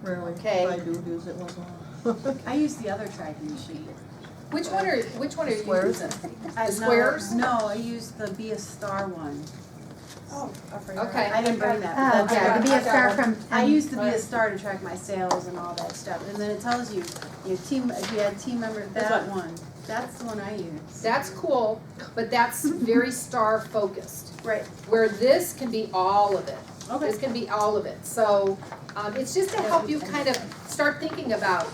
Rarely. Okay. I do use it once in a while. I use the other tracking sheet. Which one are you Squares? using? No, Squares? No, I use the Be a Star one. Oh, I forgot. Okay. I didn't bring that. Oh, but yeah, that's- to be a star from. I use the Be a Star to track my sales and all that stuff, and then it tells you, your team, if you had team members, that one. That's the one I use. That's cool, but that's very star focused. Right. Where this can be all of it. Okay. This can be all of it. So it's just to help you kind of start thinking about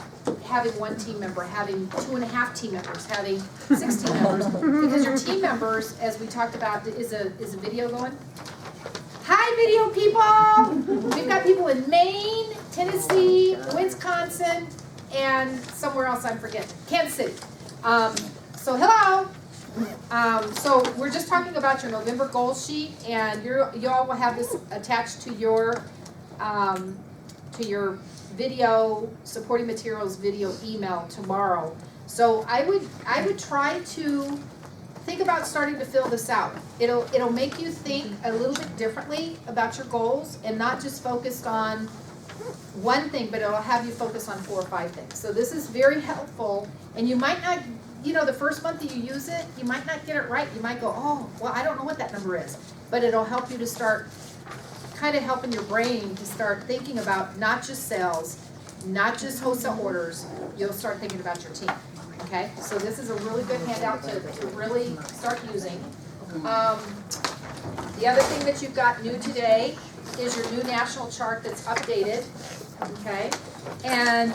having one team member, having 2.5 team members, having 6 team members. Because your team members, as we talked about, is a video going? Hi, video people! We've got people in Maine, Tennessee, Wisconsin, and somewhere else I'm forgetting. Kansas City. So hello. So we're just talking about your November goal sheet, and you all will have this attached to your video supporting materials video email tomorrow. So I would try to think about starting to fill this out. It'll make you think a little bit differently about your goals and not just focused on one thing, but it'll have you focus on 4 or 5 things. So this is very helpful, and you might not, the first month that you use it, you might not get it right. You might go, oh, well, I don't know what that number is. But it'll help you to start kind of helping your brain to start thinking about not just sales, not just wholesale orders. You'll start thinking about your team, okay? So this is a really good handout to really start using. The other thing that you've got new today is your new national chart that's updated, okay? And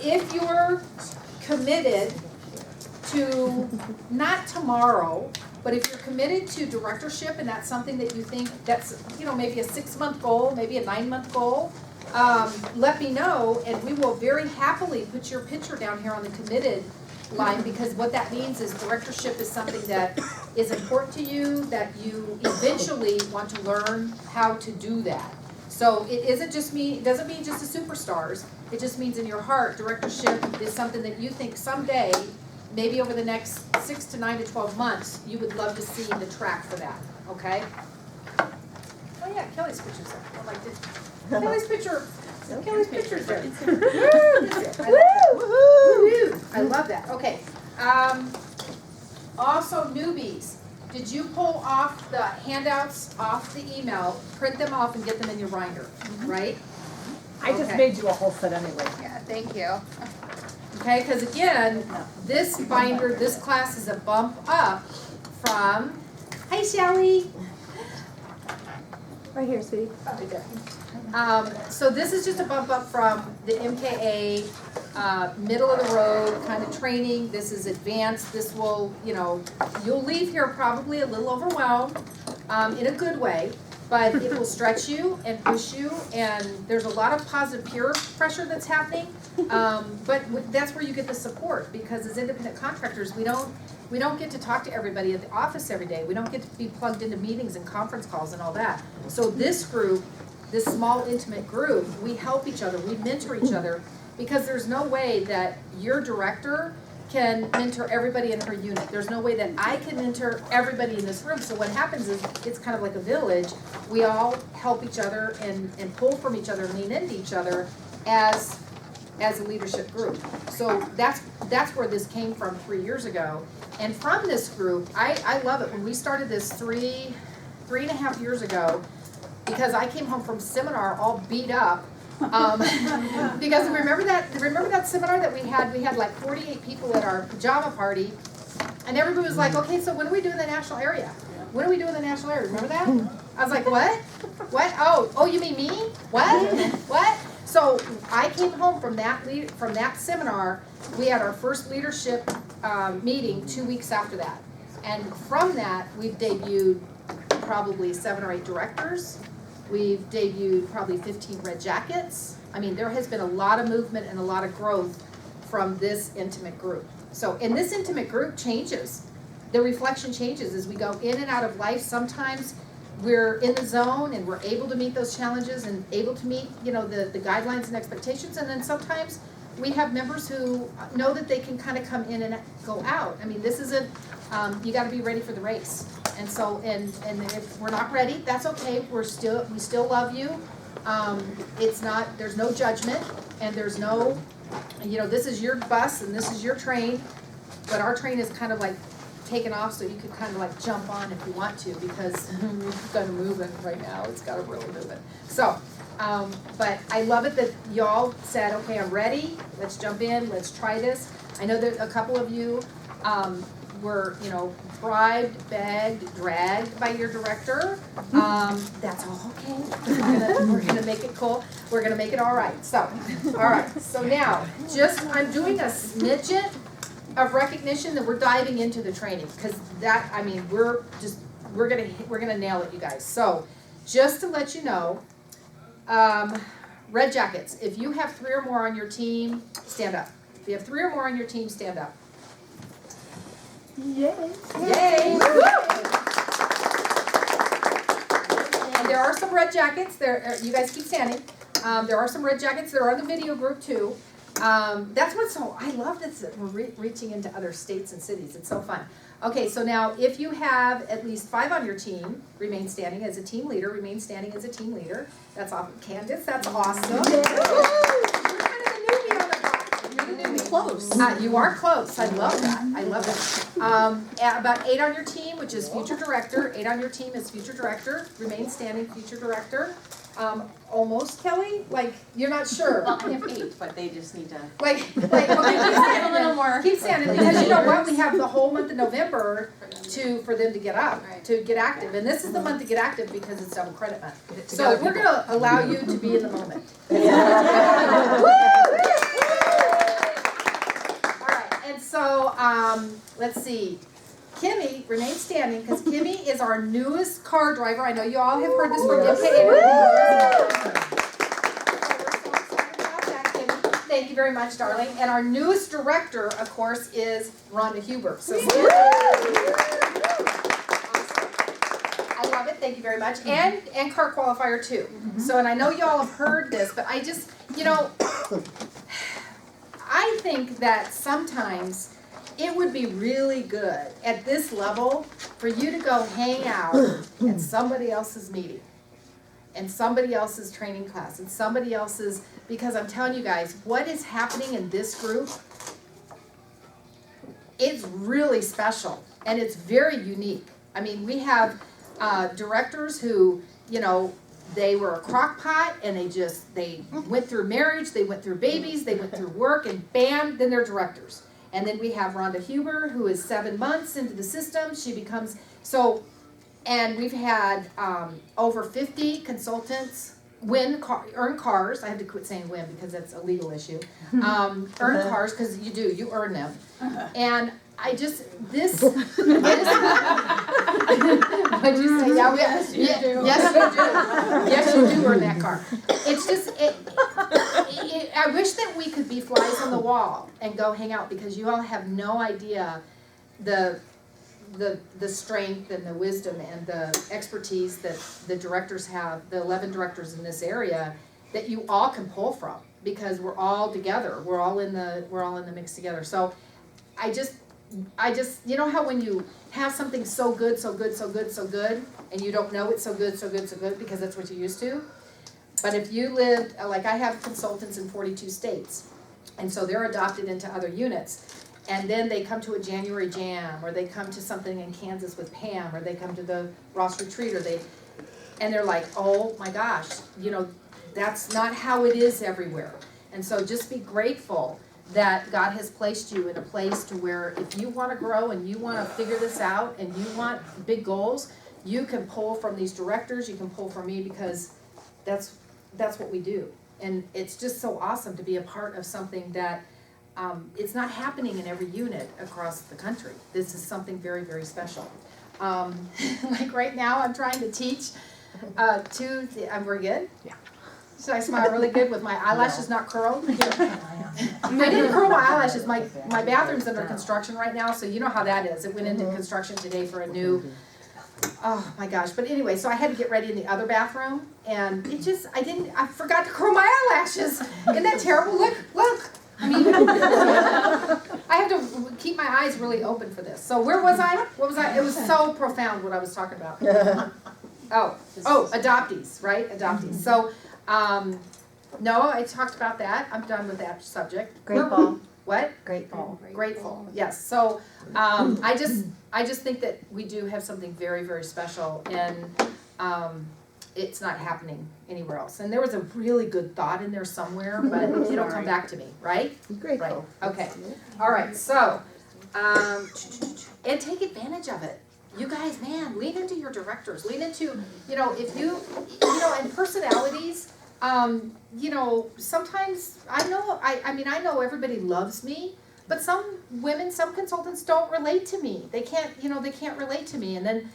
if you're committed to, not tomorrow, but if you're committed to directorship and that's something that you think that's, maybe a 6-month goal, maybe a 9-month goal, let me know, and we will very happily put your picture down here on the committed line, because what that means is directorship is something that is important to you, that you eventually want to learn how to do that. So it doesn't mean just the superstars, it just means in your heart, directorship is something that you think someday, maybe over the next 6 to 9 to 12 months, you would love to see the track for that, okay? Oh yeah, Kelly's picture's there. I liked it. Kelly's picture's there. I love that. Okay. Also, newbies, did you pull off the handouts off the email, print them off, and get them in your binder, right? I just made you a whole set anyway. Yeah, thank you. Okay, because again, this binder, this class is a bump up from, hi Shelley. Right here, sweetie. So this is just a bump up from the MKA, middle of the road kind of training. This is advanced. This will, you'll leave here probably a little overwhelmed, in a good way, but it will stretch you and push you, and there's a lot of positive peer pressure that's happening. But that's where you get the support, because as independent contractors, we don't get to talk to everybody at the office every day. We don't get to be plugged into meetings and conference calls and all that. So this group, this small intimate group, we help each other, we mentor each other, because there's no way that your director can mentor everybody in her unit. There's no way that I can mentor everybody in this room. So what happens is, it's kind of like a village. We all help each other and pull from each other, lean into each other as a leadership group. So that's where this came from 3 years ago. And from this group, I love it. When we started this 3.5 years ago, because I came home from seminar all beat up, because remember that seminar that we had like 48 people at our pajama party, and everybody was like, okay, so when are we doing the national area? When are we doing the national area? Remember that? I was like, what? Oh, you mean me? What? So I came home from that seminar. We had our first leadership meeting 2 weeks after that, and from that we've debuted probably 7 or 8 directors. We've debuted probably 15 red jackets. I mean, there has been a lot of movement and a lot of growth from this intimate group. So, and this intimate group changes. The reflection changes as we go in and out of life. Sometimes we're in the zone and we're able to meet those challenges and able to meet, the guidelines and expectations. And then sometimes we have members who know that they can kind of come in and go out. I mean, this isn't, you got to be ready for the race. And so, and if we're not ready, that's okay. We still love you, It's not, there's no judgment, and there's no, this is your bus and this is your train, but our train is kind of like taken off, so you could kind of like jump on if you want to, because we've got to move it right now. It's got to really move it. So, but I love it that y'all said, okay, I'm ready. Let's jump in. Let's try this. I know that a couple of you were, bribed, begged, dragged by your director. That's all okay. We're gonna make it cool. We're gonna make it all right. So, all right. So now, I'm doing a smidget of recognition that we're diving into the training, because that, we're gonna nail it, you guys. So, just to let you know, red jackets. If you have 3 or more on your team, stand up. If you have 3 or more on your team, stand up. Yay. Yay! Woo! And there are some red jackets. There, you guys keep standing. There are some red jackets. They're on the video group too. That's what's so, I love this, that we're reaching into other states and cities. It's so fun. Okay, so now if you have at least 5 on your team, remain standing as a team leader. Remain standing as a team leader. That's awesome. Candace, that's awesome. You're kind of the newbie on the block. You're the newbie. Close. You are close. I love that. I love it. About 8 on your team, which is future director. 8 on your team is future director. Remain standing, future director. Almost, Kelly? Like, you're not sure. Well, I have 8, but they just need to. Okay, keep standing a little more. Keep standing, because you know what? We have the whole month of November for them to get up, to get active. And this is the month to get active because it's double credit month. So we're going to allow you to be in the moment. So, let's see. Kimmy, remain standing, because Kimmy is our newest car driver. I know you all have heard this from MKA. Thank you very much, darling. And our newest director, of course, is Rhonda Huber. So, I love it. Thank you very much. And car qualifier too. So, and I know you all have heard this, but I just, I think that sometimes it would be really good at this level for you to go hang out at somebody else's meeting and somebody else's training class and somebody else's, because I'm telling you guys, what is happening in this group, it's really special and it's very unique. I mean, we have directors who, they were a crock pot and they went through marriage, they went through babies, they went through work, and bam, then they're directors. And then we have Rhonda Huber, who is 7 months into the system. She becomes, and we've had over 50 consultants earn cars. I have to quit saying win because that's a legal issue. Earn cars, because you earn them. And I just, what'd you say? Yeah, yes, you do. Yes, you do earn that car. It's just, I wish that we could be flies on the wall and go hang out, because you all have no idea the strength and the wisdom and the expertise that the directors have, the 11 directors in this area, that you all can pull from, because we're all together. We're all in the mix together. So I just, how when you have something so good, and you don't know it's so good, because that's what you're used to. But if you lived, like I have consultants in 42 states, and so they're adopted into other units, and then they come to a January Jam, or they come to something in Kansas with Pam, or they come to the Ross Retreat, and they're like, oh my gosh, that's not how it is everywhere. And so just be grateful that God has placed you in a place to where if you want to grow and you want to figure this out and you want big goals, you can pull from these directors, you can pull from me, because that's what we do. And it's just so awesome to be a part of something that it's not happening in every unit across the country. This is something very, very special. Like right now I'm trying to teach we're good? Yeah. Should I smile really good with my eyelashes not curled? I didn't curl my eyelashes. My bathroom's under construction right now, so you know how that is. It went into construction today for a new, oh my gosh. But anyway, so I had to get ready in the other bathroom, and I forgot to curl my eyelashes. Isn't that terrible? Look. I mean, I have to keep my eyes really open for this. So where was I? What was I? It was so profound what I was talking about. Oh, adoptees, right? Adoptees. So No, I talked about that. I'm done with that subject. Grateful. What? Grateful. Grateful, yes. So, I just think that we do have something very, very special and, it's not happening anywhere else. And there was a really good thought in there somewhere, but it'll come back to me, right? Grateful. Right, okay. All right, so, and take advantage of it. You guys, man, lean into your directors, lean into, if and personalities, sometimes I know everybody loves me, but some women, some consultants don't relate to me. They can't relate to me. And then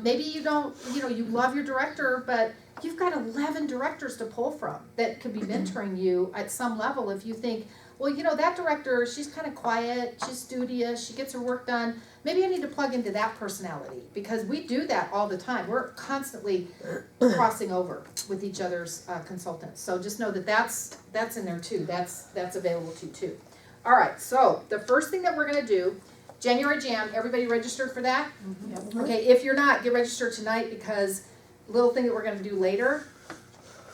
maybe you don't, you love your director, but you've got 11 directors to pull from that could be mentoring you at some level. If you think, well, that director, she's kind of quiet, she's studious, she gets her work done. Maybe I need to plug into that personality, because we do that all the time. We're constantly crossing over with each other's consultants. So just know that that's in there too. That's available to you too. All right, so the first thing that we're gonna do, January Jam, everybody registered for that? Mm-hmm. Okay, if you're not, get registered tonight, because little thing that we're gonna do later,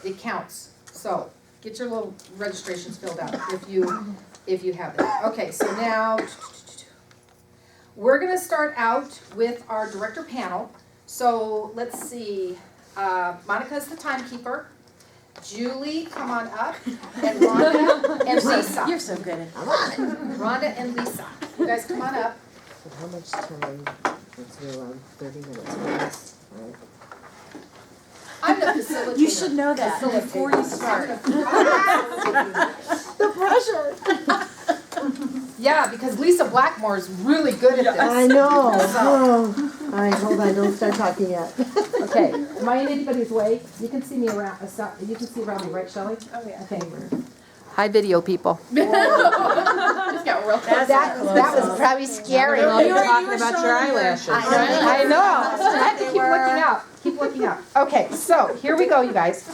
it counts. So get your little registrations filled out if you have that. Okay, so now we're gonna start out with our director panel. So let's see, Monica's the timekeeper. Julie, come on up, and Rhonda and Lisa. You're so good at it. Rhonda and Lisa, you guys come on up. So how much time? It's around 30 minutes for this, right? I'm the facilitator. You should know that before you start. The pressure! Yeah, because Lisa Blackmore's really good at this. I know. Oh. All right, hold on, don't start talking yet. Okay, am I in anybody's way? You can see me around, you can see around me, right, Shelley? Oh, yeah. Okay. Hi, video people. Just got real That was probably scary. You were talking about your eyelashes. I know. I had to keep looking out. Okay, so here we go, you guys.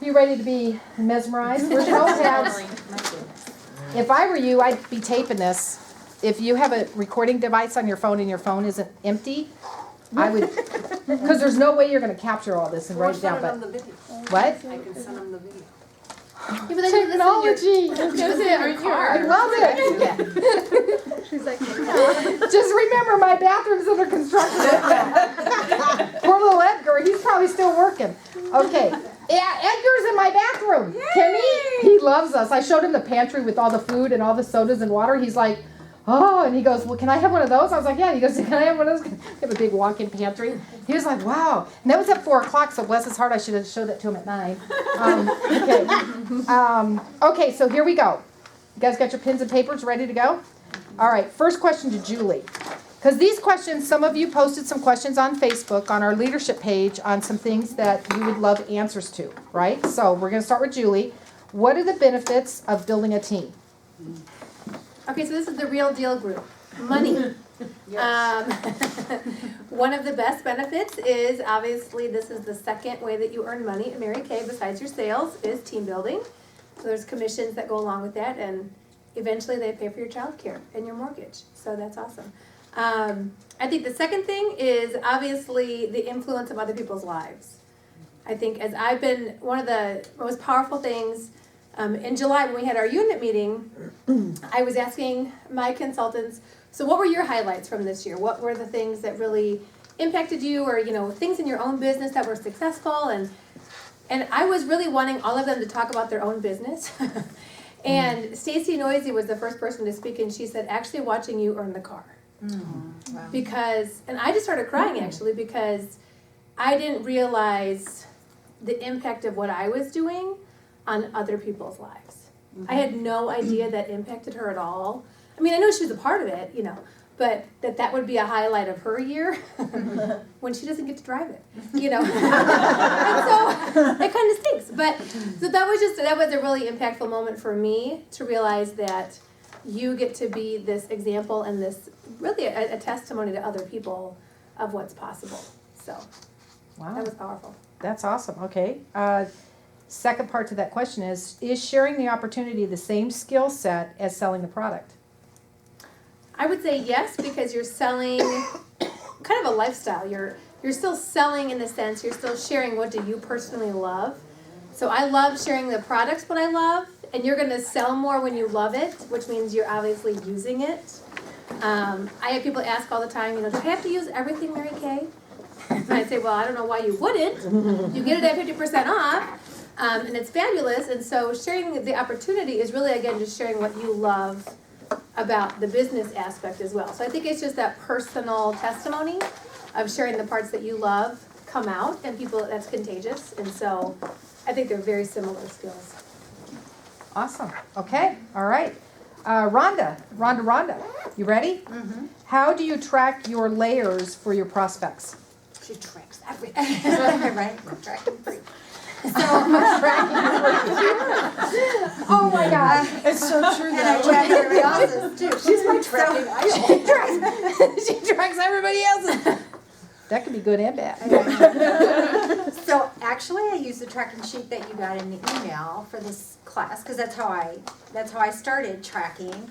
Are you ready to be mesmerized? Where's your notepads? If I were you, I'd be taping this. If you have a recording device on your phone and your phone isn't empty, I would, because there's no way you're going to capture all this and write it down. But what? I can send them the video. Technology. I love it. She's like, Just remember, my bathroom's under construction. Poor little Edgar, he's probably still working. Okay. Yeah, Edgar's in my bathroom. Kenny, he loves us. I showed him the pantry with all the food and all the sodas and water. He's like, oh, and he goes, well, can I have one of those? I was like, yeah. He goes, can I have one of those? We have a big walk-in pantry. He was like, wow. And that was at 4 o'clock, so bless his heart, I should have showed that to him at 9. Okay, so here we go. You guys got your pens and papers ready to go? All right, first question to Julie. Because these questions, some of you posted some questions on Facebook, on our leadership page, on some things that you would love answers to, right? So we're going to start with Julie. What are the benefits of building a team? Okay, so this is the real deal group. Money. One of the best benefits is, obviously, this is the second way that you earn money at Mary Kay besides your sales, is team building. So there's commissions that go along with that, and eventually they pay for your childcare and your mortgage. So that's awesome. I think the second thing is obviously the influence of other people's lives. I think as I've been, one of the most powerful things, in July when we had our unit meeting, I was asking my consultants, so what were your highlights from this year? What were the things that really impacted you, or things in your own business that were successful? And I was really wanting all of them to talk about their own business. And Stacy Noisy was the first person to speak, and she said, actually watching you earn the car. Wow. Because, and I just started crying actually, because I didn't realize the impact of what I was doing on other people's lives. I had no idea that impacted her at all. I mean, I know she was a part of it, but that would be a highlight of her year when she doesn't get to drive it, And so it kind of stinks. But so that was a really impactful moment for me to realize that you get to be this example and this really a testimony to other people of what's possible. So Wow. that was powerful. That's awesome. Okay. Second part to that question is sharing the opportunity the same skill set as selling the product? I would say yes, because you're selling kind of a lifestyle. You're still selling in the sense you're still sharing what do you personally love. So I love sharing the products what I love, and you're gonna sell more when you love it, which means you're obviously using it. I have people ask all the time, do I have to use everything, Mary Kay? And I say, well, I don't know why you wouldn't. You get it at 50% off, and it's fabulous. And so sharing the opportunity is really, again, just sharing what you love about the business aspect as well. So I think it's just that personal testimony of sharing the parts that you love come out, and people, that's contagious. And so I think they're very similar skills. Awesome. Okay. All right. Rhonda, you ready? Mm-hmm. How do you track your layers for your prospects? She tracks everything, right? I'm tracking free. Oh my God. It's so true And I track everybody else's too. She's my tracking idol. She tracks everybody else's. That could be good and bad. So actually, I use the tracking sheet that you got in the email for this class because that's how I started tracking.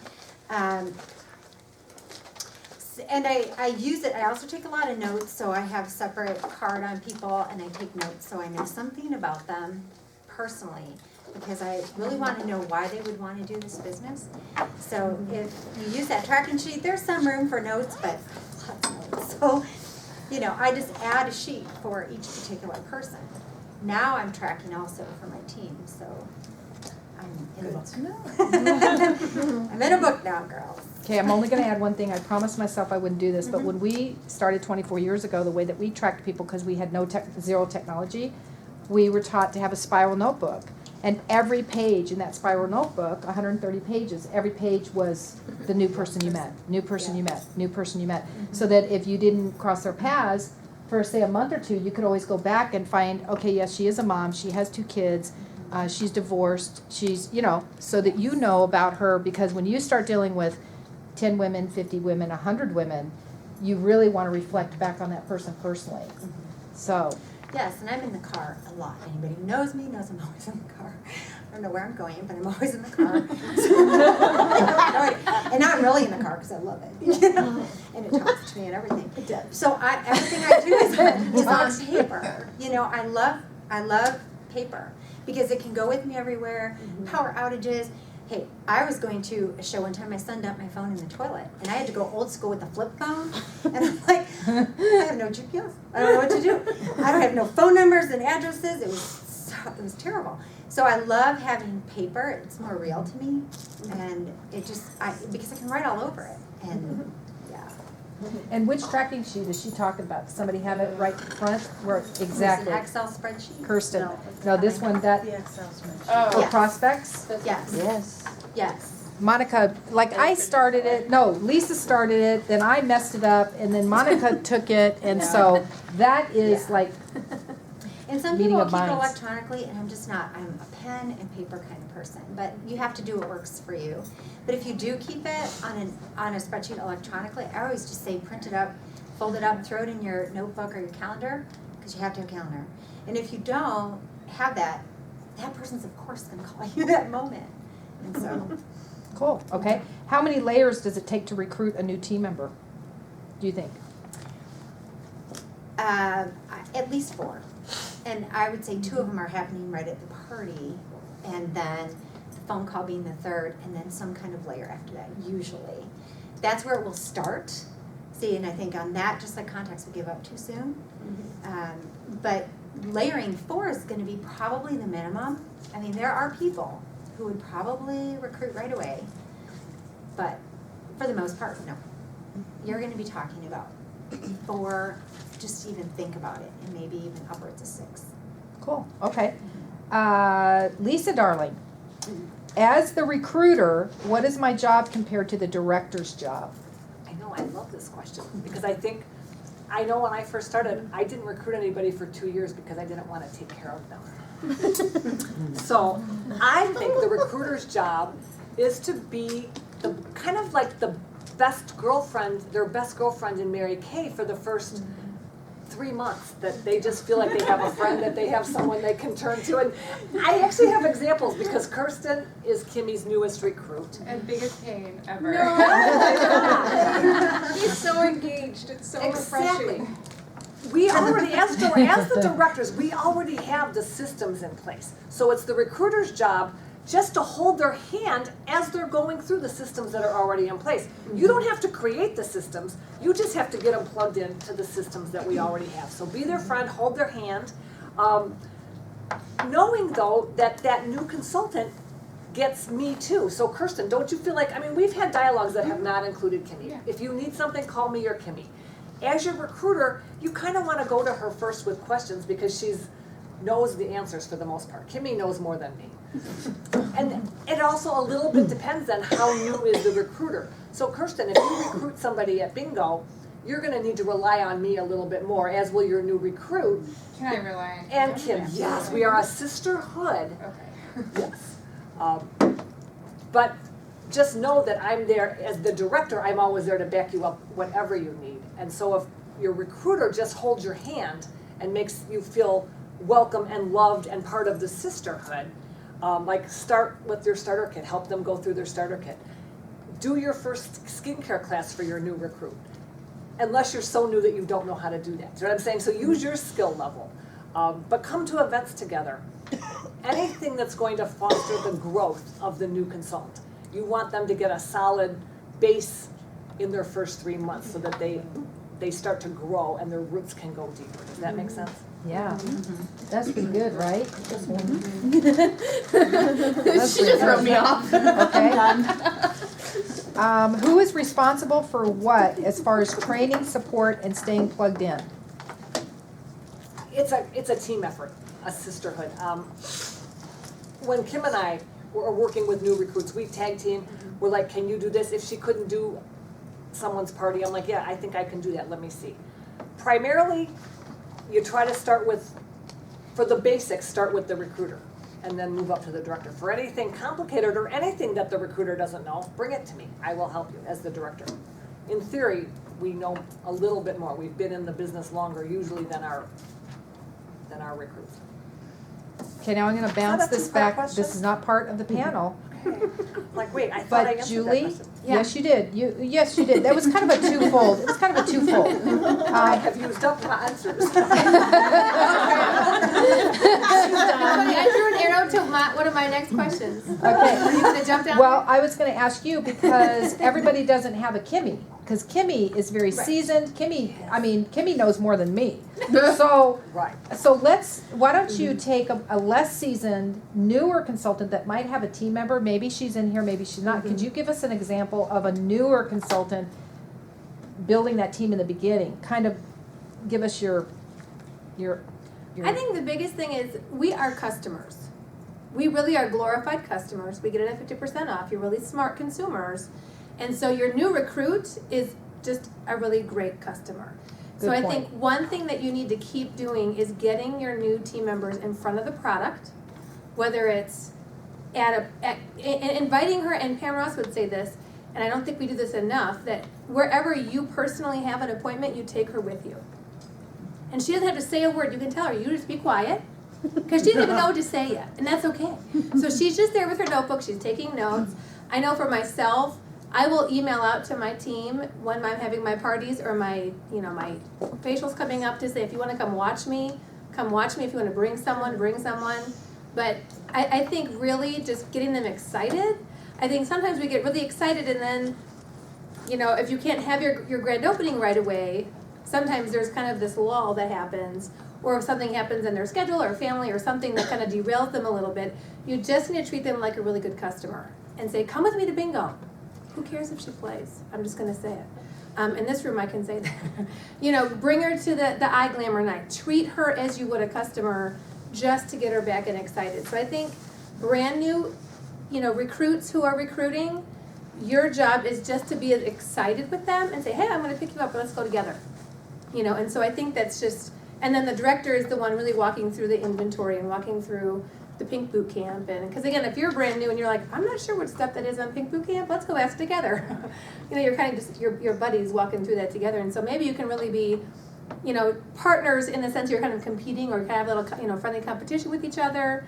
And I use it. I also take a lot of notes, so I have a separate card on people, and I take notes so I know something about them personally, because I really want to know why they would want to do this business. So if you use that tracking sheet, there's some room for notes, but lots of notes. So, I just add a sheet for each particular person. Now I'm tracking also for my team, so I'm in a book. I'm in a book now, girls. Okay, I'm only going to add one thing. I promised myself I wouldn't do this, but when we started 24 years ago, the way that we tracked people, because we had zero technology, we were taught to have a spiral notebook. And every page in that spiral notebook, 130 pages, every page was the new person you met, new person you met, new person you met. So that if you didn't cross their paths for, say, a month or two, you could always go back and find, okay, yes, she is a mom, she has 2 kids, she's divorced, she's, so that you know about her, because when you start dealing with 10 women, 50 women, 100 women, you really want to reflect back on that person personally. So. Yes, and I'm in the car a lot. Anybody who knows me knows I'm always in the car. I don't know where I'm going, but I'm always in the car. And now I'm really in the car because I love it. And it talks to me and everything. It does. So everything I do is on paper. I love paper because it can go with me everywhere. Power outages. Hey, I was going to a show one time, my son dumped my phone in the toilet, and I had to go old school with the flip phone, and I'm like, I have no GPS, I don't know what to do. I don't have no phone numbers and addresses, it was terrible. So I love having paper, it's more real to me, and because I can write all over it, and yeah. And which tracking sheet is she talking about? Does somebody have it right in front? Where exactly? It's an Excel spreadsheet. Kirsten. No, this one, that, The Excel spreadsheet. for Yes. prospects? Yes, Yes. yes. Monica, I started it, no, Lisa started it, then I messed it up, and then Monica took it, and so that is Yeah. like, And some Meeting people of keep it minds. electronically, and I'm just not. I'm a pen and paper kind of person. But you have to do what works for you. But if you do keep it on a spreadsheet electronically, I always just say print it up, fold it up, throw it in your notebook or your calendar, because you have to have a calendar. And if you don't have that, that person's of course going to call you that moment. And so, cool, okay. How many layers does it take to recruit a new team member, do you think? at least 4. And I would say 2 of them are happening right at the party, and then the phone call being the 3rd, and then some kind of layer after that, usually. That's where it will start. See, and I think on that, just like contacts, we give up too soon. But layering 4 is going to be probably the minimum. I mean, there are people who would probably recruit right away, but for the most part, no. You're going to be talking about 4, just even think about it, and maybe even upwards of 6. Cool, okay. Lisa, darling, as the recruiter, what is my job compared to the director's job? I know, I love this question, because I know when I first started, I didn't recruit anybody for 2 years because I didn't want to take care of them. So I think the recruiter's job is to be the kind of like the best girlfriend, their best girlfriend in Mary Kay for the first 3 months, that they just feel like they have a friend, that they have someone they can turn to. And I actually have examples, because Kirsten is Kimmy's newest recruit. And biggest pain ever. No. He's so engaged, it's so Exactly. refreshing. we already, as the directors, we already have the systems in place. So it's the recruiter's job just to hold their hand as they're going through the systems that are already in place. You don't have to create the systems, you just have to get them plugged into the systems that we already have. So be their friend, hold their hand. Knowing though that that new consultant gets me too. So Kirsten, don't you feel like, I mean, we've had dialogues that have not included Kimmy. Yeah. If you need something, call me or Kimmy. As your recruiter, you kind of want to go to her first with questions because she's knows the answers for the most part. Kimmy knows more than me. And it also a little bit depends on how new is the recruiter. So Kirsten, if you recruit somebody at bingo, you're gonna need to rely on me a little bit more, as will your new recruit. Can I rely on? And Kim, yes, we are a sisterhood, Okay. yes. But just know that I'm there, as the director, I'm always there to back you up whatever you need. And so if your recruiter just holds your hand and makes you feel welcome and loved and part of the sisterhood, like start with your starter kit, help them go through their starter kit. Do your first skincare class for your new recruit, unless you're so new that you don't know how to do that. Do you know what I'm saying? So use your skill level, but come to events together. Anything that's going to foster the growth of the new consultant. You want them to get a solid base in their first 3 months so that they start to grow and their roots can go deeper. Does that make sense? Yeah, that's pretty good, right? She just wrote me off. Okay. Who is responsible for what as far as training, support, and staying plugged in? It's a team effort, a sisterhood. When Kim and I were working with new recruits, we tag team. We're like, can you do this? If she couldn't do someone's party, I'm like, yeah, I think I can do that. Let me see. Primarily, you try to start with, for the basics, start with the recruiter and then move up to the director. For anything complicated or anything that the recruiter doesn't know, bring it to me. I will help you as the director. In theory, we know a little bit more. We've been in the business longer usually than our recruits. Okay, now I'm gonna bounce that a this two-part back. question? This is not part of the panel. Like, wait, I thought I But answered that Julie, question. yes, you did. Yes, you did. That was kind of a twofold. It was kind of a twofold. I have used up my answers. I threw an arrow to one of my next questions. Okay. Are you gonna jump down? Well, I was gonna ask you because everybody doesn't have a Kimmy, because Kimmy is very Right. seasoned. Kimmy knows more than me. So, Right. why don't you take a less seasoned, newer consultant that might have a team member, maybe she's in here, maybe she's not. Could you give us an example of a newer consultant building that team in the beginning? Kind of give us your I think the biggest thing is we are customers. We really are glorified customers. We get it at 50% off. You're really smart consumers. And so your new recruit is just a really great customer. So Good I point. think one thing that you need to keep doing is getting your new team members in front of the product, whether it's inviting her, and Pam Ross would say this, and I don't think we do this enough, that wherever you personally have an appointment, you take her with you. And she doesn't have to say a word. You can tell her, you just be quiet, because she doesn't even know what to say yet, and that's okay. So she's just there with her notebook, she's taking notes. I know for myself, I will email out to my team when I'm having my parties or my facials coming up to say, if you want to come watch me. If you want to bring someone, bring someone. But I think really just getting them excited. I think sometimes we get really excited and then, if you can't have your grand opening right away, sometimes there's kind of this lull that happens. Or if something happens in their schedule or family or something that kind of derails them a little bit, you just need to treat them like a really good customer and say, come with me to bingo. Who cares if she plays? I'm just going to say it. In this room, I can say that. Bring her to the eye glamour night. Treat her as you would a customer just to get her back and excited. So I think brand new, recruits who are recruiting, your job is just to be excited with them and say, hey, I'm going to pick you up and let's go together. And so I think that's just, and then the director is the one really walking through the inventory and walking through the Pink Boot Camp. And because again, if you're brand new and you're like, I'm not sure what step that is on Pink Boot Camp, let's go ask together. You're kind of just your buddies walking through that together. And so maybe you can really be, partners in the sense you're kind of competing or kind of a little, friendly competition with each other.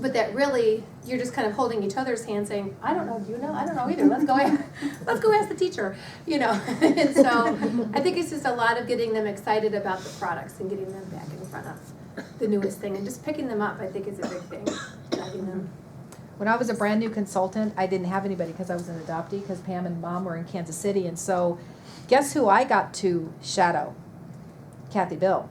but that really, you're just kind of holding each other's hands saying, I don't know, do you know? I don't know either, let's go ask the teacher, you know? And so, I think it's just a lot of getting them excited about the products and getting them back in front of the newest thing, and just picking them up, I think is a big thing, driving them. When I was a brand new consultant, I didn't have anybody because I was an adoptee, because Pam and Mom were in Kansas City, and so guess who I got to shadow? Kathy Bill.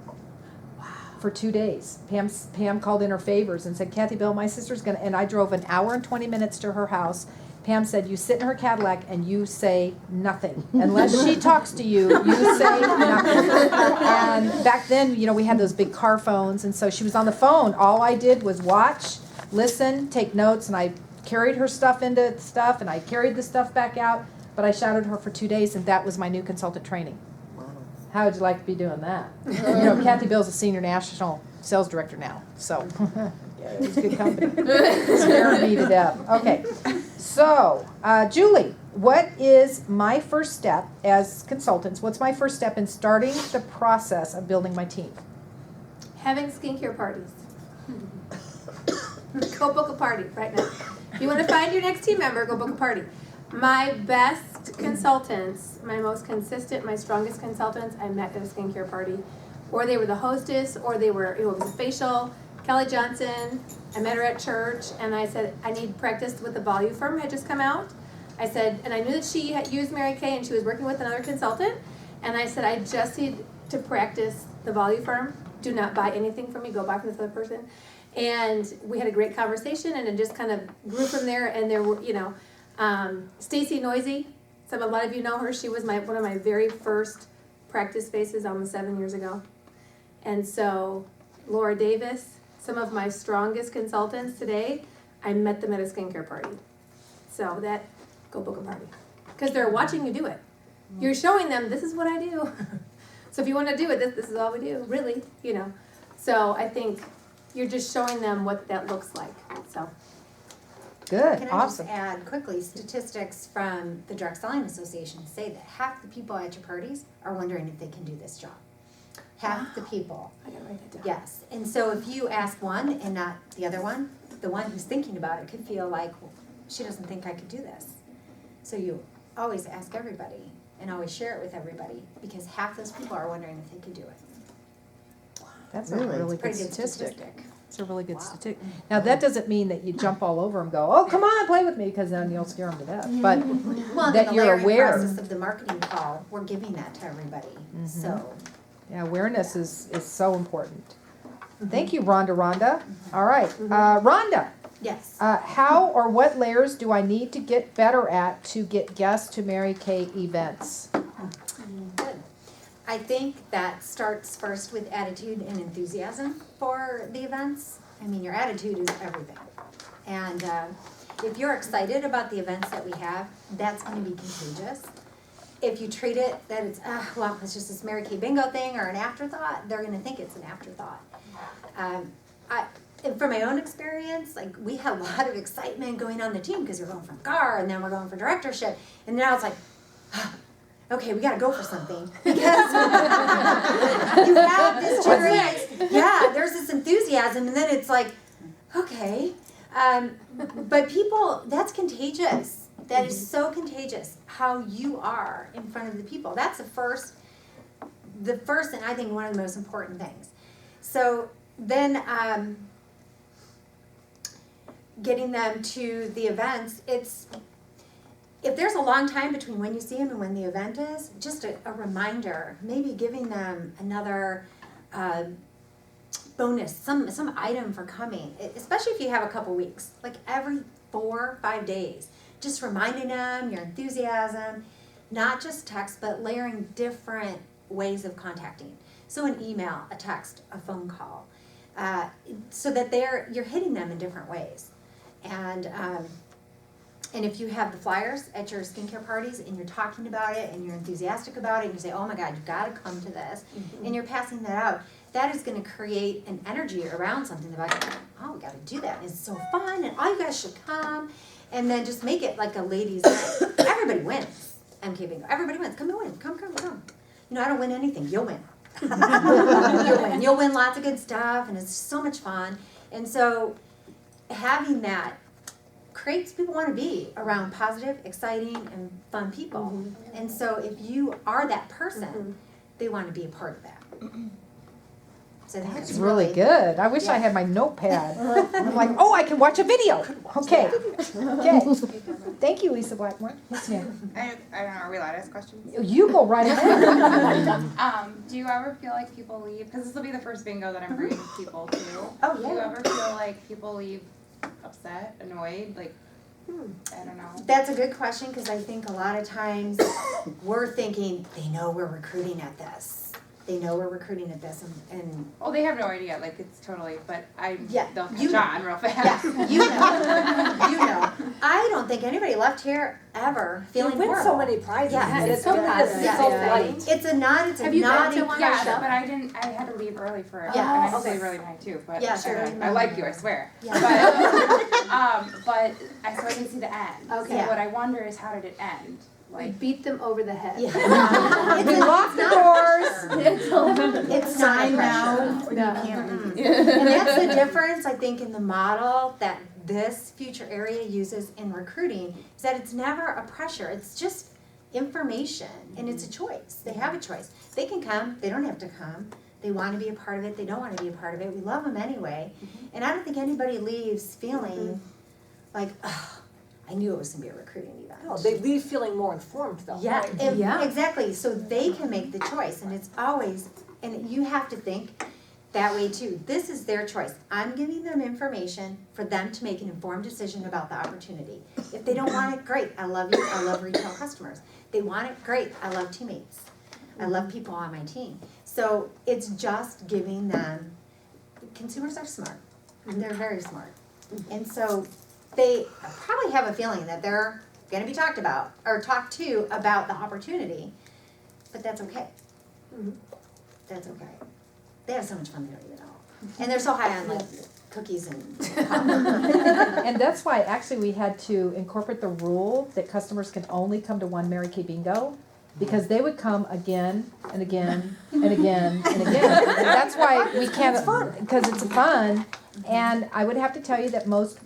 For 2 days. Pam called in her favors and said, Kathy Bill, my sister's gonna, and I drove an hour and 20 minutes to her house. Pam said, you sit in her Cadillac and you say nothing. Unless she talks to you, you say nothing. And back then, you know, we had those big car phones, and so she was on the phone. All I did was watch, listen, take notes, and I carried her stuff into stuff, and I carried the stuff back out, but I shadowed her for 2 days, and that was my new consultant training. How would you like to be doing that? You know, Kathy Bill's a senior national sales director now, so yeah, it was a good company. Scaring me to death. Okay, so Julie, what is my first step as consultants? What's my first step in starting the process of building my team? Having skincare parties. Go book a party right now. If you want to find your next team member, go book a party. My best consultants, my most consistent, my strongest consultants, I met at a skincare party. Or they were the hostess, or they were, it was a facial. Kelly Johnson, I met her at church, and I said, I need practice with the Volume Firm had just come out. I said, and I knew that she had used Mary Kay, and she was working with another consultant. And I said, I just need to practice the Volume Firm. Do not buy anything from me, go buy from this other person. And we had a great conversation, and it just kind of grew from there, and there were, you know, Stacy Noisy, a lot of you know her. She was one of my very first practice spaces almost 7 years ago. And so Laura Davis, some of my strongest consultants today, I met them at a skincare party. So go book a party. Because they're watching you do it. You're showing them, this is what I do. So if you want to do it, this is all we do, really, you know. So I think you're just showing them what that looks like, so. Good, Can I awesome. just add quickly, statistics from the Direct Selling Association say that half the people at your parties are wondering if they can do this job. Half the people. I gotta write that down. Yes, and so if you ask one and not the other one, the one who's thinking about it could feel like, well, she doesn't think I could do this. So you always ask everybody and always share it with everybody, because half those people are wondering if they could do it. That's Really? a really good Pretty good statistic. statistic. It's a really good statistic. Now, that doesn't mean that you jump all over them and go, oh, come on, play with me, because then you'll scare them to death. But Well, that the you're layering aware. process of the marketing call, we're giving that to everybody, so. Yeah, awareness is so important. Thank you, Rhonda. All right, Rhonda, Yes. how or what layers do I need to get better at to get guests to Mary Kay events? Good. I think that starts first with attitude and enthusiasm for the events. I mean, your attitude is everything. And if you're excited about the events that we have, that's going to be contagious. If you treat it that it's, well, it's just this Mary Kay bingo thing or an afterthought, they're going to think it's an afterthought. And from my own experience, like, we had a lot of excitement going on the team because we're going for GAR and then we're going for directorship. And now it's like, okay, we gotta go for something, because you have this generation, yeah, there's this enthusiasm, and then it's like, okay, but people, that's contagious. That is so contagious, how you are in front of the people. That's the first, and I think one of the most important things. So then, getting them to the events, if there's a long time between when you see them and when the event is, just a reminder, maybe giving them another bonus, some item for coming, especially if you have a couple weeks, like every 4 or 5 days, just reminding them your enthusiasm, not just text, but layering different ways of contacting. So an email, a text, a phone call, so that you're hitting them in different ways. And if you have the flyers at your skincare parties and you're talking about it and you're enthusiastic about it and you say, oh my God, you've got to come to this, and you're passing that out, that is going to create an energy around something about, oh, we got to do that. It's so fun, and all you guys should come. And then just make it like a ladies' night. Everybody wins. MK Bingo. Everybody wins. Come and win. Come. You know, I don't win anything. You'll win. You'll win. You'll win lots of good stuff, and it's so much fun. And so having that creates people want to be around positive, exciting, and fun people. And so if you are that person, they want to be a part of that. So I think That's it's really good. I wish I had my notepad. I'm like, oh, I can watch a video. Okay. Okay. Thank you, Lisa Blackmore. Yes, ma'am. I don't know, are we allowed to ask questions? You go right ahead. Do you ever feel like people leave, because this will be the first bingo that I'm bringing people to. Oh, Do you yeah. ever feel like people leave upset, annoyed, like, I don't know. That's a good question, because I think a lot of times we're thinking, they know we're recruiting at this. They know we're recruiting at this, and Well, they have no idea, like, it's totally, but Yeah, they'll you catch on real fast. yeah, you know, you know. I don't think anybody left here ever You feeling win horrible. so many prizes. Yeah, and it's it's so so nice. it's Yeah, so yeah. light. It's a nod, it's a Have you been naughty to one? Yeah, show. but I had to leave early for it, Yeah. and I Oh, stayed okay. really behind too, but Yeah, sure. I like you, I swear. Yeah. But so I didn't see the end. Okay. So Yeah. what I wonder is, how did it end? We Like, beat them over the head. Yeah. We locked the doors. It's not now. No. And that's the difference, I think, in the model that this future area uses in recruiting, is that it's never a pressure, it's just information, and it's a choice. They have a choice. They can come, they don't have to come. They want to be a part of it, they don't want to be a part of it. We love them anyway. And I don't think anybody leaves feeling like, oh, I knew it was going to be a recruiting event. No, they leave feeling more informed though. Yeah, right? and- Yeah. exactly. So they can make the choice, and it's always, and you have to think that way too. This is their choice. I'm giving them information for them to make an informed decision about the opportunity. If they don't want it, great. I love you. I love retail customers. They want it, great. I love teammates. I love people on my team. So it's just giving them. Consumers are smart. They're very smart, and so they probably have a feeling that they're going to be talked about or talked to about the opportunity, but that's okay. That's okay. They have so much fun they don't even know, and they're so high on like cookies and coffee. And that's why actually we had to incorporate the rule that customers can only come to one Mary Kay bingo, because they would come again and again and again and again. And that's why we can't, because it's fun. And I would have to tell you that most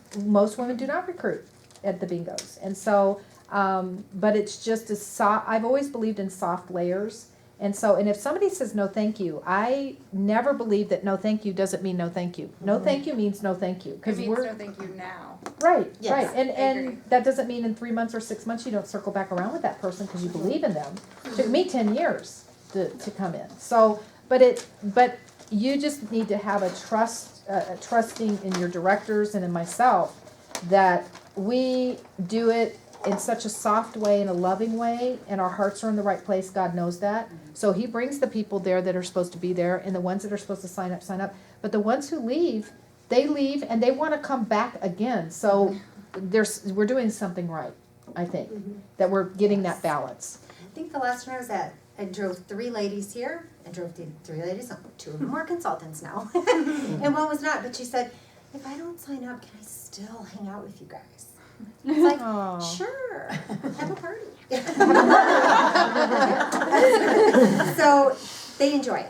women do not recruit at the bingos. And so, but it's just a soft, I've always believed in soft layers. And so, and if somebody says no thank you, I never believe that no thank you doesn't mean no thank you. No thank you means no thank you. it Because means we're, no thank you now. right, Yes, right. I agree. And that doesn't mean in 3 months or 6 months you don't circle back around with that person because you believe in them. It took me 10 years to come in. So, but you just need to have a trusting in your directors and in myself that we do it in such a soft way, in a loving way, and our hearts are in the right place. God knows that. So He brings the people there that are supposed to be there, and the ones that are supposed to sign up, sign up. But the ones who leave, they leave and they want to come back again. So we're doing something right, I think, that we're getting that balance. I think the last time I was at, I drove 3 ladies here. I drove 3 ladies home. 2 of them are consultants now, and one was not. But she said, "If I don't sign up, can I still hang out with you guys?" It's like, Oh. sure, have a party. So they enjoy it,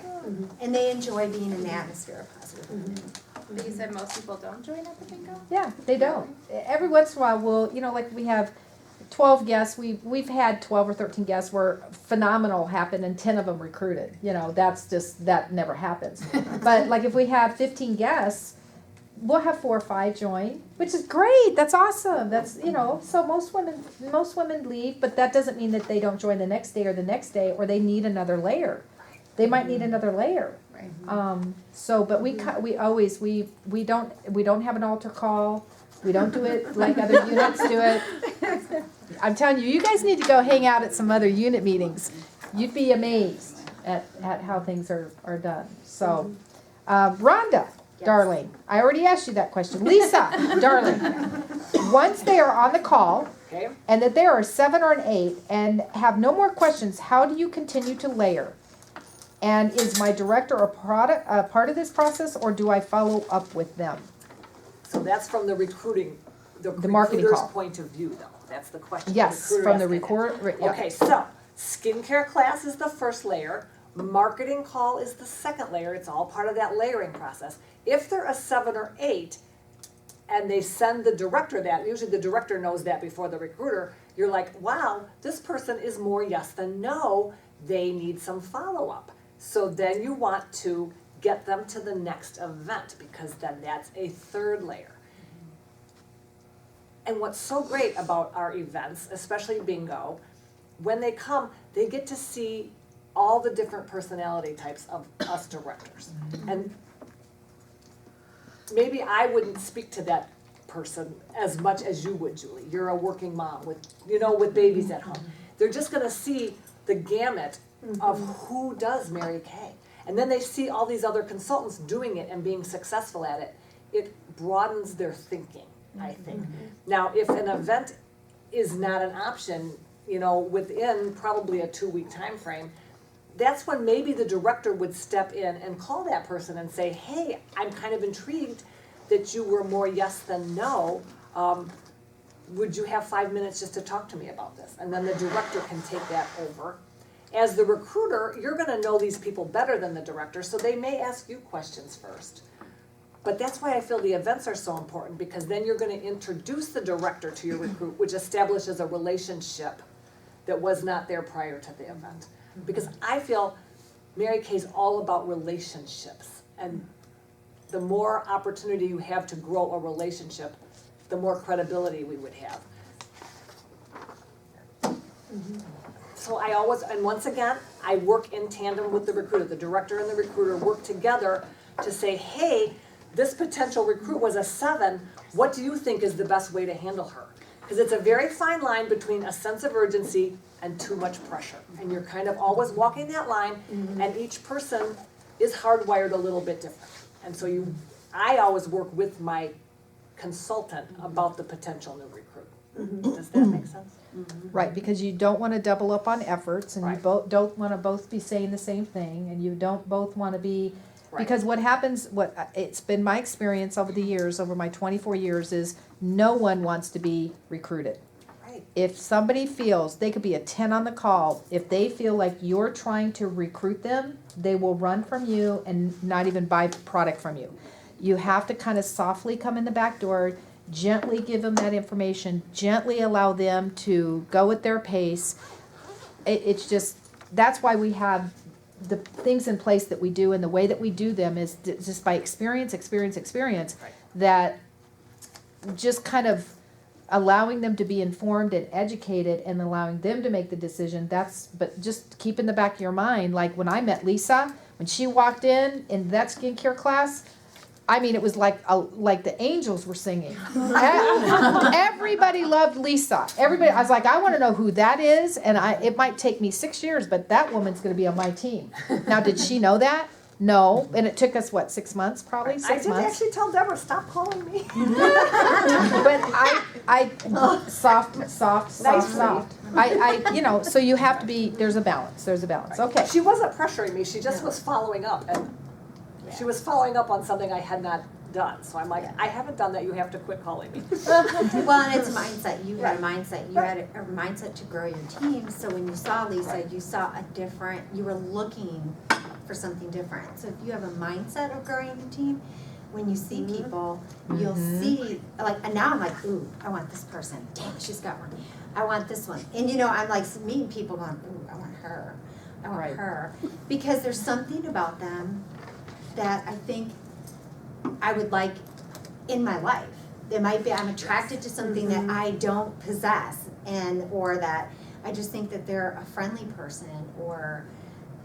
and they enjoy being in the atmosphere of positive. But you said most people don't join at the bingo? Yeah, they don't. Every once in a while, we'll, like we have 12 guests. We've had 12 or 13 guests where phenomenal happened and 10 of them recruited. That never happens. But like if we have 15 guests, we'll have 4 or 5 join, which is great. That's awesome. That's, so most women leave, but that doesn't mean that they don't join the next day or they need another layer. They might need another layer. Right. But we don't have an altar call. We don't do it like other units do it. I'm telling you, you guys need to go hang out at some other unit meetings. You'd be amazed at how things are done. So, Rhonda, darling, I already asked you that question. Lisa, darling, once they are on the call, Okay. and that there are 7 or an 8 and have no more questions, how do you continue to layer? And is my director a part of this process, or do I follow up with them? So that's from the recruiting, the marketing recruiter's call. point of view though. That's the question. Yes, recruiter from the asking record. it. Okay, so skincare class is the first layer. Marketing call is the second layer. It's all part of that layering process. If they're a 7 or 8, and they send the director that, usually the director knows that before the recruiter, you're like, wow, this person is more yes than no, they need some follow-up. So then you want to get them to the next event, because then that's a third layer. And what's so great about our events, especially bingo, when they come, they get to see all the different personality types of us directors. And maybe I wouldn't speak to that person as much as you would, Julie. You're a working mom with, with babies at home. They're just gonna see the gamut of who does Mary Kay. And then they see all these other consultants doing it and being successful at it. It broadens their thinking, I think. Now, if an event is not an option, within probably a 2-week time frame, that's when maybe the director would step in and call that person and say, hey, I'm kind of intrigued that you were more yes than no. Would you have 5 minutes just to talk to me about this? And then the director can take that over. As the recruiter, you're gonna know these people better than the director, so they may ask you questions first. But that's why I feel the events are so important, because then you're gonna introduce the director to your recruit, which establishes a relationship that was not there prior to the event. Because I feel Mary Kay's all about relationships, and the more opportunity you have to grow a relationship, the more credibility we would have. So I always, and once again, I work in tandem with the recruiter. The director and the recruiter work together to say, hey, this potential recruit was a 7, what do you think is the best way to handle her? Because it's a very fine line between a sense of urgency and too much pressure. And you're kind of always walking that line, and each person is hardwired a little bit different. And so I always work with my consultant about the potential new recruit. Does that make sense? Right, because you don't wanna double up on efforts, and you Right. don't wanna both be saying the same thing, and you don't both wanna be, Right. because what happens, it's been my experience over the years, over my 24 years, is no one wants to be recruited. Right. If somebody feels, they could be a 10 on the call, if they feel like you're trying to recruit them, they will run from you and not even buy product from you. You have to kind of softly come in the back door, gently give them that information, gently allow them to go at their pace. It's just, that's why we have the things in place that we do, and the way that we do them is just by experience, Right. that just kind of allowing them to be informed and educated and allowing them to make the decision. But just keep in the back of your mind, like when I met Lisa, when she walked in that skincare class, I mean, it was like the angels were singing. Everybody loved Lisa. Everybody, I was like, I want to know who that is, and it might take me 6 years, but that woman's going to be on my team. Now, did she know that? No, and it took us, 6 months, probably, 6 I months? did actually tell Deborah, stop calling me. But soft. Nicely. So you have to be, there's a balance, okay. She wasn't pressuring me, she just was following up, and she was following up on something I had not done. So I'm like, I haven't done that, you have to quit calling me. Well, and it's mindset. You had a mindset. You had a mindset to grow your team. So when you saw Lisa, you saw you were looking for something different. So if you have a mindset of growing your team, when you see people, you'll see, and now I'm like, ooh, I want this person. Damn, she's got one. I want this one. And I'm like meeting people going, ooh, I want her. I want her. Because there's something about them that I think I would like in my life. It might be I'm attracted to something that I don't possess, or that I just think that they're a friendly person, or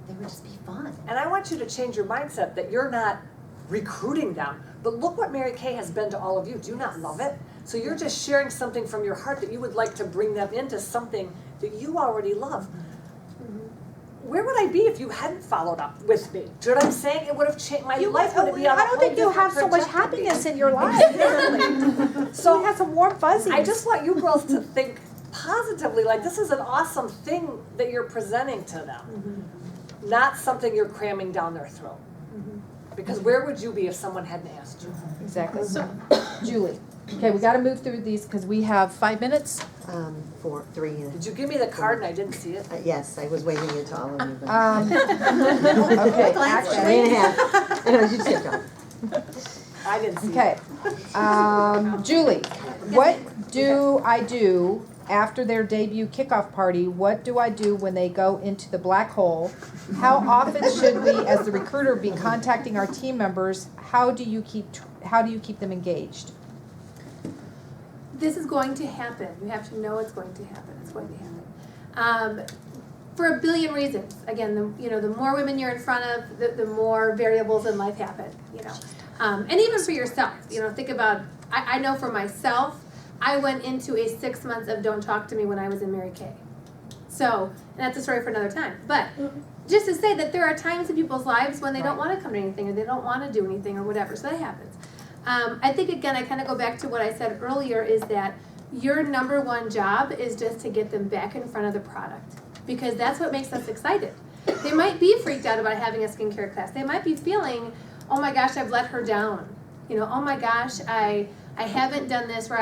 they would just be fun. And I want you to change your mindset that you're not recruiting them, but look what Mary Kay has been to all of you. Do you not love it? So you're just sharing something from your heart that you would like to bring them into something that you already love. Where would I be if you hadn't followed up with me? Do you know what I'm saying? It would have changed my life. Would be on a I don't whole think you have different so much trajectory. happiness in your life. Exactly. So you have some warm fuzzies. I just want you girls to think positively, like this is an awesome thing that you're presenting to them, not something you're cramming down their throat. Because where would you be if someone hadn't asked you? Exactly. So, Julie, okay, we gotta move through these because we have 5 minutes. 4, 3. Did you give me the card and I didn't see it? Yes, I was waving it to all of you. But Okay, Glanced at actually, 3.5. No, you just kept going. I didn't see Okay. Julie, what do I do after their debut kickoff party? What do I do when they go into the black hole? How often should we, as the recruiter, be contacting our team members? How do you keep them engaged? This is going to happen. You have to know it's going to happen. It's going to happen. For a billion reasons. Again, the more women you're in front of, the more variables in life happen, And even for yourself, think about, I know for myself, I went into a 6 months of don't talk to me when I was in Mary Kay. So, and that's a story for another time. But just to say that there are times in people's lives when they don't want to come to anything or they don't want to do anything or whatever. So that happens. I think, again, I kind of go back to what I said earlier is that your number one job is just to get them back in front of the product. Because that's what makes us excited. They might be freaked out about having a skincare class. They might be feeling, oh my gosh, I've let her down. Oh my gosh, I haven't done this where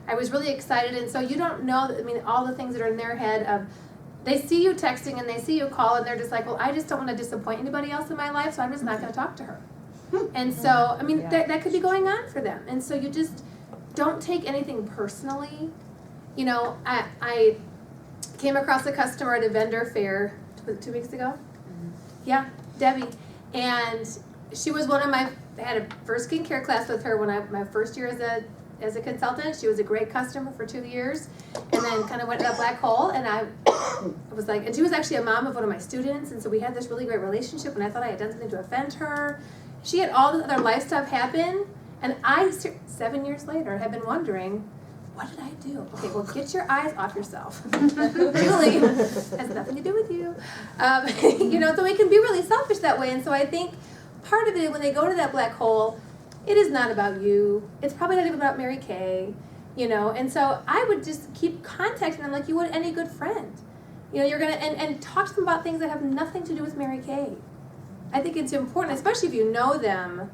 I was really excited. And so you don't know, all the things that are in their head of, they see you texting and they see you call and they're just like, well, I just don't want to disappoint anybody else in my life, so I'm just not going to talk to her. And so, that could be going on for them. And so you just don't take anything personally. I came across a customer at a vendor fair 2 weeks ago. Yeah, Debbie. And she was I had a first skincare class with her my first year as a consultant. She was a great customer for 2 years. And then kind of went in that black hole. And I was like, and she was actually a mom of one of my students. And so we had this really great relationship. And I thought I had done something to offend her. She had all this other life stuff happen. And I, 7 years later, have been wondering, what did I do? Okay, well, get your eyes off yourself. Really, has nothing to do with you. So we can be really selfish that way. And so I think part of it, when they go to that black hole, it is not about you. It's probably not even about Mary Kay, And so I would just keep contacting them like you would any good friend. You're gonna and talk to them about things that have nothing to do with Mary Kay. I think it's important, especially if you know them.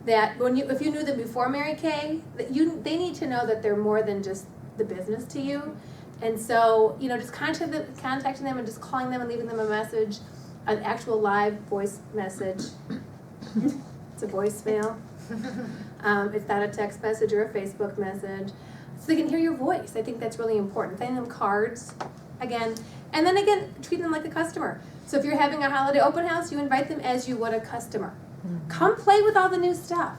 That if you knew them before Mary Kay, they need to know that they're more than just the business to you, and so just contacting them and just calling them and leaving them a message, an actual live voice message. It's a voicemail. It's not a text message or a Facebook message, so they can hear your voice. I think that's really important. Sending them cards, again, and then again treat them like a customer. So if you're having a holiday open house, you invite them as you would a customer. Come play with all the new stuff,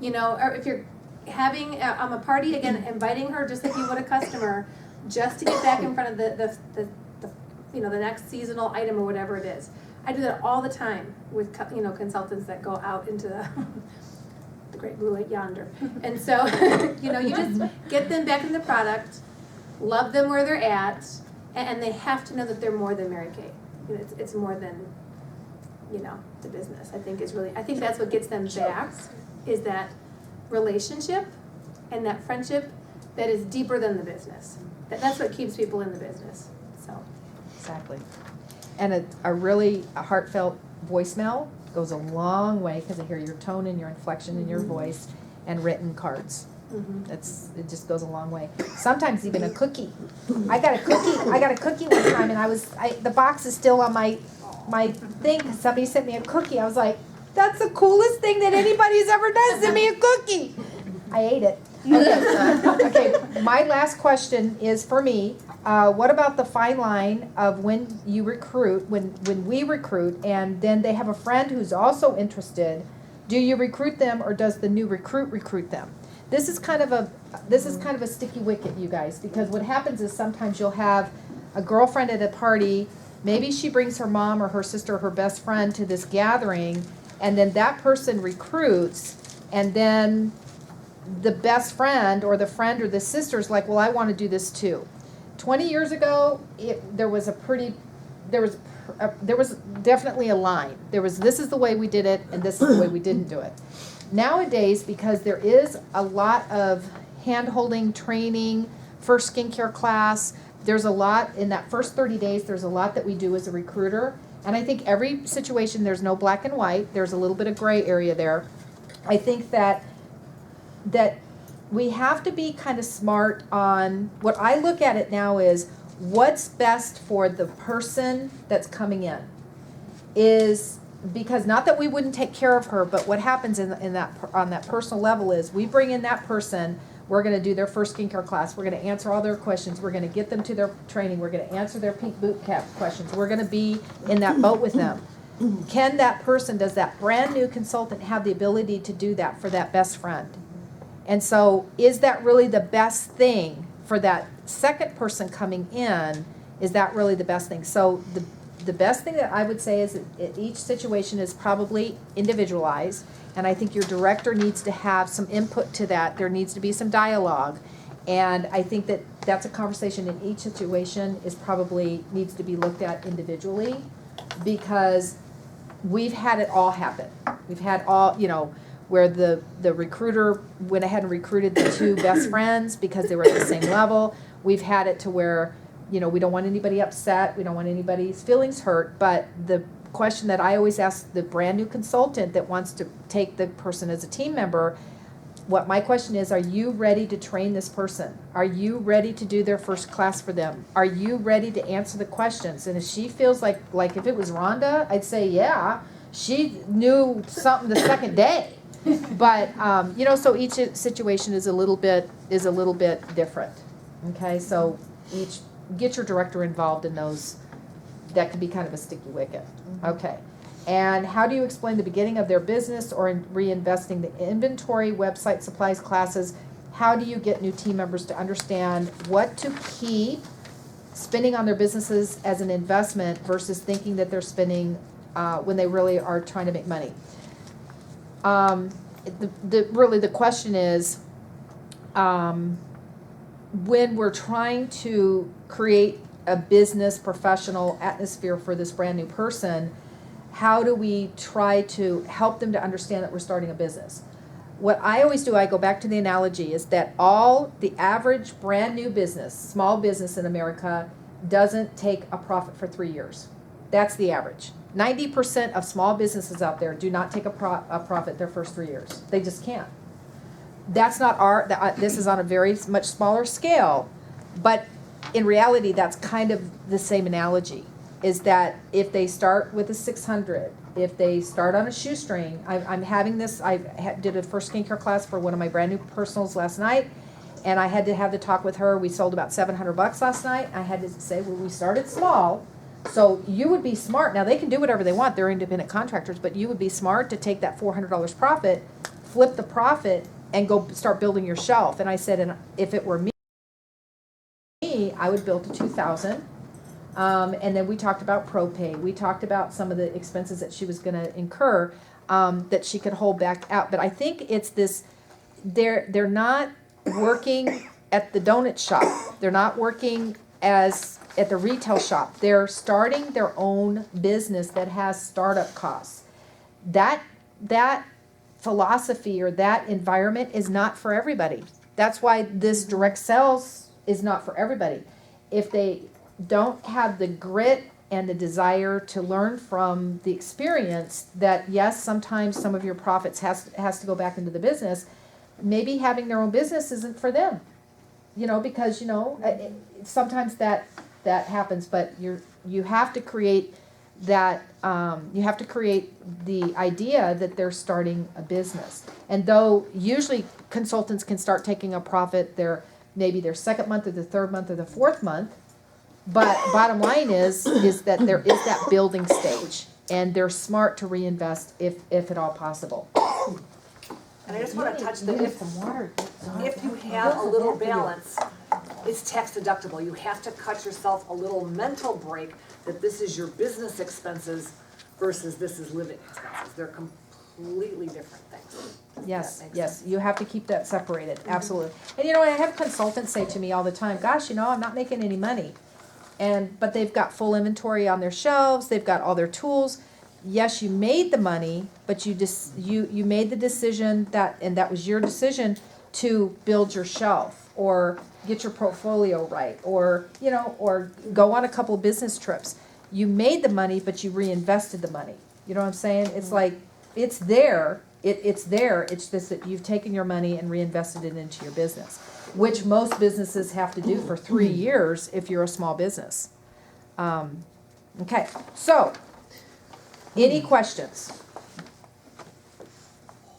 or if you're having a party, again, inviting her just like you would a customer, just to get back in front of the next seasonal item or whatever it is. I do that all the time with consultants that go out into the great blue light yonder, and so you just get them back in the product, love them where they're at, and they have to know that they're more than Mary Kay. It's more than the business. I think that's what gets them back, is that relationship and that friendship that is deeper than the business. That's what keeps people in the business. So Exactly. And a really heartfelt voicemail goes a long way, because I hear your tone and your inflection in your voice, and written cards. It just goes a long way. Sometimes even a cookie. I got a cookie one time, and the box is still on my thing. Somebody sent me a cookie. I was like, that's the coolest thing that anybody's ever done. Send me a cookie. I ate it. Okay. My last question is for me. What about the fine line of when you recruit, when we recruit, and then they have a friend who's also interested? Do you recruit them, or does the new recruit them? This is kind of a sticky wicket, you guys, because what happens is sometimes you'll have a girlfriend at a party. Maybe she brings her mom or her sister or her best friend to this gathering, and then that person recruits, and then the best friend or the sister's like, well, I want to do this too. 20 years ago, there was definitely a line. This is the way we did it, and this is the way we didn't do it. Nowadays, because there is a lot of hand-holding training, first skincare class, there's a lot, in that first 30 days, there's a lot that we do as a recruiter. And I think every situation, there's no black and white. There's a little bit of gray area there. I think that we have to be kind of smart on, what I look at it now is, what's best for the person that's coming in. Is because not that we wouldn't take care of her, but what happens in that, on that personal level is, we bring in that person, we're gonna do their first skincare class, we're gonna answer all their questions, we're gonna get them to their training, we're gonna answer their pink boot camp questions, we're gonna be in that boat with them. Can that person, does that brand new consultant have the ability to do that for that best friend? And so, is that really the best thing for that second person coming in? Is that really the best thing? So the best thing that I would say is that each situation is probably individualized, and I think your director needs to have some input to that. There needs to be some dialogue, and I think that that's a conversation in each situation is probably needs to be looked at individually, because we've had it all happen. We've had all, you know, where the recruiter went ahead and recruited the two best friends because they were at the same level. We've had it to where, you know, we don't want anybody upset, we don't want anybody's feelings hurt, but the question that I always ask the brand new consultant that wants to take the person as a team member, what my question is, are you ready to train this person? Are you ready to do their first class for them? Are you ready to answer the questions? And if she feels like if it was Rhonda, I'd say, yeah, she knew something the second day. But, you know, so each situation is a little bit different. Okay, so get your director involved in those. That could be kind of a sticky wicket. Okay. And how do you explain the beginning of their business or in reinvesting the inventory, website, supplies, classes? How do you get new team members to understand what to keep spending on their businesses as an investment versus thinking that they're spending when they really are trying to make money? Really the question is, when we're trying to create a business professional atmosphere for this brand new person, how do we try to help them to understand that we're starting a business? What I always do, I go back to the analogy, is that the average brand new business, small business in America, doesn't take a profit for 3 years. That's the average. 90% of small businesses out there do not take a profit their first 3 years. They just can't. That's not this is on a very much smaller scale, but in reality, that's kind of the same analogy, is that if they start with a 600, if they start on a shoestring, I'm having this, did a first skincare class for one of my brand new personals last night, and I had to have the talk with her. We sold about $700 last night. I had to say, well, we started small, so you would be smart. Now, they can do whatever they want. They're independent contractors, but you would be smart to take that $400 profit, flip the profit, and go start building your shelf. And I said, and if it were me, I would build to 2,000. And then we talked about ProPay. We talked about some of the expenses that she was going to incur that she could hold back out. But I think it's this, they're not working at the donut shop. They're not working at the retail shop. They're starting their own business that has startup costs. That philosophy or that environment is not for everybody. That's why this direct sales is not for everybody. If they don't have the grit and the desire to learn from the experience, that yes, sometimes some of your profits has to go back into the business, maybe having their own business isn't for them. You know, because sometimes that happens, but you have to create that you have to create the idea that they're starting a business. And though usually consultants can start taking a profit maybe their second month or the third month or the fourth month, but bottom line is that there is that building stage, and they're smart to reinvest if at all possible. And I just want to touch that if you have a little balance, it's tax deductible. You have to cut yourself a little mental break that this is your business expenses versus this is living expenses. They're completely different things. Yes, you have to keep that separated, absolutely. And I have consultants say to me all the time, gosh, I'm not making any money. But they've got full inventory on their shelves, they've got all their tools. Yes, you made the money, but you made the decision that was your decision to build your shelf or get your portfolio right, or go on a couple business trips. You made the money, but you reinvested the money. You know what I'm saying? It's like, it's there, it's there, it's just that you've taken your money and reinvested it into your business, which most businesses have to do for 3 years if you're a small business. Okay, so Any questions?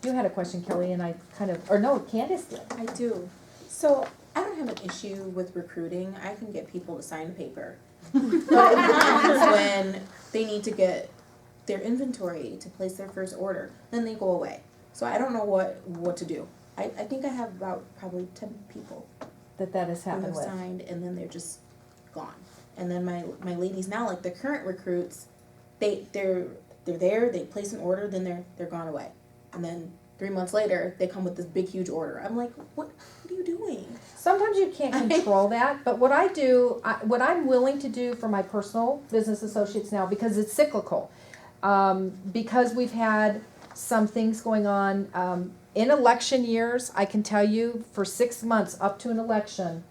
You had a question, Kelly, and I kind of, or no, Candace did. I do. So I don't have an issue with recruiting. I can get people to sign a paper. But it happens when they need to get their inventory to place their first order, then they go away. So I don't know what to do. I think I have about probably 10 people That has who happened have with. signed, and then they're just gone. And then my ladies now, like the current recruits, they're there, they place an order, then they're gone away. And then 3 months later, they come with this big huge order. I'm like, what are you doing? Sometimes you can't control that, but what I do, what I'm willing to do for my personal business associates now, because it's cyclical, because we've had some things going on, in election years, I can tell you for 6 months up to an election,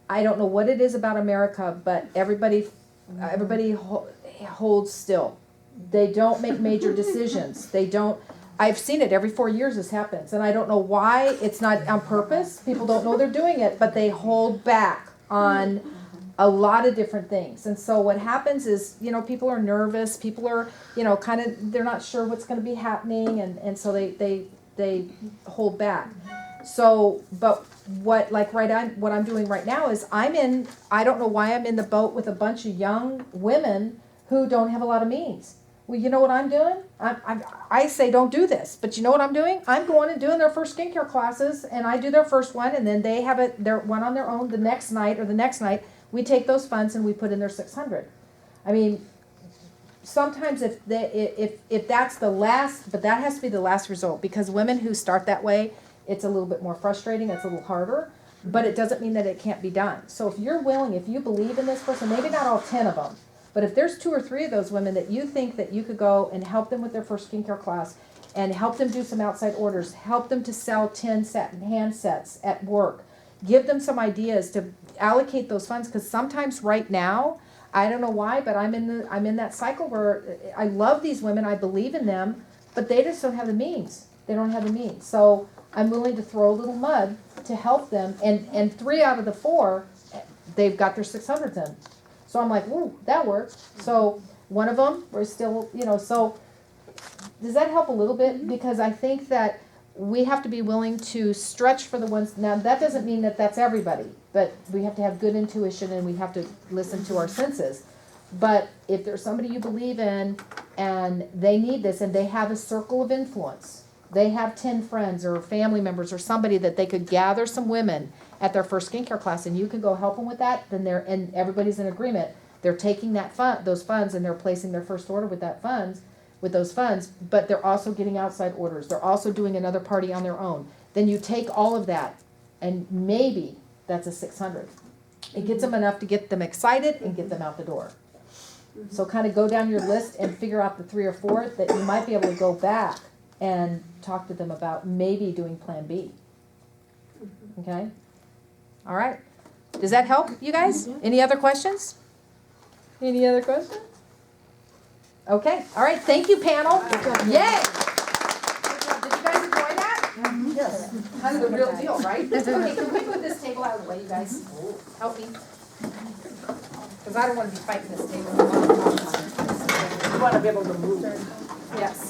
I don't know what it is about America, but everybody holds still. They don't make major decisions. They don't. I've seen it every 4 years this happens, and I don't know why. It's not on purpose. People don't know they're doing it, but they hold back on a lot of different things. And so what happens is, people are nervous. People are, kind of, they're not sure what's going to be happening, and so they hold back. So, but what I'm doing right now is I don't know why I'm in the boat with a bunch of young women who don't have a lot of means. Well, you know what I'm doing? I say don't do this, but you know what I'm doing? I'm going and doing their first skincare classes, and I do their first one, and then they have their one on their own the next night, we take those funds and we put in their 600. I mean, sometimes if that's the last, but that has to be the last result, because women who start that way, it's a little bit more frustrating, it's a little harder, but it doesn't mean that it can't be done. So if you're willing, if you believe in this person, maybe not all 10 of them, but if there's 2 or 3 of those women that you think that you could go and help them with their first skincare class and help them do some outside orders, help them to sell 10 hand sets at work, give them some ideas to allocate those funds, because sometimes right now, I don't know why, but I'm in that cycle where I love these women, I believe in them, but they just don't have the means. They don't have the means. So I'm willing to throw a little mud to help them, and 3 out of the 4, they've got their 600s in. So I'm like, ooh, that works. So one of them, we're still, so does that help a little bit? Because I think that we have to be willing to stretch for the ones. Now, that doesn't mean that that's everybody, but we have to have good intuition and we have to listen to our senses. But if there's somebody you believe in and they need this and they have a circle of influence, they have 10 friends or family members or somebody that they could gather some women at their first skincare class, and you can go help them with that, then and everybody's in agreement. They're taking those funds and they're placing their first order with those funds, but they're also getting outside orders. They're also doing another party on their own. Then you take all of that, and maybe that's a 600. It gets them enough to get them excited and get them out the door. So kind of go down your list and figure out the 3 or 4 that you might be able to go back and talk to them about maybe doing Plan B. Okay? All right. Does that help you guys? Any other questions? Any other questions? Okay. All right. Thank you, panel. Yay! Did you guys enjoy that? Yes. Kind of the real deal, right? Okay, can we move this table out of the way, you guys? Help me. Because I don't want to be fighting this table. You want to be able to move. Yes.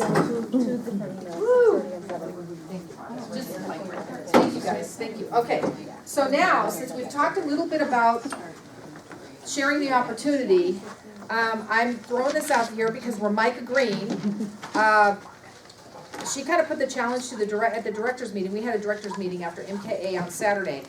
Thank you guys, thank you. Okay, so now, since we've talked a little bit about sharing the opportunity, I'm throwing this out here because Ramika Green, she kind of put the challenge to at the director's meeting. We had a director's meeting after MKA on Saturday.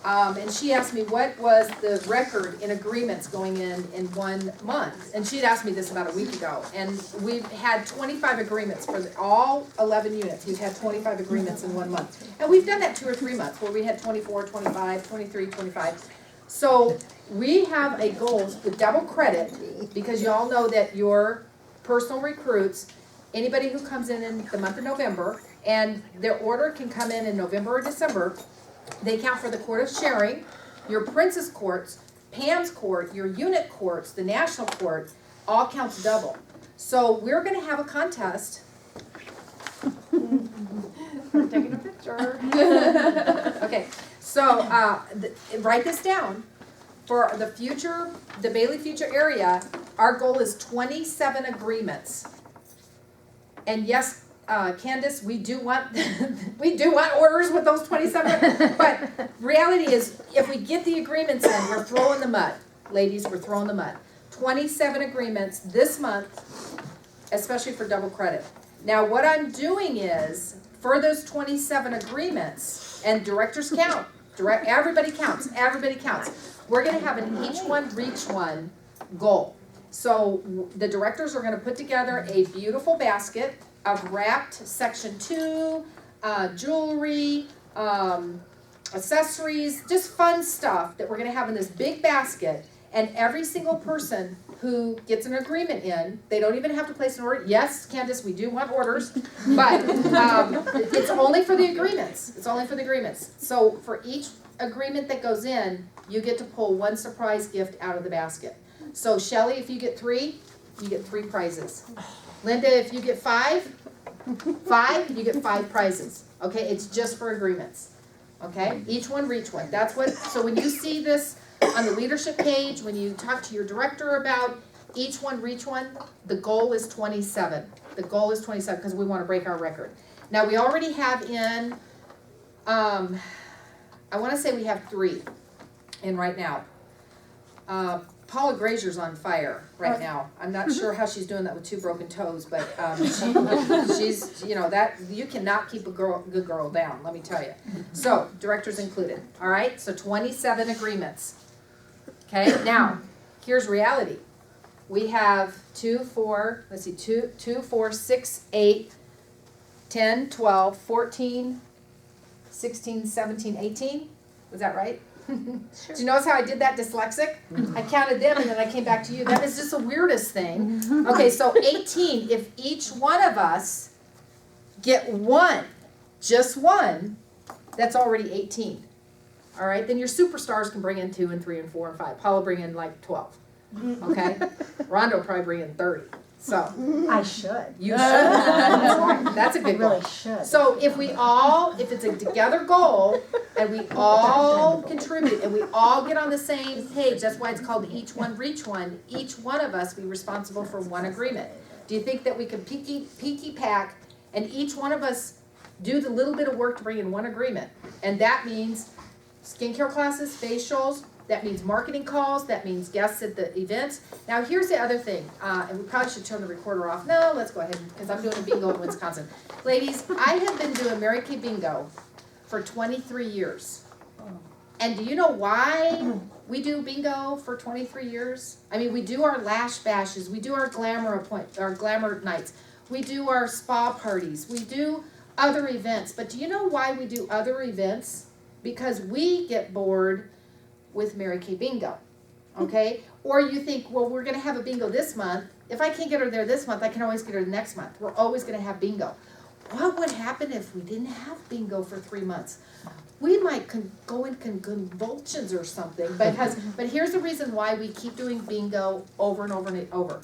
And she asked me what was the record in agreements going in 1 month. And she'd asked me this about a week ago. And we've had 25 agreements for all 11 units. We've had 25 agreements in 1 month. And we've done that 2 or 3 months where we had 24, 25, 23, 25. So we have a goal to double credit, because you all know that your personal recruits, anybody who comes in the month of November, and their order can come in November or December, they count for the court of sharing, your princess courts, Pam's court, your unit courts, the national court, all counts double. So we're going to have a contest. I'm taking a picture. Okay, so write this down. For the Bailey Future area, our goal is 27 agreements. and yes, Candace, we do want, we do want orders with those 27, but reality is, if we get the agreements in, we're throwing the mud. Ladies, we're throwing the mud. 27 agreements this month, especially for double credit. Now, what I'm doing is, for those 27 agreements, and directors count, everybody counts, we're gonna have an each one reach one goal. So the directors are gonna put together a beautiful basket of wrapped section 2, jewelry, accessories, just fun stuff that we're gonna have in this big basket. And every single person who gets an agreement in, they don't even have to place an order. Yes, Candace, we do want orders, but it's only for the agreements. It's only for the agreements. So for each agreement that goes in, you get to pull one surprise gift out of the basket. So Shelley, if you get 3, you get 3 prizes. Linda, if you get 5, you get 5 prizes. Okay, it's just for agreements. Okay, each one reach one. That's what, so when you see this on the leadership page, when you talk to your director about each one reach one, the goal is 27. The goal is 27 because we want to break our record. Now we already have in, I want to say we have 3 in right now. Paula Grazier's on fire right now. I'm not sure how she's doing that with 2 broken toes, but she's, you know, that you cannot keep a good girl down, let me tell you. So, directors included, all right? So 27 agreements. Okay, now, here's reality. We have 2, 4, 6, 8, 10, 12, 14, 16, 17, 18. Was that right? Sure. Do you notice how I did that dyslexic? I counted them and then I came back to you. That is just the weirdest thing. Okay, so 18, if each one of us get 1, just 1, that's already 18. All right, then your superstars can bring in 2 and 3 and 4 and 5. Paul will bring in like 12. Okay? Rhonda will probably bring in 30. So I should. you should. That's a good goal. Really should. So if it's a together goal, and we all contribute, and we all get on the same page, that's why it's called each one reach one, each one of us be responsible for 1 agreement. Do you think that we could peaky pack, and each one of us do the little bit of work to bring in 1 agreement? And that means skincare classes, facials, that means marketing calls, that means guests at the events. Now here's the other thing, and we probably should turn the recorder off. No, let's go ahead, because I'm doing a bingo in Wisconsin. Ladies, I have been doing Mary Kay Bingo for 23 years. And do you know why we do bingo for 23 years? I mean, we do our lash bashes, we do our glamour nights, we do our spa parties, we do other events. But do you know why we do other events? Because we get bored with Mary Kay Bingo, okay? Or you think, well, we're gonna have a bingo this month. If I can't get her there this month, I can always get her the next month. We're always gonna have bingo. What would happen if we didn't have bingo for 3 months? We might go in convulsions or something, but here's the reason why we keep doing bingo over and over and over.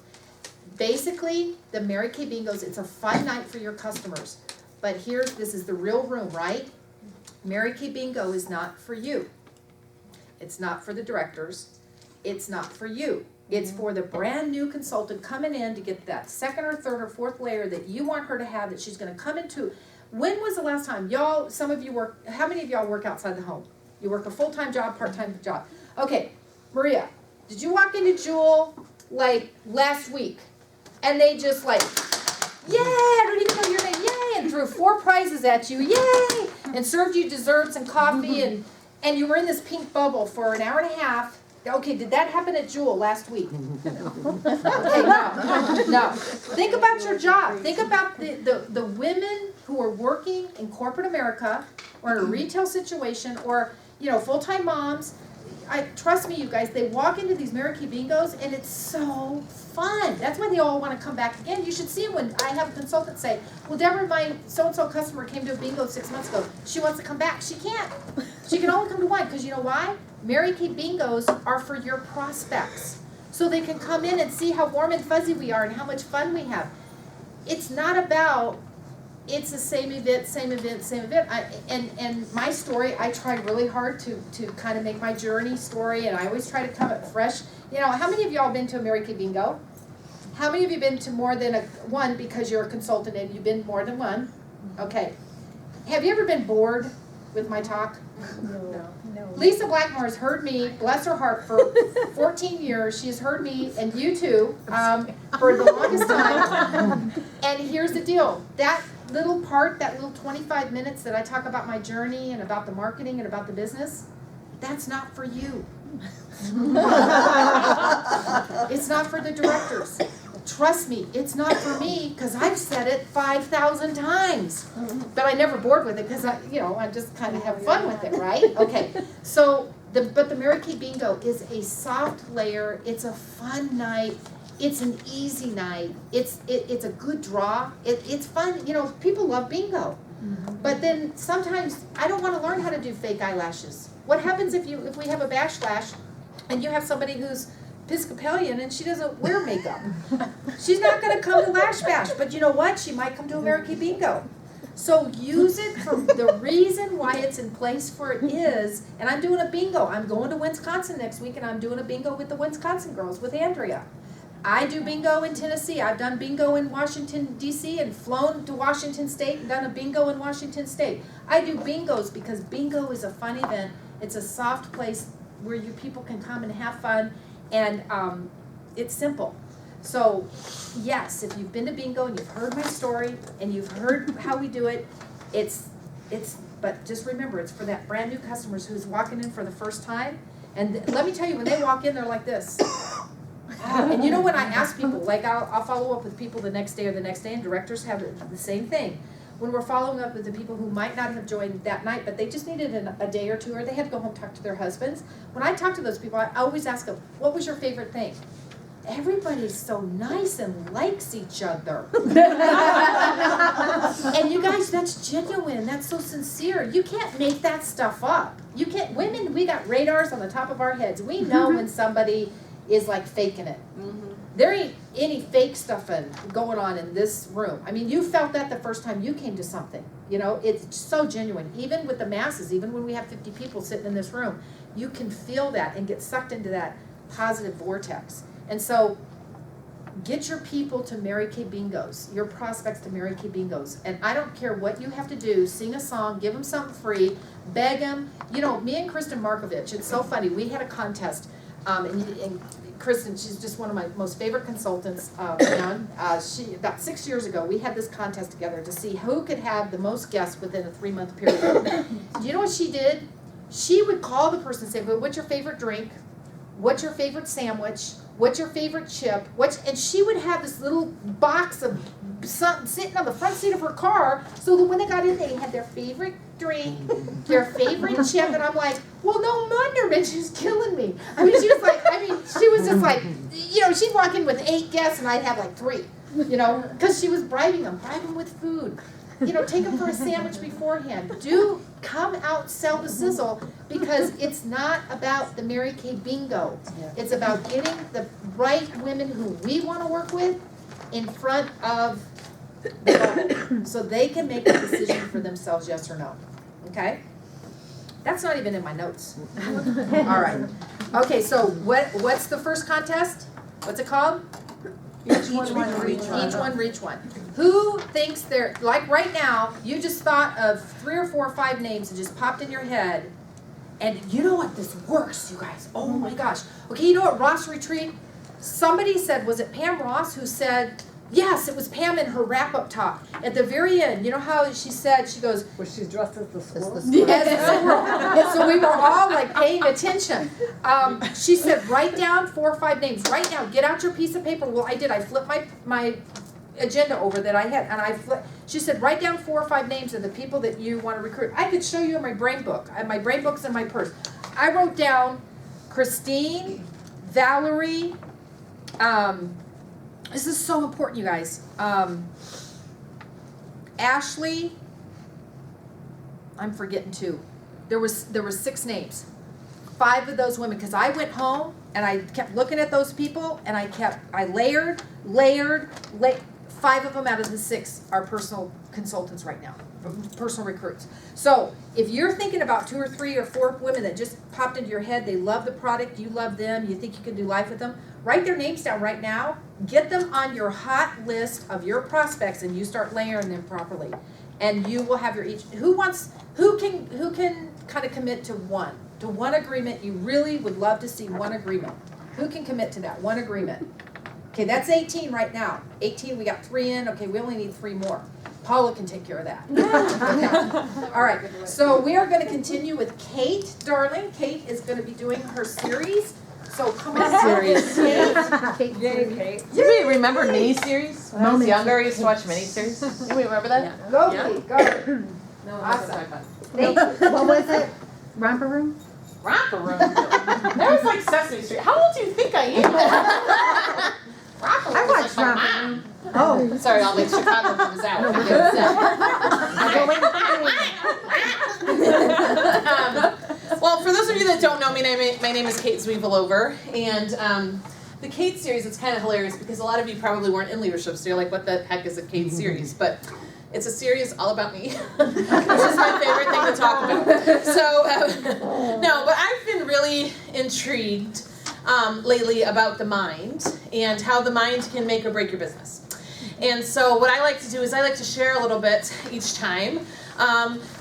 Basically, the Mary Kay Bingos, it's a fun night for your customers. But this is the real room, right? Mary Kay Bingo is not for you. It's not for the directors. It's not for you. It's for the brand new consultant coming in to get that 2nd or 3rd or 4th layer that you want her to have, that she's gonna come into. When was the last time? Y'all, some of you work, how many of y'all work outside the home? You work a full-time job, part-time job. Okay, Maria, did you walk into Jewel like last week and they just like, yay, I don't even know your name, yay, and threw 4 prizes at you, yay, and served you desserts and coffee and you were in this pink bubble for an hour and a half. Okay, did that happen at Jewel last week? Okay, no. Think about your job. Think about the women who are working in corporate America or in a retail situation or, you know, full-time moms. Trust me, you guys, they walk into these Mary Kay Bingos and it's so fun. That's why they all want to come back again. You should see them when I have a consultant say, well, Deborah, my so-and-so customer came to a bingo 6 months ago. She wants to come back. She can't. She can only come to 1 because you know why? Mary Kay Bingos are for your prospects. So they can come in and see how warm and fuzzy we are and how much fun we have. It's not about, it's the same event. And my story, I tried really hard to kind of make my journey story, and I always try to come up fresh. You know, how many of y'all been to a Mary Kay Bingo? How many of you been to more than one because you're a consultant and you've been more than one? Okay. Have you ever been bored with my talk? No. Lisa Blackmore has heard me, bless her heart, for 14 years. She has heard me, and you too, for the longest time. And here's the deal. That little part, that little 25 minutes that I talk about my journey and about the marketing and about the business, that's not for you. It's not for the directors. Trust me, it's not for me, because I've said it 5,000 times. But I never bored with it, because I just kind of have fun with it, right? Okay, so, but the Mary Kay Bingo is a soft layer, it's a fun night, it's an easy night, it's a good draw, it's fun, people love bingo. But then sometimes, I don't want to learn how to do fake eyelashes. What happens if we have a bash lash, and you have somebody who's Episcopalian and she doesn't wear makeup? She's not going to come to Lash Bash, but you know what? She might come to American Bingo. So use it for the reason why it's in place for it is, and I'm doing a bingo. I'm going to Wisconsin next week and I'm doing a bingo with the Wisconsin girls with Andrea. I do bingo in Tennessee. I've done bingo in Washington, D.C. and flown to Washington State and done a bingo in Washington State. I do bingos because bingo is a fun event. It's a soft place where you people can come and have fun. And it's simple. So yes, if you've been to bingo and you've heard my story and you've heard how we do it, but just remember, it's for that brand new customers who's walking in for the first time. And let me tell you, when they walk in, they're like this. And when I ask people, like I'll follow up with people the next day, and directors have the same thing. When we're following up with the people who might not have joined that night, but they just needed a day or two, or they had to go home and talk to their husbands. When I talk to those people, I always ask them, what was your favorite thing? Everybody's so nice and likes each other. And you guys, that's genuine, that's so sincere. You can't make that stuff up. You can't, women, we got radars on the top of our heads. We know when somebody is like faking it. There ain't any fake stuff going on in this room. I mean, you felt that the first time you came to something. It's so genuine. Even with the masses, even when we have 50 people sitting in this room, you can feel that and get sucked into that positive vortex. And so, get your people to Mary Kay Bingos, your prospects to Mary Kay Bingos. And I don't care what you have to do, sing a song, give them something free, beg them. Me and Kristen Markovich, it's so funny, we had a contest, and Kristen, she's just one of my most favorite consultants. She about 6 years ago, we had this contest together to see who could have the most guests within a 3-month period. Do you know what she did? She would call the person and say, well, what's your favorite drink? What's your favorite sandwich? What's your favorite chip? And she would have this little box of something sitting on the front seat of her car, so that when they got in, they had their favorite drink, their favorite chip, and I'm like, well, no wonder, man, she's killing me. She was just like, she'd walk in with 8 guests, and I'd have like 3, because she was bribing them with food. Take them for a sandwich beforehand. Come out, sell the sizzle, because it's not about the Mary Kay Bingo. It's about getting the right women who we want to work with in front of the bubble, so they can make a decision for themselves, yes or no. Okay? That's not even in my notes. All right. Okay, so what's the first contest? What's it called? Each one reach one. Who thinks they're, like right now, you just thought of 3 or 4 or 5 names that just popped in your head, and you know what, this works, you guys. Oh my gosh. Okay, you know what, Ross Retreat? Somebody said, was it Pam Ross who said, yes, it was Pam in her wrap-up talk. At the very end, you know how she said, she goes, Was she dressed as the squirrel? as a squirrel. So we were all like paying attention. She said, write down 4 or 5 names. Right now, get out your piece of paper. Well, I did. I flipped my agenda over that I had, and she said, write down 4 or 5 names of the people that you want to recruit. I could show you in my brain book. My brain book's in my purse. I wrote down Christine, Valerie, this is so important, you guys. Ashley, I'm forgetting 2. There was 6 names. 5 of those women, because I went home and I kept looking at those people, and I layered. 5 of them out of the 6 are personal consultants right now, personal recruits. So if you're thinking about 2 or 3 or 4 women that just popped into your head, they love the product, you love them, you think you can do life with them, write their names down right now, get them on your hot list of your prospects, and you start layering them properly. And you will have your each, who can kind of commit to one agreement? You really would love to see one agreement. Who can commit to that one agreement? Okay, that's 18 right now. 18, we got 3 in. Okay, we only need 3 more. Paula can take care of that. Okay. All right, so we are going to continue with Kate, darling. Kate is going to be doing her series. So come on, series. Kate. Yay, Kate. Do we remember miniseries? When I was younger, I used to watch miniseries. Do we remember that? Go, Yeah. Kate, go. No, Awesome. What was it? Romper room? Romper Room. That was like Sesame Street. How old do you think I am? Romper Room. I watched like Romper my Room. mom. Oh, sorry, all the Chicago comes out. No, I we're get upset. Well, for those of you that don't know me, my name is Kate Zweevelover, and the Kate series, it's kind of hilarious because a lot of you probably weren't in leadership, so you're like, what the heck is a Kate series? But it's a series all about me, which is my favorite thing to talk about. So, no, but I've been really intrigued lately about the mind and how the mind can make or break your business. And so what I like to do is I like to share a little bit each time,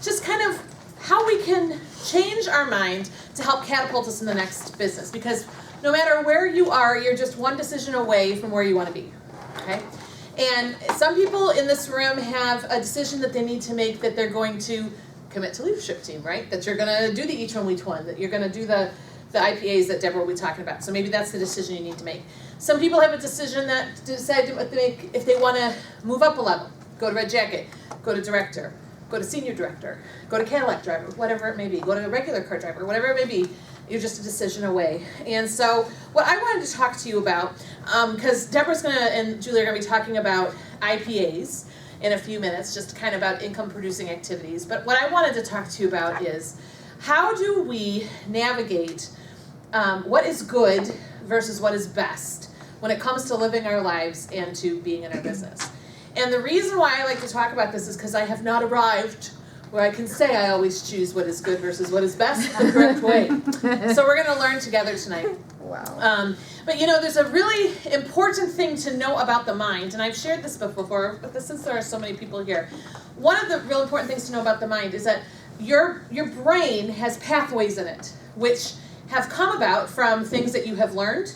just kind of how we can change our mind to help catapult us in the next business. Because no matter where you are, you're just one decision away from where you want to be, okay? And some people in this room have a decision that they need to make, that they're going to commit to leadership team, right? That you're going to do the each one, week one, that you're going to do the IPAs that Deborah will be talking about. So maybe that's the decision you need to make. Some people have a decision that decide to make if they want to move up a level, go to Red Jacket, go to director, go to senior director, go to Cadillac driver, whatever it may be, go to a regular car driver, whatever it may be. You're just a decision away. And so what I wanted to talk to you about, because Deborah's and Julie are going to be talking about IPAs in a few minutes, just kind of about income producing activities. But what I wanted to talk to you about is how do we navigate what is good versus what is best when it comes to living our lives and to being in our business. And the reason why I like to talk about this is because I have not arrived where I can say I always choose what is good versus what is best the correct way. So we're going to learn together tonight. Wow. But you know, there's a really important thing to know about the mind, and I've shared this before, but since there are so many people here, one of the real important things to know about the mind is that your brain has pathways in it, which have come about from things that you have learned,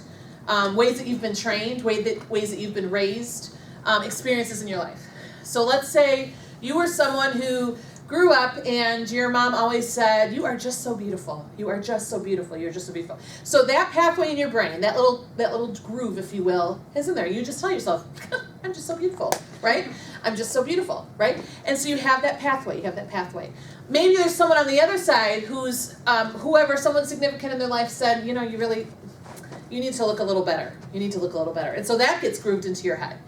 ways that you've been trained, ways that you've been raised, experiences in your life. So let's say you were someone who grew up and your mom always said, you are just so beautiful. You are just so beautiful. You're just so beautiful. So that pathway in your brain, that little groove, if you will, is in there. You just tell yourself, I'm just so beautiful, right? I'm just so beautiful, right? And so you have that pathway. You have that pathway. Maybe there's someone on the other side who's, someone significant in their life said, you know, you need to look a little better. You need to look a little better. And so that gets grooved into your head.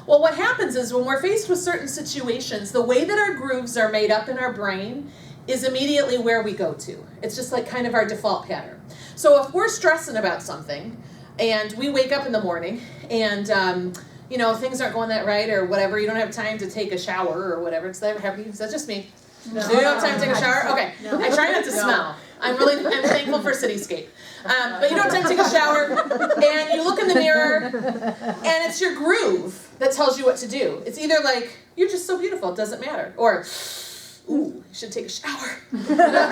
Well, what happens is when we're faced with certain situations, the way that our grooves are made up in our brain is immediately where we go to. It's just like kind of our default pattern. So if we're stressing about something and we wake up in the morning and, things aren't going that right or whatever, you don't have time to take a shower or whatever. Is that just me? No. Do you have time to take a shower? Okay. No. I try not to smell. I'm thankful for Cityscape. But you don't have time to take a shower, and you look in the mirror, and it's your groove that tells you what to do. It's either like, you're just so beautiful, it doesn't matter, or, ooh, you should take a shower. You know what I'm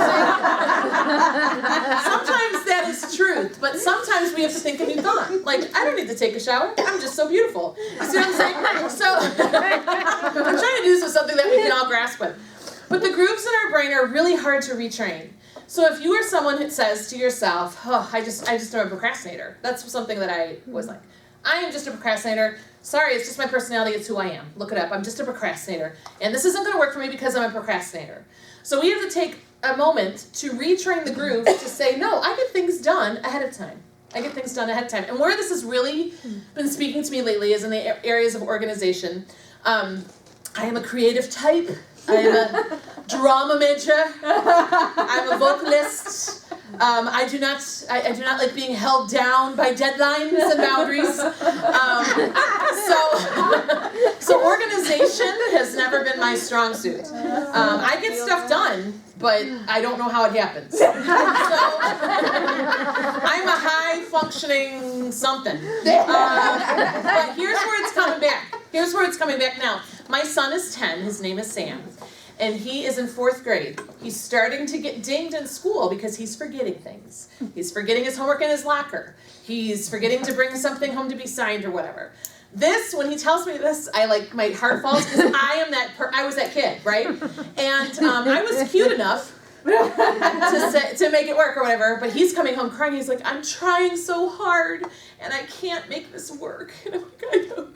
saying? Sometimes that is truth, but sometimes we have to think a new thought. Like, I don't need to take a shower, I'm just so beautiful. You see what I'm saying? So, I'm trying to do this with something that we can all grasp with. But the grooves in our brain are really hard to retrain. So if you are someone that says to yourself, oh, I just am a procrastinator. That's something that I was like. I am just a procrastinator. Sorry, it's just my personality. It's who I am. Look it up. I'm just a procrastinator. And this isn't going to work for me because I'm a procrastinator. So we have to take a moment to retrain the groove to say, no, I get things done ahead of time. I get things done ahead of time. And where this has really been speaking to me lately is in the areas of organization. I am a creative type. I'm a drama major. I'm a vocalist. I do not like being held down by deadlines and boundaries. So organization has never been my strong suit. I get stuff done, but I don't know how it happens. So I'm a high functioning something. But here's where it's coming back. Here's where it's coming back now. My son is 10. His name is Sam. And he is in 4th grade. He's starting to get dinged in school because he's forgetting things. He's forgetting his homework in his locker. He's forgetting to bring something home to be signed or whatever. This, when he tells me this, my heart falls because I was that kid, right? And I was cute enough to make it work or whatever, but he's coming home crying. He's like, I'm trying so hard and I can't make this work. And I'm like, I know.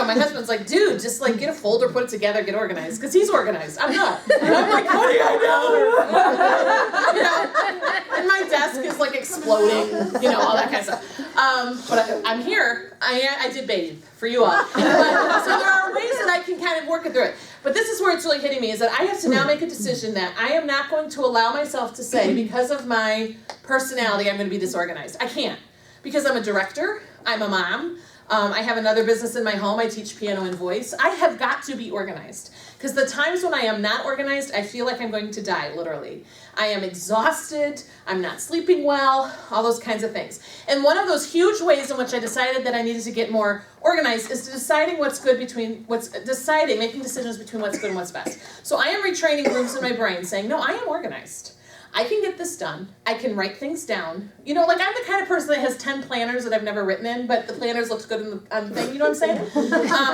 My husband's like, dude, just like get a folder, put it together, get organized, because he's organized. I'm not. And I'm like, honey, I know. And my desk is like exploding, all that kind of stuff. But I'm here. I did bathe for you all. So there are ways that I can kind of work it through it. But this is where it's really hitting me, is that I have to now make a decision that I am not going to allow myself to say, because of my personality, I'm going to be disorganized. I can't. Because I'm a director, I'm a mom, I have another business in my home, I teach piano and voice. I have got to be organized. Because the times when I am not organized, I feel like I'm going to die, literally. I am exhausted, I'm not sleeping well, all those kinds of things. And one of those huge ways in which I decided that I needed to get more organized is making decisions between what's good and what's best. So I am retraining groups in my brain saying, no, I am organized. I can get this done. I can write things down. I'm the kind of person that has 10 planners that I've never written in, but the planners looks good on the thing, you know what I'm saying?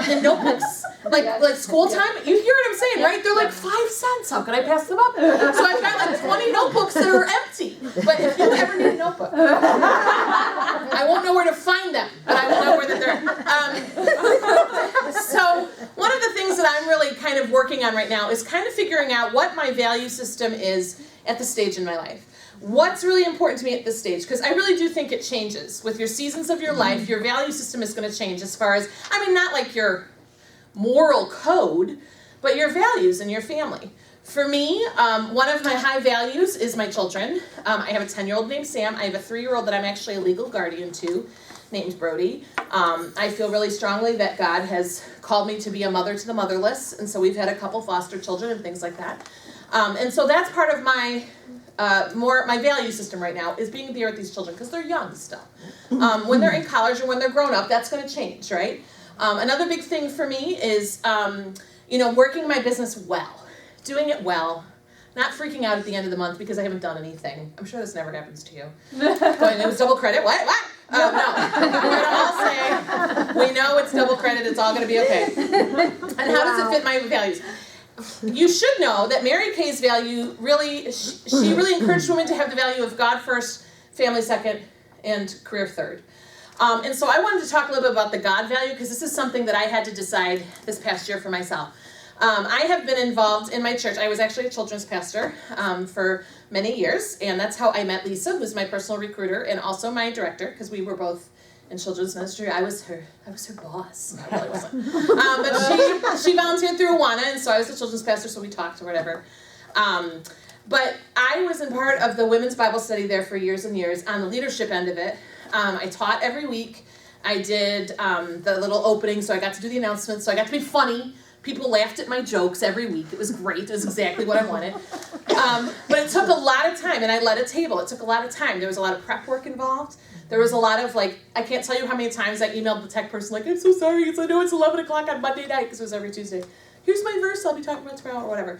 And notebooks, like school time, you hear what I'm saying, right? They're like 5 cents. How can I pass them up? So I've got like 20 notebooks that are empty. But if you ever need a notebook, I won't know where to find them, but I will know where that they're at. So one of the things that I'm really kind of working on right now is kind of figuring out what my value system is at the stage in my life. What's really important to me at this stage? Because I really do think it changes. With your seasons of your life, your value system is going to change as far as, not like your moral code, but your values and your family. For me, one of my high values is my children. I have a 10-year-old named Sam. I have a 3-year-old that I'm actually a legal guardian to, named Brody. I feel really strongly that God has called me to be a mother to the motherless, and so we've had a couple foster children and things like that. And so that's part of my my value system right now, is being there with these children because they're young still. When they're in college or when they're grown up, that's going to change, right? Another big thing for me is working my business well, doing it well, not freaking out at the end of the month because I haven't done anything. I'm sure this never happens to you. Going, it was double credit. What? No. We're gonna all say, we know it's double credit. It's all going to be okay. And how does it fit my values? You should know that Mary Kay's value really, she really encouraged women to have the value of God first, family second, and career third. And so I wanted to talk a little bit about the God value because this is something that I had to decide this past year for myself. I have been involved in my church. I was actually a children's pastor for many years, and that's how I met Lisa, who's my personal recruiter and also my director, because we were both in children's ministry. I was her boss. I really wasn't. But she volunteered through Awana, and so I was the children's pastor, so we talked or whatever. But I was in part of the women's Bible study there for years and years on the leadership end of it. I taught every week. I did the little opening, so I got to do the announcements, so I got to be funny. People laughed at my jokes every week. It was great. It was exactly what I wanted. But it took a lot of time, and I led a table. It took a lot of time. There was a lot of prep work involved. There was a lot of, I can't tell you how many times I emailed the tech person, I'm so sorry, I know it's 11 o'clock on Monday night, because it was every Tuesday. Here's my verse I'll be talking about tomorrow, or whatever.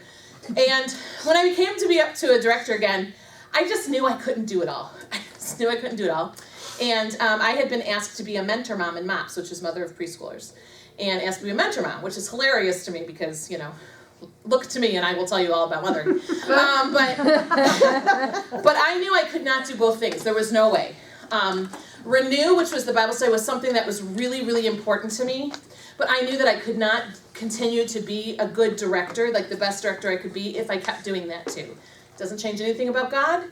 And when I came to be up to a director again, I just knew I couldn't do it all. And I had been asked to be a mentor mom in MOPS, which is Mother of Preschoolers, and asked to be a mentor mom, which is hilarious to me because, look to me and I will tell you all about mothering. But I knew I could not do both things. There was no way. Renew, which was the Bible study, was something that was really, really important to me. But I knew that I could not continue to be a good director, like the best director I could be, if I kept doing that too. It doesn't change anything about God.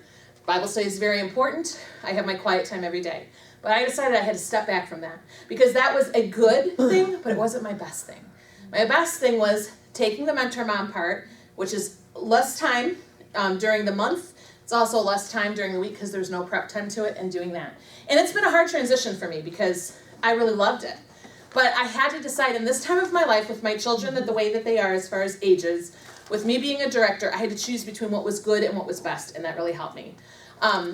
Bible study is very important. I have my quiet time every day. But I decided I had to step back from that. Because that was a good thing, but it wasn't my best thing. My best thing was taking the mentor mom part, which is less time during the month. It's also less time during the week because there's no prep time to it, and doing that. And it's been a hard transition for me because I really loved it. But I had to decide in this time of my life with my children that the way that they are as far as ages, with me being a director, I had to choose between what was good and what was best, and that really helped me.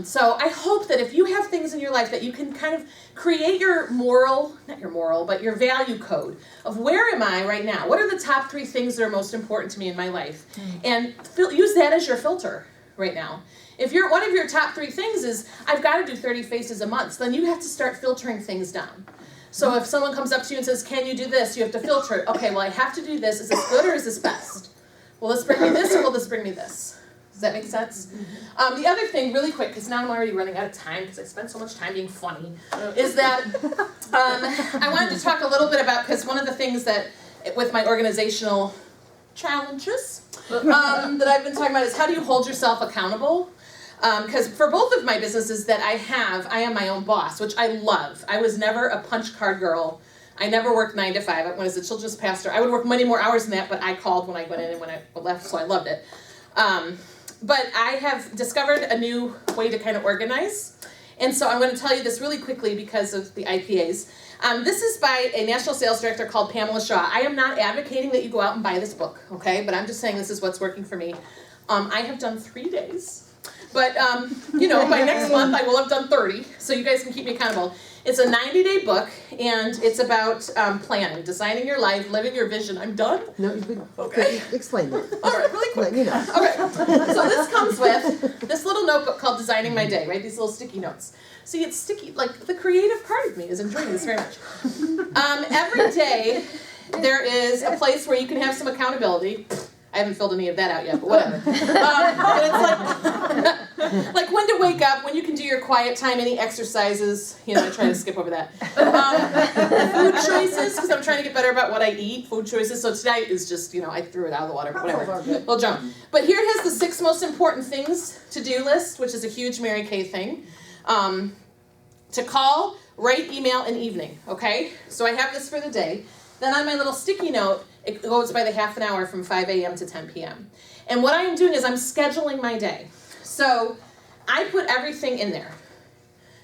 So I hope that if you have things in your life that you can kind of create your not your moral, but your value code of where am I right now? What are the top 3 things that are most important to me in my life? And use that as your filter right now. If one of your top 3 things is, I've got to do 30 faces a month, then you have to start filtering things down. So if someone comes up to you and says, can you do this? You have to filter it. Okay, well I have to do this. Is this good or is this best? Will this bring me this or will this bring me this? Does that make sense? The other thing, really quick, because now I'm already running out of time because I spent so much time being funny, is that I wanted to talk a little bit about, because one of the things that, with my organizational challenges that I've been talking about is how do you hold yourself accountable? Because for both of my businesses that I am my own boss, which I love. I was never a punch card girl. I never worked 9 to 5. When I was a children's pastor, I would work many more hours than that, but I called when I went in and when I left, so I loved it. But I have discovered a new way to kind of organize. And so I'm going to tell you this really quickly because of the IPAs. This is by a national sales director called Pamela Shaw. I am not advocating that you go out and buy this book, okay? But I'm just saying this is what's working for me. I have done 3 days. But, by next month I will have done 30, so you guys can keep me accountable. It's a 90-day book, and it's about planning, designing your life, living your vision. I'm done? No, okay. Explain that. All right, really quick. You know. Okay, so this comes with this little notebook called Designing My Day, right? These little sticky notes. See, it's sticky, like the creative part of me is enjoying this very much. Every day there is a place where you can have some accountability. I haven't filled any of that out yet, but whatever. But it's like when to wake up, when you can do your quiet time, any exercises. I try to skip over that. Food choices, because I'm trying to get better about what I eat. Food choices. So tonight is just, I threw it out of the water, but whatever. Little jump. But here it has the 6 most important things to-do list, which is a huge Mary Kay thing. To call, write, email, and evening. Okay? So I have this for the day. Then on my little sticky note, it goes by the half an hour from 5 a.m. to 10 p.m. And what I am doing is I'm scheduling my day. So I put everything in there.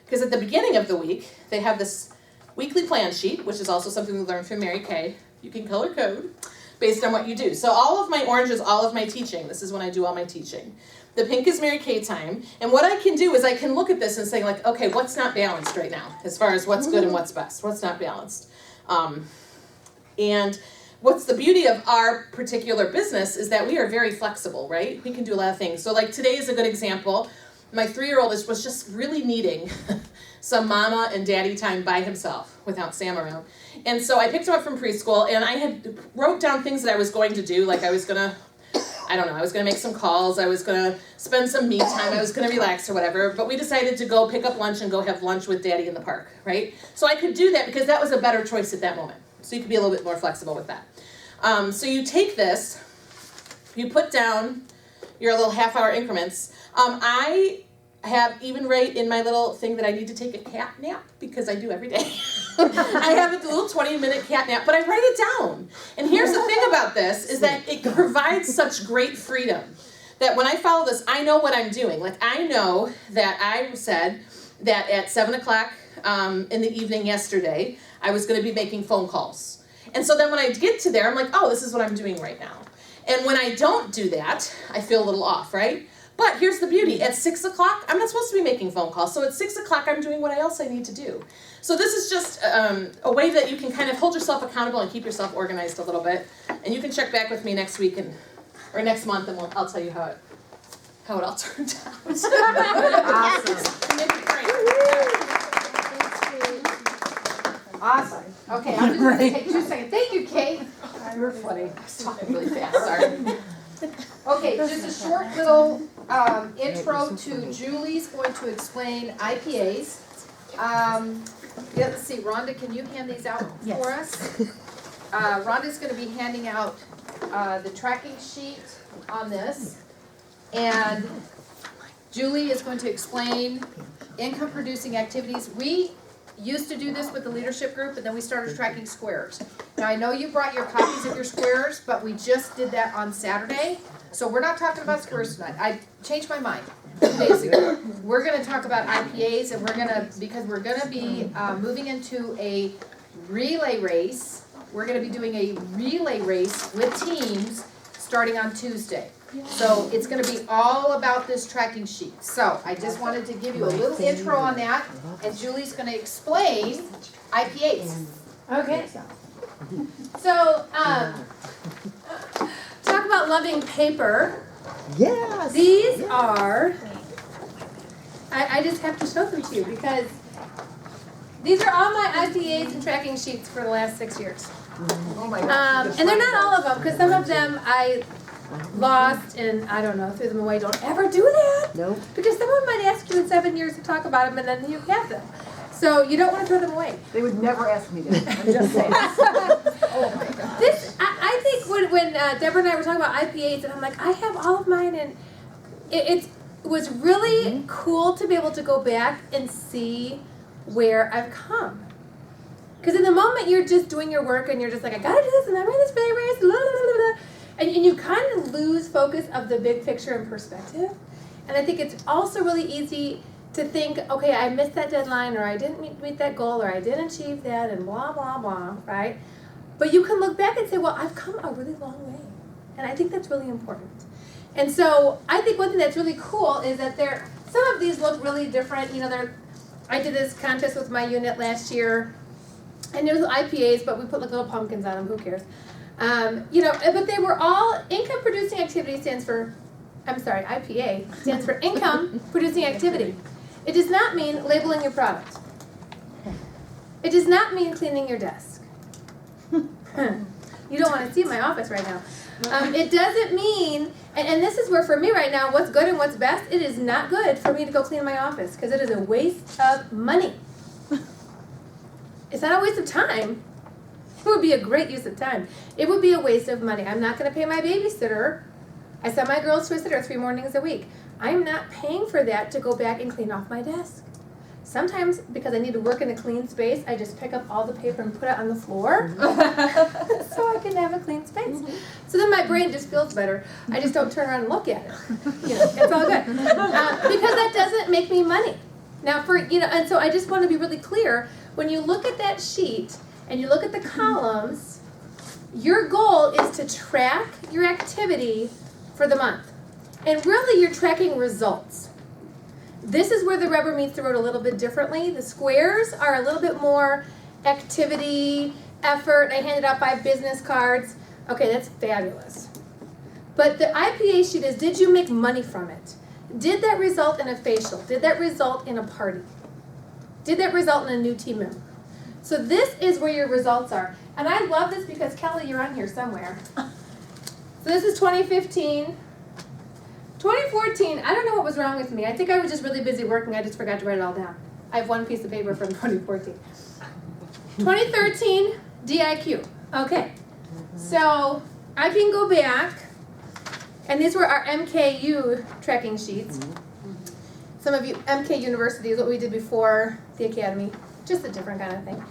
Because at the beginning of the week, they have this weekly plan sheet, which is also something we learned from Mary Kay. You can color code based on what you do. So all of my orange is all of my teaching. This is when I do all my teaching. The pink is Mary Kay time. And what I can do is I can look at this and say, like, okay, what's not balanced right now as far as what's good and what's best? What's not balanced? And what's the beauty of our particular business is that we are very flexible, right? We can do a lot of things. So like today is a good example. My 3-year-old was just really needing some mama and daddy time by himself without Sam around. And so I picked him up from preschool and I had wrote down things that I was going to do. Like I was going to make some calls. I was going to spend some me time. I was going to relax or whatever. But we decided to go pick up lunch and go have lunch with daddy in the park, right? So I could do that because that was a better choice at that moment. So you could be a little bit more flexible with that. So you take this, you put down your little half-hour increments. I have even right in my little thing that I need to take a cat nap because I do every day. I have a little 20-minute cat nap, but I write it down. And here's the thing about this is that it provides such great freedom that when I follow this, I know what I'm doing. Like I know that I said that at 7 o'clock in the evening yesterday, I was going to be making phone calls. And so then when I get to there, I'm like, oh, this is what I'm doing right now. And when I don't do that, I feel a little off, right? But here's the beauty. At 6 o'clock, I'm not supposed to be making phone calls. So at 6 o'clock, I'm doing what else I need to do. So this is just a way that you can kind of hold yourself accountable and keep yourself organized a little bit. And you can check back with me next week or next month, and I'll tell you how it all turned out. Awesome. Awesome. Okay, I'm just going to take 2 seconds. Thank you, Kate. You're funny. I was talking really fast, sorry. Okay, just a short little intro to Julie's going to explain IPAs. Let's see, Rhonda, can you hand these out for us? Rhonda's going to be handing out the tracking sheet on this. And Julie is going to explain income producing activities. We used to do this with the leadership group, and then we started tracking squares. Now, I know you brought your copies of your squares, but we just did that on Saturday, so we're not talking about squares tonight. I changed my mind 2 days ago. We're gonna talk about IPAs, and because we're gonna be moving into a relay race. We're gonna be doing a relay race with teams starting on Tuesday. So it's gonna be all about this tracking sheet. So I just wanted to give you a little intro on that, and Julie's gonna explain IPAs. Okay. So, talk about loving paper. Yes. These are, I just have to show them to you because these are all my IPAs and tracking sheets for the last 6 years. Oh my gosh. And they're not all of them, because some of them I lost and, I don't know, threw them away. Don't ever do that. Nope. Because someone might ask you in 7 years to talk about them and then you have them. So you don't want to throw them away. They would never ask me that, I'm just saying. Oh my gosh. This, I think when Deborah and I were talking about IPAs, and I'm like, I have all of mine, and it was really cool to be able to go back and see where I've come. Because in the moment you're just doing your work and you're just like, I gotta do this and I'm in this relay race, blah, blah, blah, blah. And you kind of lose focus of the big picture and perspective. And I think it's also really easy to think, okay, I missed that deadline, or I didn't meet that goal, or I didn't achieve that, and blah, blah, blah, right? But you can look back and say, well, I've come a really long way. And I think that's really important. And so I think one thing that's really cool is that some of these look really different. You know, I did this contest with my unit last year, and it was IPAs, but we put like little pumpkins on them, who cares? You know, but they were all income producing activity IPA stands for income producing activity. It does not mean labeling your product. It does not mean cleaning your desk. You don't want to see my office right now. It doesn't mean, and this is where for me right now, what's good and what's best, it is not good for me to go clean my office because it is a waste of money. It's not a waste of time. It would be a great use of time. It would be a waste of money. I'm not going to pay my babysitter. I send my girls to a sitter 3 mornings a week. I'm not paying for that to go back and clean off my desk. Sometimes, because I need to work in a clean space, I just pick up all the paper and put it on the floor so I can have a clean space. So then my brain just feels better. I just don't turn around and look at it. You know, it's all good. Because that doesn't make me money. Now, and so I just want to be really clear. When you look at that sheet and you look at the columns, your goal is to track your activity for the month. And really, you're tracking results. This is where the rubber meets the road a little bit differently. The squares are a little bit more activity, effort. I handed out 5 business cards. Okay, that's fabulous. But the IPA sheet is, did you make money from it? Did that result in a facial? Did that result in a party? Did that result in a new team member? So this is where your results are. And I love this because, Kelly, you're on here somewhere. So this is 2015. 2014, I don't know what was wrong with me. I think I was just really busy working. I just forgot to write it all down. I have one piece of paper from 2014. 2013, DIQ. Okay. So I can go back, and these were our MKU tracking sheets. Some of you, MK University is what we did before the academy. Just a different kind of thing.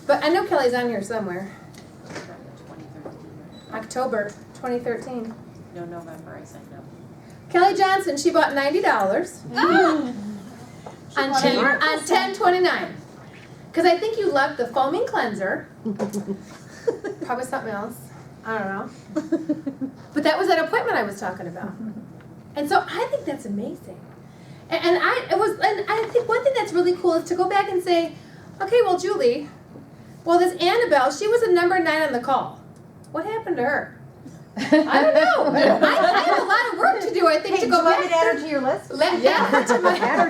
But I know Kelly's on here somewhere. October 2013. No, November I signed up. Kelly Johnson, she bought $90 on 10/29. Because I think you loved the foaming cleanser. Probably something else. I don't know. But that was that appointment I was talking about. And so I think that's amazing. And I think one thing that's really cool is to go back and say, okay, well, Julie, this Annabelle, she was a number 9 on the call. What happened to her? I don't know. I have a lot of work to do, I think, to go back. Add her to your list? Add her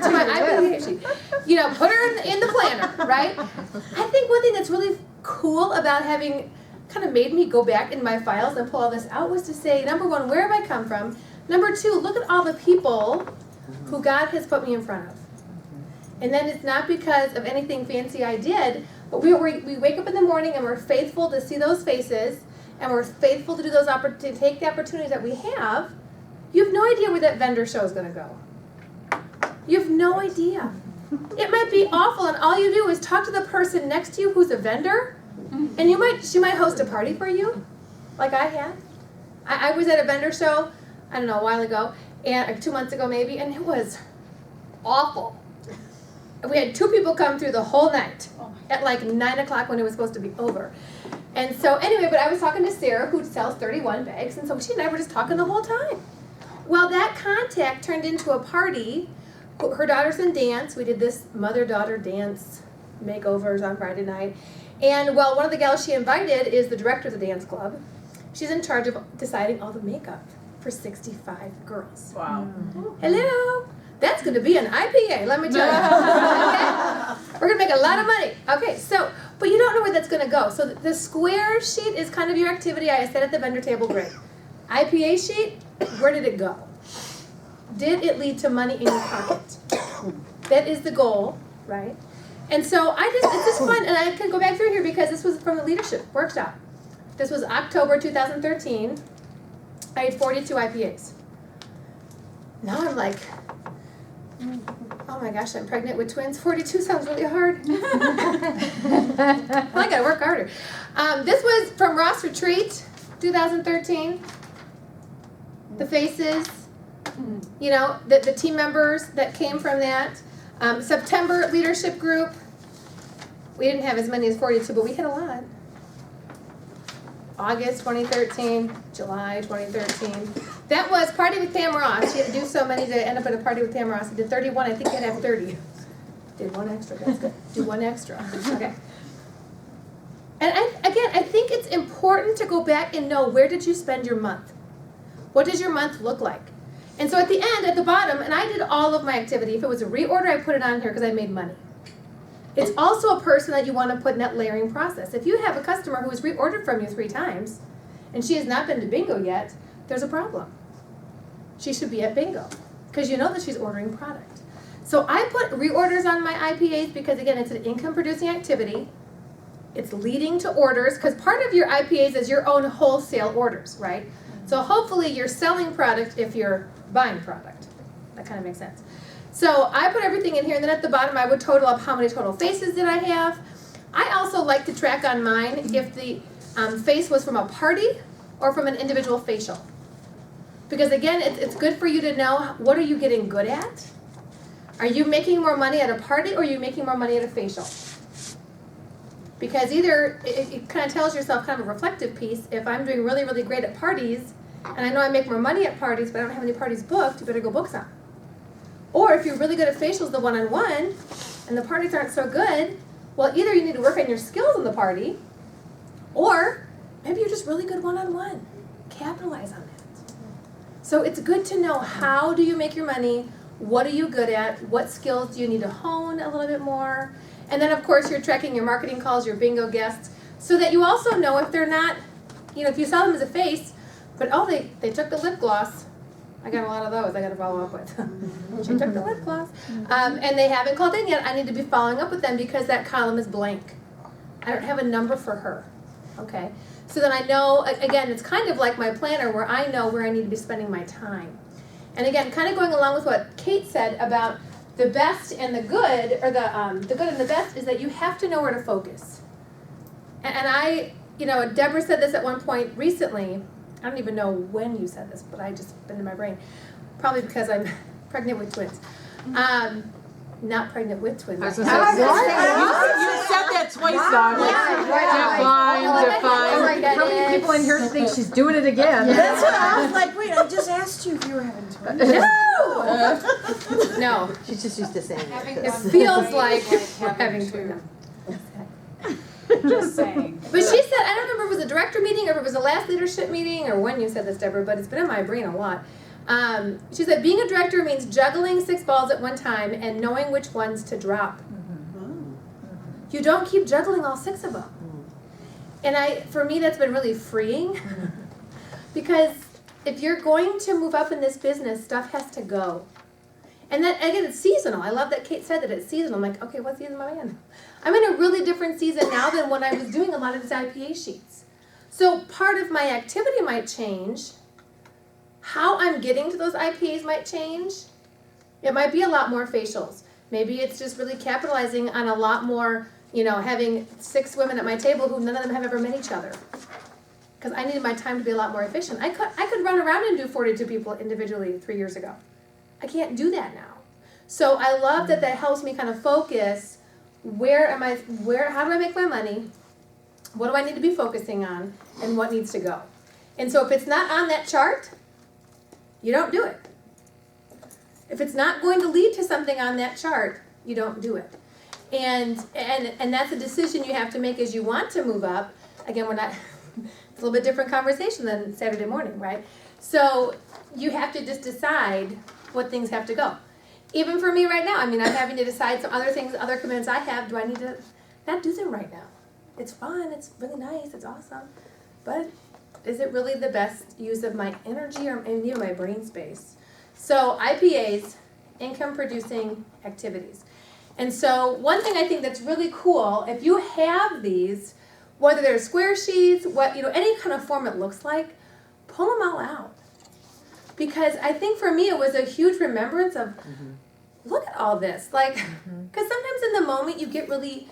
to my IPA sheet. You know, put her in the planner, right? I think one thing that's really cool about having kind of made me go back in my files and pull all this out was to say, number 1, where have I come from? Number 2, look at all the people who God has put me in front of. And then it's not because of anything fancy I did, but we wake up in the morning and we're faithful to see those faces, and we're faithful to do to take the opportunities that we have. You have no idea where that vendor show is going to go. You have no idea. It might be awful, and all you do is talk to the person next to you who's a vendor, and she might host a party for you, like I had. I was at a vendor show, I don't know, a while ago, and 2 months ago maybe, and it was awful. We had 2 people come through the whole night at like 9 o'clock when it was supposed to be over. And so anyway, but I was talking to Sarah, who sells 31 bags, and so she and I were just talking the whole time. Well, that contact turned into a party. Her daughter's in dance. We did this mother-daughter dance makeovers on Friday night. And well, one of the gals she invited is the director of the dance club. She's in charge of deciding all the makeup for 65 girls. Wow. Hello. That's going to be an IPA, let me tell you. Okay? We're going to make a lot of money. Okay, so, but you don't know where that's going to go. So the square sheet is kind of your activity. I said at the vendor table, great. IPA sheet, where did it go? Did it lead to money in your pocket? That is the goal, right? And so it's just fun, and I can go back through here because this was from the leadership workshop. This was October 2013. I had 42 IPAs. Now I'm like, oh my gosh, I'm pregnant with twins. 42 sounds really hard. I gotta work harder. This was from Ross Retreat, 2013. The faces, you know, the team members that came from that. September leadership group. We didn't have as many as 42, but we had a lot. August 2013, July 2013. That was Party with Pam Ross. She had to do so many to end up at a Party with Pam Ross. I did 31. I think you had to have 30. Did one extra. That's good. Do one extra. Okay. And I think it's important to go back and know, where did you spend your month? What does your month look like? And so at the end, at the bottom, and I did all of my activity. If it was a reorder, I put it on here because I made money. It's also a person that you want to put in that layering process. If you have a customer who has reordered from you 3 times, and she has not been to bingo yet, there's a problem. She should be at bingo, because you know that she's ordering product. So I put reorders on my IPAs because, again, it's an income-producing activity. It's leading to orders, because part of your IPAs is your own wholesale orders, right? So hopefully you're selling product if you're buying product. That kind of makes sense. So I put everything in here, and then at the bottom I would total up how many total faces did I have. I also like to track on mine if the face was from a party or from an individual facial. Because again, it's good for you to know, what are you getting good at? Are you making more money at a party, or are you making more money at a facial? Because either, it kind of tells yourself kind of a reflective piece. If I'm doing really, really great at parties, and I know I make more money at parties, but I don't have any parties booked, you better go book some. Or if you're really good at facials, the one-on-one, and the parties aren't so good, well, either you need to work on your skills in the party, or maybe you're just really good one-on-one. Capitalize on that. So it's good to know, how do you make your money? What are you good at? What skills do you need to hone a little bit more? And then, of course, you're tracking your marketing calls, your bingo guests, so that you also know if they're not, you know, if you sell them as a face, but oh, they took the lip gloss. I got a lot of those I got to follow up with. She took the lip gloss. And they haven't called in yet. I need to be following up with them because that column is blank. I don't have a number for her. Okay? So then I know, again, it's kind of like my planner where I know where I need to be spending my time. And again, kind of going along with what Kate said about the best and the good, or the good and the best, is that you have to know where to focus. And I, you know, Deborah said this at one point recently. I don't even know when you said this, but I just been in my brain. Probably because I'm pregnant with twins. Not pregnant with twins. I was gonna say, you said that twice, though. Define. How many people in here think she's doing it again? That's what I was like, wait, I just asked you if you were having twins. No! No. She's just used to saying it. It feels like we're having twins. Just saying. But she said, I don't remember if it was a director meeting or if it was the last leadership meeting or when you said this, Deborah, but it's been in my brain a lot. She said, being a director means juggling 6 balls at one time and knowing which ones to drop. You don't keep juggling all 6 of them. And for me, that's been really freeing. Because if you're going to move up in this business, stuff has to go. And then, again, it's seasonal. I love that Kate said that it's seasonal. I'm like, okay, what season am I in? I'm in a really different season now than when I was doing a lot of these IPA sheets. So part of my activity might change. How I'm getting to those IPAs might change. It might be a lot more facials. Maybe it's just really capitalizing on a lot more, having 6 women at my table who none of them have ever met each other. Because I needed my time to be a lot more efficient. I could run around and do 42 people individually 3 years ago. I can't do that now. So I love that helps me kind of focus, how do I make my money? What do I need to be focusing on? And what needs to go? And so if it's not on that chart, you don't do it. If it's not going to lead to something on that chart, you don't do it. And that's a decision you have to make as you want to move up. Again, it's a little bit different conversation than Saturday morning, right? So you have to just decide what things have to go. Even for me right now, I'm having to decide some other things, other commitments I have. Do I need to not do them right now? It's fun, it's really nice, it's awesome. But is it really the best use of my energy or even my brain space? So IPAs, income producing activities. And so one thing I think that's really cool, if you have these, whether they're square sheets, any kind of form it looks like, pull them all out. Because I think for me it was a huge remembrance of, look at all this. Because sometimes in the moment you get really,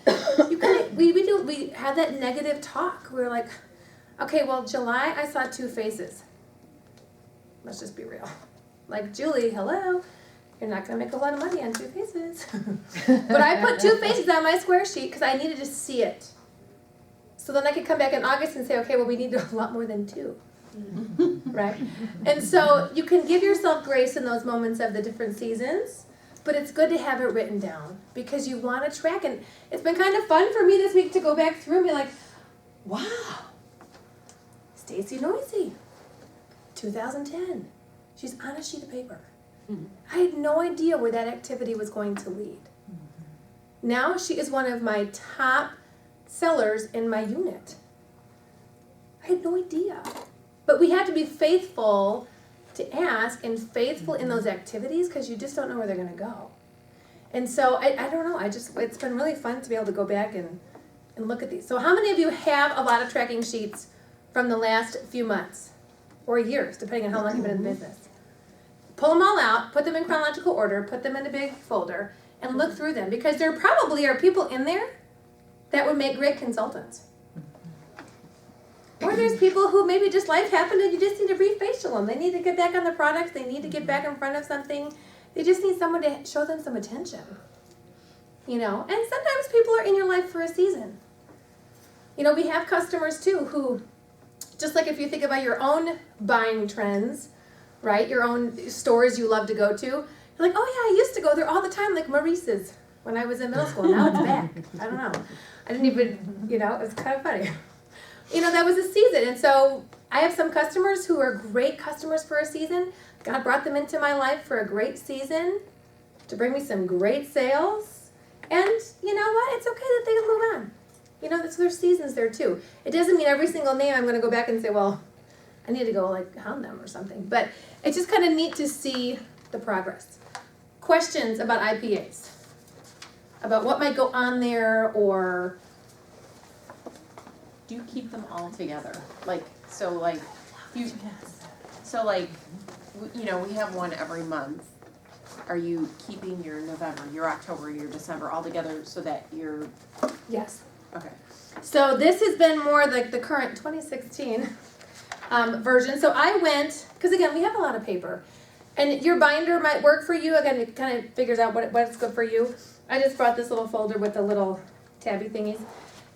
we have that negative talk. We're like, okay, well, July I saw 2 faces. Let's just be real. Like, Julie, hello. You're not going to make a lot of money on 2 faces. But I put 2 faces on my square sheet because I needed to see it. So then I could come back in August and say, okay, well, we need a lot more than 2. Right? And so you can give yourself grace in those moments of the different seasons, but it's good to have it written down because you want to track. And it's been kind of fun for me this week to go back through and be like, wow, Stacy Noisy, 2010. She's on a sheet of paper. I had no idea where that activity was going to lead. Now she is one of my top sellers in my unit. I had no idea. But we have to be faithful to ask and faithful in those activities because you just don't know where they're going to go. And so I don't know. It's been really fun to be able to go back and look at these. So how many of you have a lot of tracking sheets from the last few months or years, depending on how long you've been in business? Pull them all out, put them in chronological order, put them in a big folder, and look through them because there probably are people in there that would make great consultants. Or there's people who maybe just life happened and you just need to refacial them. They need to get back on the products. They need to get back in front of something. They just need someone to show them some attention. And sometimes people are in your life for a season. We have customers too who, just like if you think about your own buying trends, right? Your own stores you love to go to. You're like, oh yeah, I used to go there all the time, like Maurice's when I was in middle school. Now it's back. I don't know. I didn't even, it was kind of funny. That was a season. And so I have some customers who are great customers for a season. God brought them into my life for a great season to bring me some great sales. And you know what? It's okay that they move on. There's seasons there too. It doesn't mean every single name I'm going to go back and say, well, I need to go hound them or something. But it's just kind of neat to see the progress. Questions about IPAs? About what might go on there or... Do you keep them all together? We have one every month. Are you keeping your November, your October, your December all together so that you're... Yes. Okay. So this has been more like the current 2016 version. So I went, because again, we have a lot of paper. And your binder might work for you. Again, it kind of figures out what's good for you. I just brought this little folder with the little tabby thingies.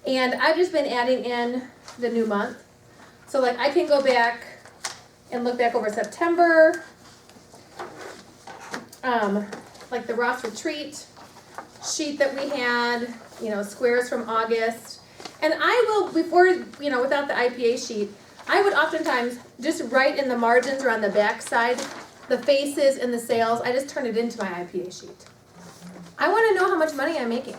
And I've just been adding in the new month. So I can go back and look back over September. Like the Ross Retreat sheet that we had, squares from August. And I will, before, without the IPA sheet, I would oftentimes just write in the margins or on the back side the faces and the sales. I just turn it into my IPA sheet. I want to know how much money I'm making.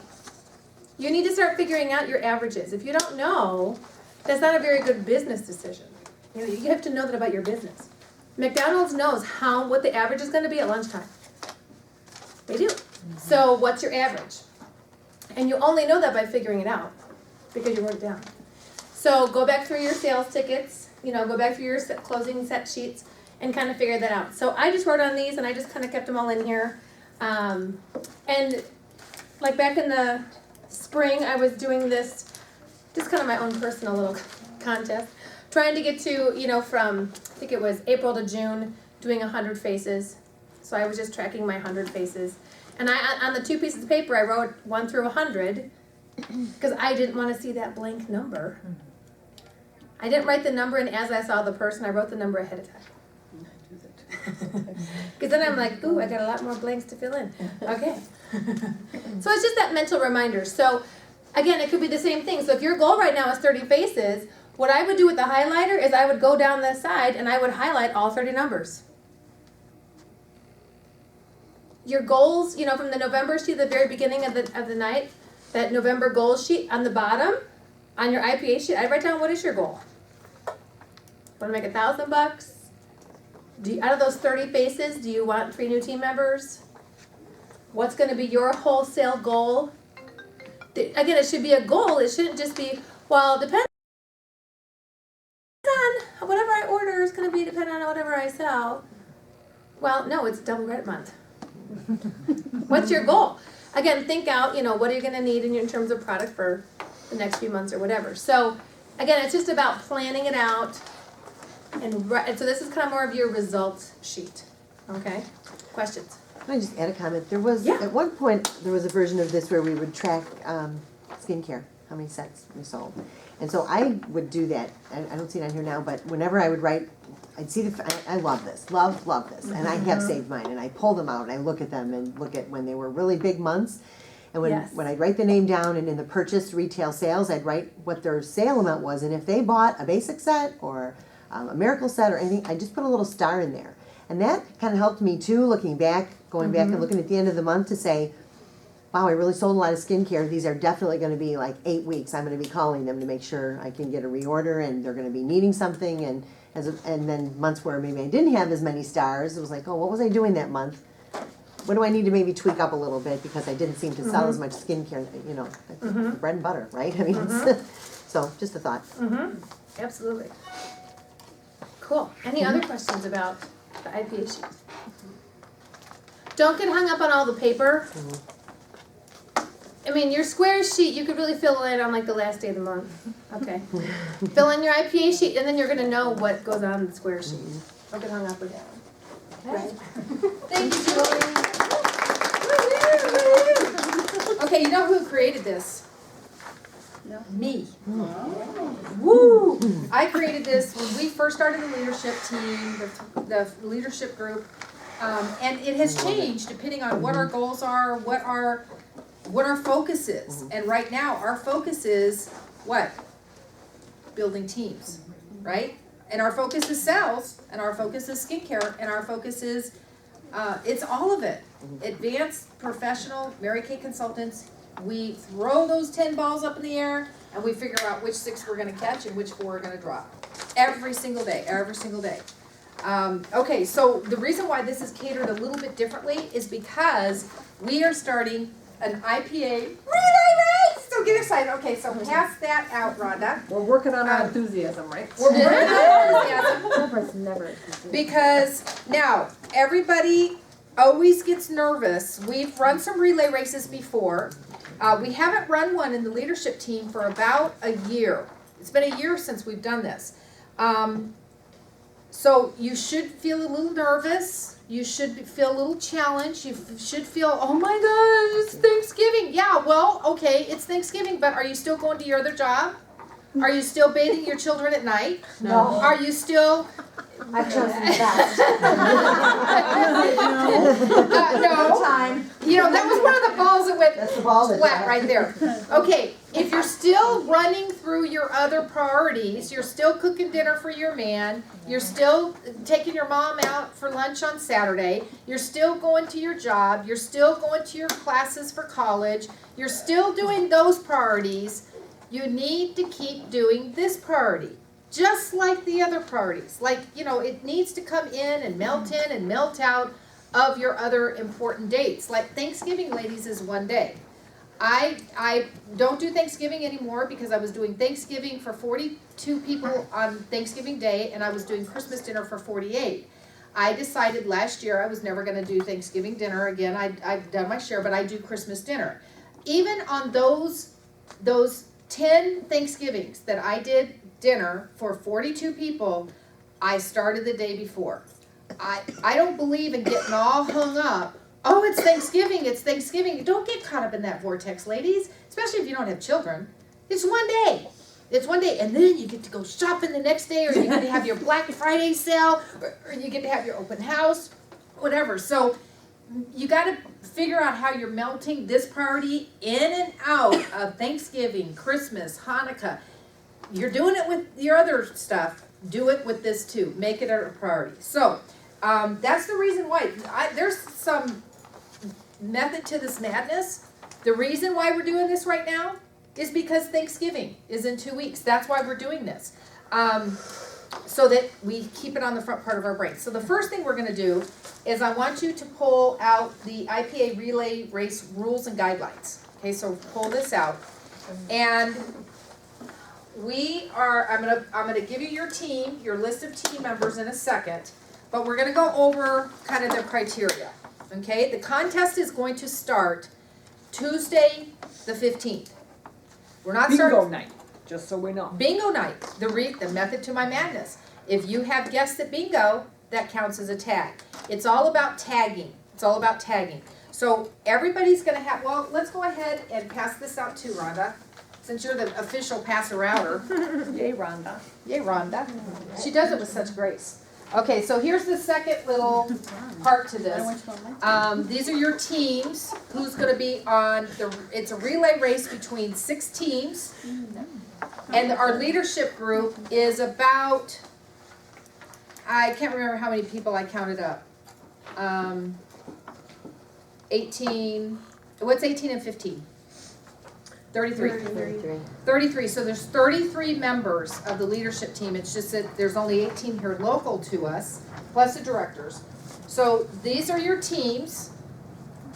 You need to start figuring out your averages. If you don't know, that's not a very good business decision. You have to know that about your business. McDonald's knows what the average is going to be at lunchtime. They do. So what's your average? And you only know that by figuring it out because you wrote it down. So go back through your sales tickets, go back through your closing set sheets and kind of figure that out. So I just wrote on these and I just kind of kept them all in here. And like back in the spring, I was doing this, just kind of my own personal little contest, trying to get to, you know, from, I think it was April to June, doing 100 faces. So I was just tracking my 100 faces. And on the 2 pieces of paper, I wrote 1 through 100, because I didn't want to see that blank number. I didn't write the number in as I saw the person, I wrote the number ahead of time. Because then I'm like, ooh, I got a lot more blanks to fill in. Okay. So it's just that mental reminder. So again, it could be the same thing. So if your goal right now is 30 faces, what I would do with the highlighter is I would go down the side and I would highlight all 30 numbers. Your goals, you know, from the November sheet at the very beginning of the night, that November goals sheet on the bottom, on your IPA sheet, I write down what is your goal. Want to make $1,000? Out of those 30 faces, do you want 3 new team members? What's going to be your wholesale goal? Again, it should be a goal. It shouldn't just be, well, it depends on whatever I order is going to be dependent on whatever I sell. Well, no, it's double credit month. What's your goal? Again, think out, you know, what are you going to need in terms of product for the next few months or whatever. So, again, it's just about planning it out. And so this is kind of more of your results sheet. Okay? Questions? Can I just add a comment? There was, Yeah. at one point, there was a version of this where we would track skincare, how many sets we sold. And so I would do that. I don't see it on here now, but whenever I would write, I'd see I love this, love this. And I have saved mine. And I pull them out and I look at them and look at when they were really big months. And when I'd write the name down and in the purchased retail sales, I'd write what their sale amount was. And if they bought a basic set or a miracle set or anything, I just put a little star in there. And that kind of helped me too, looking back, going back and looking at the end of the month to say, wow, I really sold a lot of skincare. These are definitely going to be like 8 weeks. I'm going to be calling them to make sure I can get a reorder and they're going to be needing something. And then months where maybe I didn't have as many stars, it was like, oh, what was I doing that month? What do I need to maybe tweak up a little bit because I didn't seem to sell as much skincare, you know, bread and butter, right? I mean, so just a thought. Absolutely. Cool. Any other questions about the IPA sheet? Don't get hung up on all the paper. I mean, your square sheet, you could really fill in on like the last day of the month. Okay. Fill in your IPA sheet, and then you're going to know what goes on the square sheet. Don't get hung up with that. Right. Thank you, Julie. Okay, you know who created this? No. Me. Woo! I created this when we first started the leadership team, the leadership group, and it has changed depending on what our goals are, what our focus is. And right now, our focus is what? Building teams, right? And our focus is sales, and our focus is skincare, and our focus is, it's all of it. Advanced professional Mary Kay consultants. We throw those 10 balls up in the air, and we figure out which 6 we're going to catch and which 4 we're going to drop. Every single day, every single day. Okay, so the reason why this is catered a little bit differently is because we are starting an IPA relay race. So get excited. Okay, so pass that out, Rhonda. We're working on our enthusiasm, right? We're working on enthusiasm. Because now, everybody always gets nervous. We've run some relay races before. We haven't run one in the leadership team for about a year. It's been a year since we've done this. So you should feel a little nervous. You should feel a little challenged. You should feel, oh my gosh, it's Thanksgiving. Yeah, well, okay, it's Thanksgiving, but are you still going to your other job? Are you still bathing your children at night? No. Are you still... I've chosen the best. No. Time. You know, that was one of the balls that went That's the ball that flat right there. Okay, if you're still running through your other priorities, you're still cooking dinner for your man, you're still taking your mom out for lunch on Saturday, you're still going to your job, you're still going to your classes for college, you're still doing those priorities, you need to keep doing this priority. Just like the other priorities. Like, you know, it needs to come in and melt out of your other important dates. Like Thanksgiving, ladies, is one day. I don't do Thanksgiving anymore because I was doing Thanksgiving for 42 people on Thanksgiving Day, and I was doing Christmas dinner for 48. I decided last year I was never gonna do Thanksgiving dinner again. I've done my share, but I do Christmas dinner. Even on those 10 Thanksgivings that I did dinner for 42 people, I started the day before. I don't believe in getting all hung up. Oh, it's Thanksgiving, it's Thanksgiving. Don't get caught up in that vortex, ladies, especially if you don't have children. It's one day. It's one day, and then you get to go shopping the next day, or you get to have your Black Friday sale, or you get to have your open house, whatever. So you got to figure out how you're melting this priority in and out of Thanksgiving, Christmas, Hanukkah. You're doing it with your other stuff. Do it with this too. Make it a priority. So that's the reason why. There's some method to this madness. The reason why we're doing this right now is because Thanksgiving is in 2 weeks. That's why we're doing this. So that we keep it on the front part of our brain. So the first thing we're going to do is I want you to pull out the IPA relay race rules and guidelines. Okay, so pull this out. And I'm gonna give you your team, your list of team members in a second, but we're gonna go over kind of the criteria. Okay, the contest is going to start Tuesday the 15th. We're not starting. Bingo night, just so we know. Bingo night, the method to my madness. If you have guests at bingo, that counts as a tag. It's all about tagging. It's all about tagging. So everybody's gonna have, well, let's go ahead and pass this out too, Rhonda, since you're the official passer-outer. Yay, Rhonda. Yay, Rhonda. She does it with such grace. Okay, so here's the second little part to this. These are your teams. Who's going to be on it's a relay race between 6 teams. And our leadership group is about, I can't remember how many people I counted up. 18, what's 18 and 15? 33. 33. So there's 33 members of the leadership team. It's just that there's only 18 here local to us, plus the directors. So these are your teams,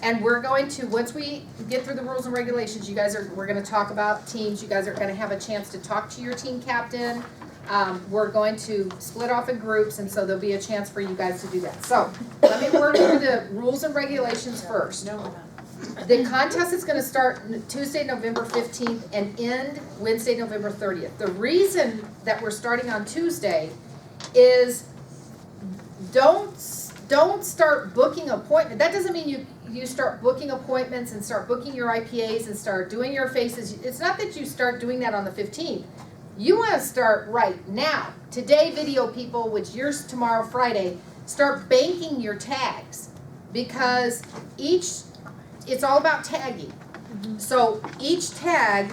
and we're going to, once we get through the rules and regulations, we're going to talk about teams. You guys are going to have a chance to talk to your team captain. We're going to split off in groups, and so there'll be a chance for you guys to do that. So let me work through the rules and regulations first. The contest is going to start Tuesday, November 15th and end Wednesday, November 30th. The reason that we're starting on Tuesday is don't start booking appointments. That doesn't mean you start booking appointments and start booking your IPAs and start doing your faces. It's not that you start doing that on the 15th. You want to start right now. Today, video people, which yours tomorrow, Friday, start banking your tags, because it's all about tagging. So each tag,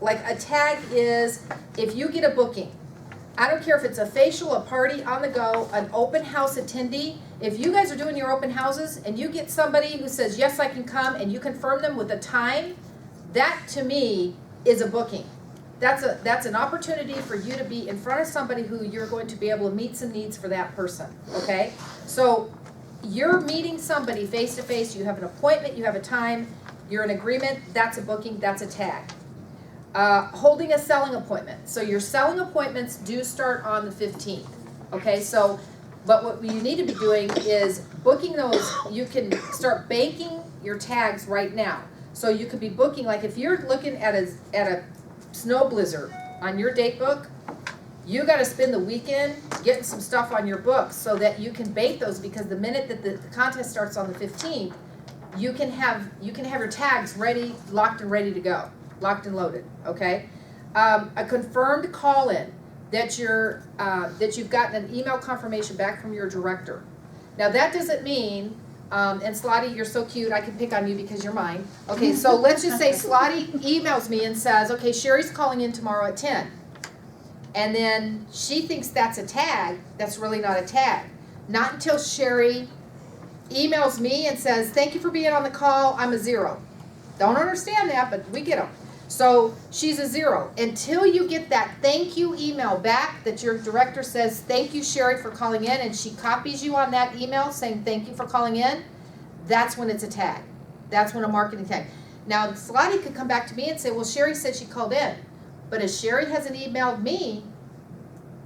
like a tag is, if you get a booking, I don't care if it's a facial, a party, on the go, an open house attendee, if you guys are doing your open houses and you get somebody who says, yes, I can come, and you confirm them with a time, that to me is a booking. That's an opportunity for you to be in front of somebody who you're going to be able to meet some needs for that person, okay? So you're meeting somebody face to face, you have an appointment, you have a time, you're in agreement, that's a booking, that's a tag. Holding a selling appointment. So your selling appointments do start on the 15th, okay? So, but what you need to be doing is booking those. You can start banking your tags right now. So you could be booking, like if you're looking at a snow blizzard on your date book, you got to spend the weekend getting some stuff on your books so that you can bake those, because the minute that the contest starts on the 15th, you can have your tags ready, locked and ready to go, locked and loaded. Okay, a confirmed call-in that you've gotten an email confirmation back from your director. Now that doesn't mean, and Slotty, you're so cute, I can pick on you because you're mine. Okay, so let's just say Slotty emails me and says, okay, Sherry's calling in tomorrow at 10. And then she thinks that's a tag. That's really not a tag. Not until Sherry emails me and says, thank you for being on the call, I'm a 0. Don't understand that, but we get them. So she's a 0. Until you get that thank you email back that your director says, thank you, Sherry, for calling in, and she copies you on that email saying thank you for calling in, that's when it's a tag. That's when a marketing tag. Now, Slotty could come back to me and say, well, Sherry said she called in. But if Sherry hasn't emailed me,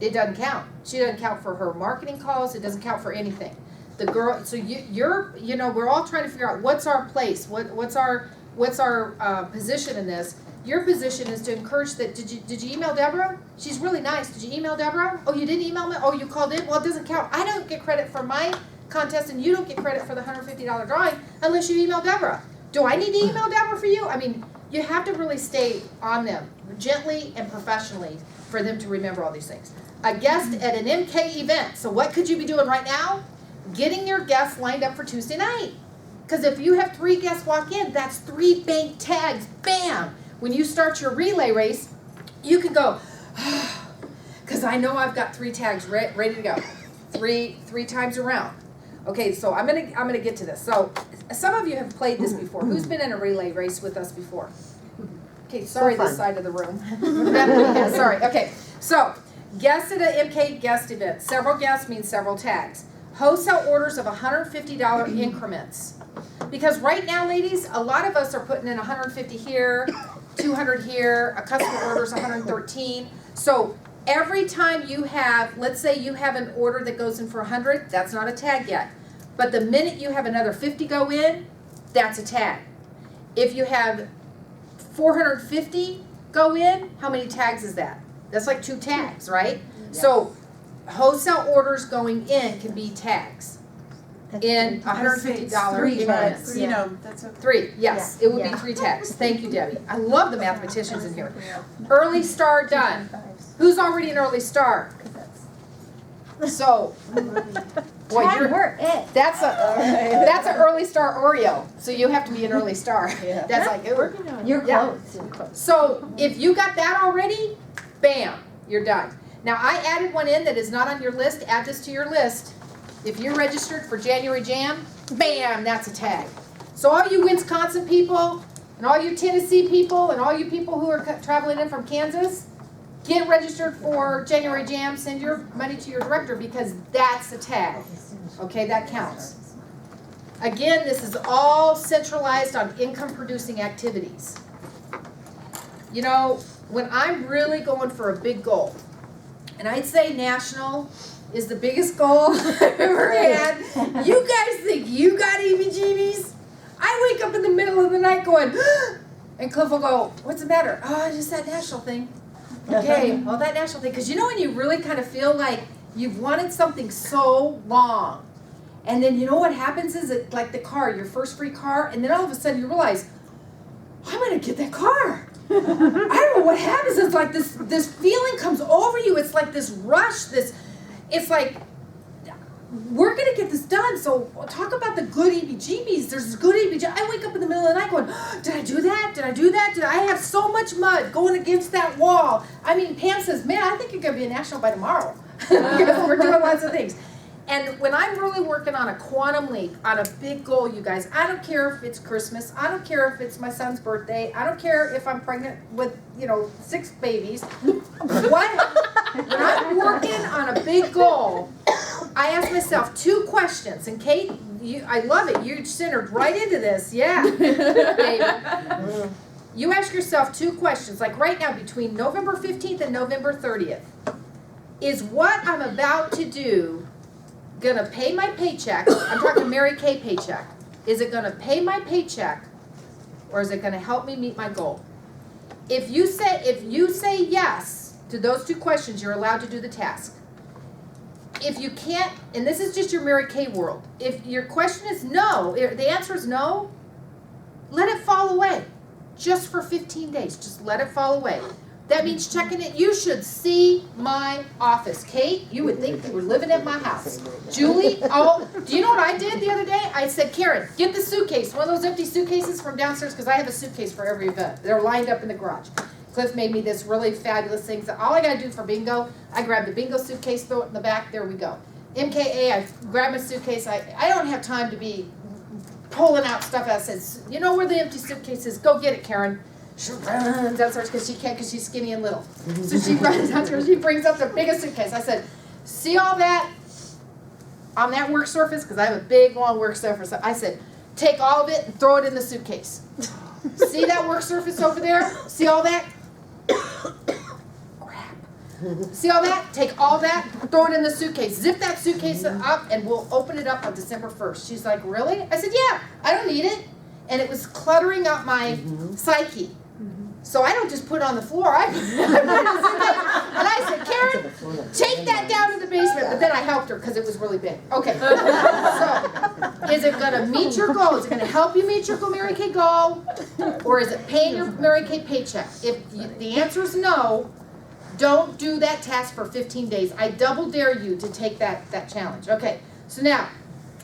it doesn't count. She doesn't count for her marketing calls, it doesn't count for anything. The girl, so you're, you know, we're all trying to figure out what's our place, what's our position in this. Your position is to encourage that, did you email Deborah? She's really nice. Did you email Deborah? Oh, you didn't email me? Oh, you called in? Well, it doesn't count. I don't get credit for my contest and you don't get credit for the $150 drawing unless you email Deborah. Do I need to email Deborah for you? I mean, you have to really stay on them gently and professionally for them to remember all these things. A guest at an MK event. So what could you be doing right now? Getting your guests lined up for Tuesday night. Because if you have 3 guests walk in, that's 3 bank tags. Bam! When you start your relay race, you can go, because I know I've got 3 tags ready to go. Three times around. Okay, so I'm gonna get to this. So some of you have played this before. Who's been in a relay race with us before? Okay, sorry, this side of the room. Yeah, sorry. Okay, so guests at an MK guest event. Several guests means several tags. Hosts sell orders of $150 increments. Because right now, ladies, a lot of us are putting in 150 here, 200 here, a customer orders 113. So every time you have, let's say you have an order that goes in for 100, that's not a tag yet. But the minute you have another 50 go in, that's a tag. If you have 450 go in, how many tags is that? That's like 2 tags, right? Yes. So wholesale orders going in can be tags. In $150 increments. You know, that's okay. 3, yes, it would be 3 tags. Thank you, Debbie. I love the mathematicians in here. Early star done. Who's already an early star? So, boy, that's an early star Oreo. So you have to be an early star. That's like, You're close. So if you got that already, bam, you're done. Now I added one in that is not on your list. Add this to your list. If you're registered for January Jam, bam, that's a tag. So all you Wisconsin people, and all you Tennessee people, and all you people who are traveling in from Kansas, get registered for January Jam, send your money to your director because that's a tag. Okay, that counts. Again, this is all centralized on income producing activities. You know, when I'm really going for a big goal, and I'd say national is the biggest goal I've ever had. You guys think you got EBGBs? I wake up in the middle of the night going, and Cliff will go, what's the matter? Oh, just that national thing. Okay, well that national thing. Because you know when you really kind of feel like you've wanted something so long. And then you know what happens is it like the car, your first free car, and then all of a sudden you realize, I'm going to get that car. I don't know what happens. It's like this feeling comes over you. It's like this rush, it's like, we're going to get this done, so talk about the good EBGBs. There's good EBGBs. I wake up in the middle of the night going, did I do that? Did I do that? Did I have so much mud going against that wall? I mean, Pam says, man, I think you're going to be a national by tomorrow. Because we're doing lots of things. And when I'm really working on a quantum leap, on a big goal, you guys, I don't care if it's Christmas. I don't care if it's my son's birthday. I don't care if I'm pregnant with, 6 babies. When I'm working on a big goal, I ask myself 2 questions. And Kate, I love it. You centered right into this. Yeah, baby. You ask yourself 2 questions. Like right now, between November 15th and November 30th, is what I'm about to do gonna pay my paycheck? I'm talking Mary Kay paycheck. Is it gonna pay my paycheck, or is it gonna help me meet my goal? If you say yes to those 2 questions, you're allowed to do the task. If you can't, and this is just your Mary Kay world, if your question is no, the answer is no, let it fall away. Just for 15 days, just let it fall away. That means checking it. You should see my office. Kate, you would think you were living at my house. Julie, do you know what I did the other day? I said, Karen, get the suitcase, one of those empty suitcases from downstairs, because I have a suitcase for every event. They're lined up in the garage. Cliff made me this really fabulous thing. So all I got to do for bingo, I grab the bingo suitcase, throw it in the back, there we go. MKA, I grab my suitcase. I don't have time to be pulling out stuff. I said, you know where the empty suitcase is? Go get it, Karen. She runs downstairs because she can't, because she's skinny and little. So she runs downstairs, she brings up the biggest suitcase. I said, see all that on that work surface? Because I have a big, long work surface. I said, take all of it and throw it in the suitcase. See that work surface over there? See all that? Crap. See all that? Take all that, throw it in the suitcase. Zip that suitcase up and we'll open it up on December 1st. She's like, really? I said, yeah, I don't need it. And it was cluttering up my psyche. So I don't just put it on the floor. I put it in the suitcase. And I said, Karen, take that down to the basement. But then I helped her because it was really big. Okay. So, is it going to meet your goal? Is it going to help you meet your Mary Kay goal? Or is it paying your Mary Kay paycheck? If the answer is no, don't do that task for 15 days. I double dare you to take that challenge. Okay. So now,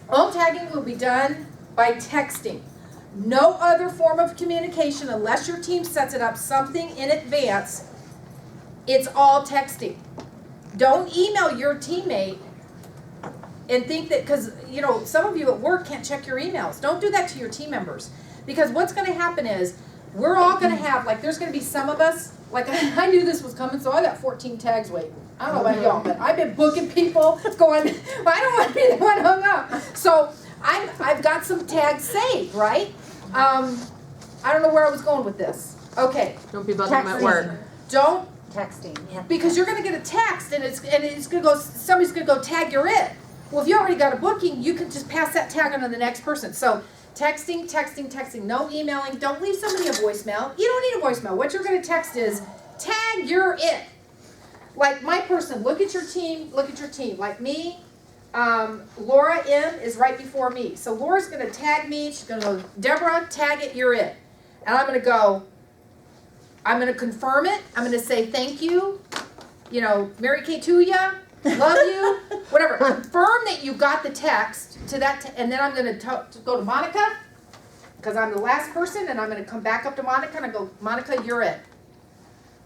all tagging will be done by texting. No other form of communication unless your team sets it up something in advance. It's all texting. Don't email your teammate and think that, because you know some of you at work can't check your emails. Don't do that to your team members, because what's going to happen is we're all going to have, like, there's going to be some of us, like, I knew this was coming, so I got 14 tags waiting. I don't know about y'all, but I've been booking people going, well, I don't want to be the one hung up. So I've got some tags saved, right? I don't know where I was going with this. Okay. Don't be bugging them at work. Don't, Texting, yeah. because you're gonna get a text and it's gonna go, somebody's gonna go tag you're it. Well, if you already got a booking, you can just pass that tag on to the next person. So texting, no emailing. Don't leave somebody a voicemail. You don't need a voicemail. What you're gonna text is, tag you're it. Like my person, look at your team. Like me, Laura M is right before me. So Laura's going to tag me. She's going to go, Deborah, tag it, you're it. And I'm going to confirm it. I'm going to say thank you. You know, Mary Kay to ya, love you, whatever. Confirm that you got the text to that, and then I'm going to go to Monica, because I'm the last person, and I'm going to come back up to Monica and I go, Monica, you're it.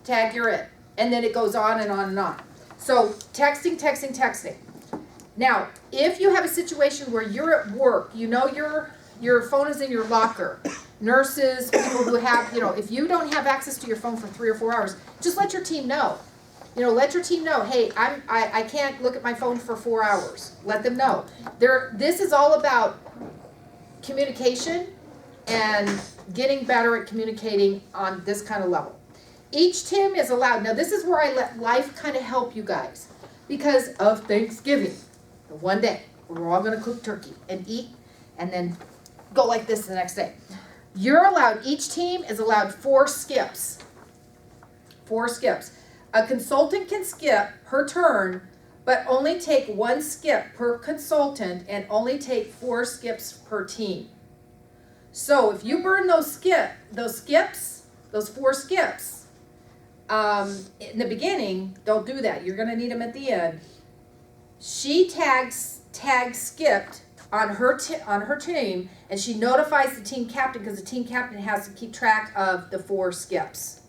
Tag, you're it. And then it goes on and on and on. So texting. Now, if you have a situation where you're at work, you know your phone is in your locker. Nurses, people who have, if you don't have access to your phone for 3 or 4 hours, just let your team know. Let your team know, hey, I can't look at my phone for 4 hours. Let them know. This is all about communication and getting better at communicating on this kind of level. Each team is allowed, now this is where I let life kind of help you guys, because of Thanksgiving. One day, we're all going to cook turkey and eat, and then go like this the next day. Each team is allowed 4 skips. 4 skips. A consultant can skip her turn, but only take 1 skip per consultant and only take 4 skips per team. So if you burn those 4 skips, in the beginning, don't do that. You're going to need them at the end. She tags skipped on her team, and she notifies the team captain, because the team captain has to keep track of the 4 skips,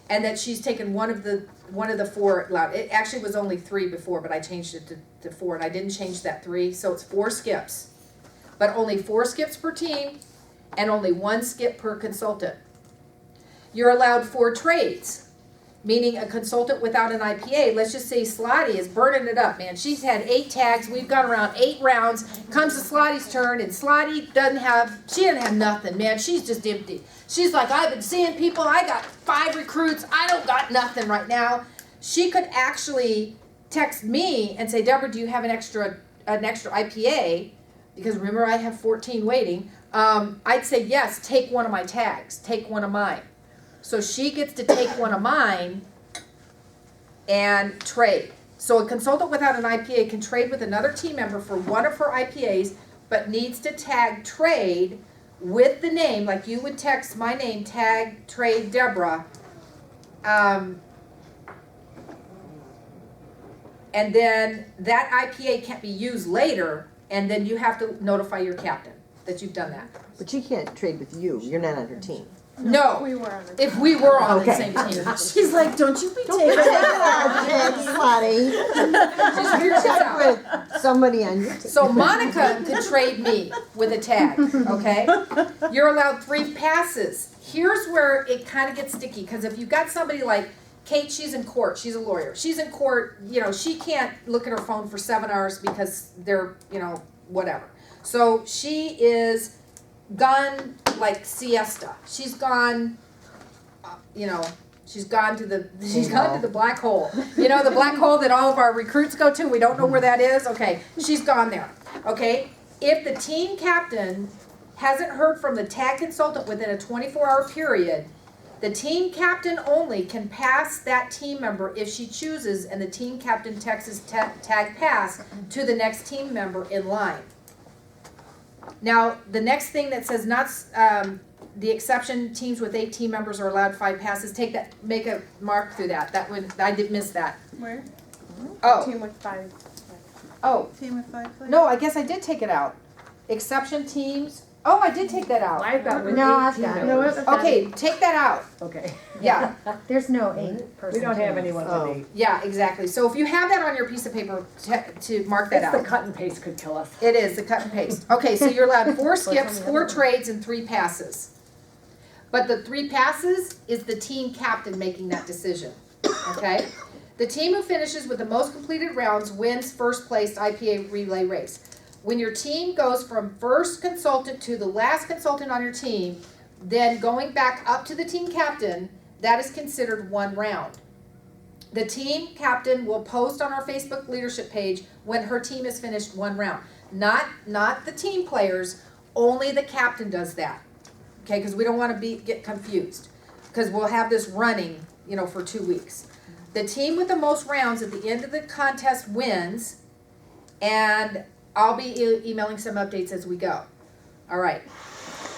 and that she's taken one of the 4 allowed. It actually was only 3 before, but I changed it to 4, and I didn't change that 3, so it's 4 skips, but only 4 skips per team, and only 1 skip per consultant. You're allowed 4 trades, meaning a consultant without an IPA. Let's just say Slotty is burning it up, man. She's had 8 tags. We've gone around 8 rounds. Comes to Slotty's turn, and Slotty doesn't have nothing, man. She's just empty. She's like, I've been seeing people. I got 5 recruits. I don't got nothing right now. She could actually text me and say, Deborah, do you have an extra IPA? Because remember, I have 14 waiting. I'd say, yes, take one of my tags. Take one of mine. So she gets to take one of mine and trade. So a consultant without an IPA can trade with another team member for one of her IPAs, but needs to tag trade with the name, like you would text my name, tag trade Deborah. And then that IPA can't be used later, and then you have to notify your captain that you've done that. But she can't trade with you. You're not on her team. No, if we were on the same team. She's like, don't you be taking You're out. with somebody on your team. So Monica could trade me with a tag, okay? You're allowed 3 passes. Here's where it kind of gets sticky, because if you've got somebody like Kate, she's in court, she's a lawyer. She's in court, she can't look at her phone for 7 hours because they're, whatever. So she is gone like siesta. She's gone, She's gone to the black hole. You know, the black hole that all of our recruits go to, we don't know where that is? Okay, she's gone there, okay? If the team captain hasn't heard from the tag consultant within a 24-hour period, the team captain only can pass that team member if she chooses, and the team captain texts tag pass to the next team member in line. Now, the next thing that says not, the exception, teams with 8 team members are allowed 5 passes, make a mark through that. That one, I did miss that. Where? Oh, Team with 5. oh, Team with 5 players? no, I guess I did take it out. Exception teams, oh, I did take that out. I've got with No, I've 18 got it. members. Okay, take that out. Okay. Yeah, There's no 8-person. We don't have team. anyone Oh. with 8. yeah, exactly. So if you have that on your piece of paper, to mark that It's out. the cut and paste could kill us. It is, the cut and paste. Okay, so you're allowed 4 skips, 4 trades, and 3 passes. But the 3 passes is the team captain making that decision, okay? The team who finishes with the most completed rounds wins first place IPA relay race. When your team goes from first consultant to the last consultant on your team, then going back up to the team captain, that is considered 1 round. The team captain will post on our Facebook leadership page when her team has finished 1 round. Not the team players, only the captain does that. Okay, because we don't want to get confused. Because we'll have this running, you know, for 2 weeks. The team with the most rounds at the end of the contest wins, and I'll be emailing some updates as we go. All right.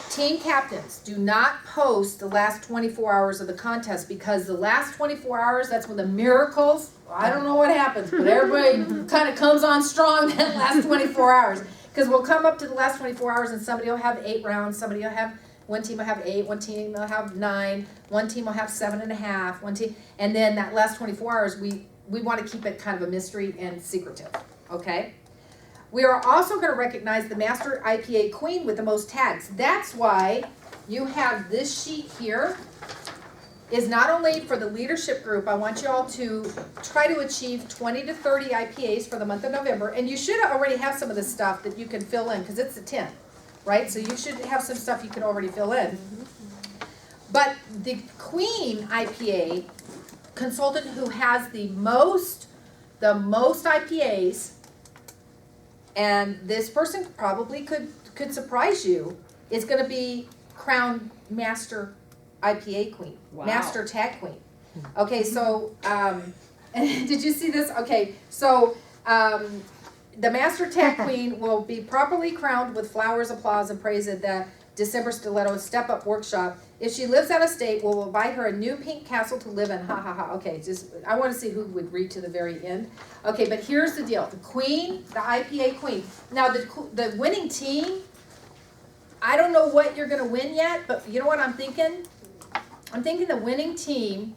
Team captains, do not post the last 24 hours of the contest, because the last 24 hours, that's when the miracles, I don't know what happens, but everybody kind of comes on strong that last 24 hours. Because we'll come up to the last 24 hours and somebody will have 8 rounds, somebody will have, one team will have 8, one team will have 9, one team will have 7.5, one team, and then that last 24 hours, we want to keep it kind of a mystery and secretive, okay? We are also going to recognize the Master IPA Queen with the most tags. That's why you have this sheet here, is not only for the leadership group. I want you all to try to achieve 20 to 30 IPAs for the month of November, and you should already have some of the stuff that you can fill in, because it's the 10th, right? So you should have some stuff you can already fill in. But the Queen IPA consultant who has the most IPAs, and this person probably could surprise you, is going to be crowned Master IPA Queen, Wow. Master Tag Queen. Okay, so did you see this? Okay, so the Master Tag Queen will be properly crowned with flowers, applause, and praise at the December Stiletto Step Up Workshop. If she lives out of state, we'll buy her a new pink castle to live in. Ha ha ha. Okay, just I want to see who would read to the very end. Okay, but here's the deal: the Queen, the IPA Queen. Now the winning team. I don't know what you're going to win yet, but you know what I'm thinking? I'm thinking the winning team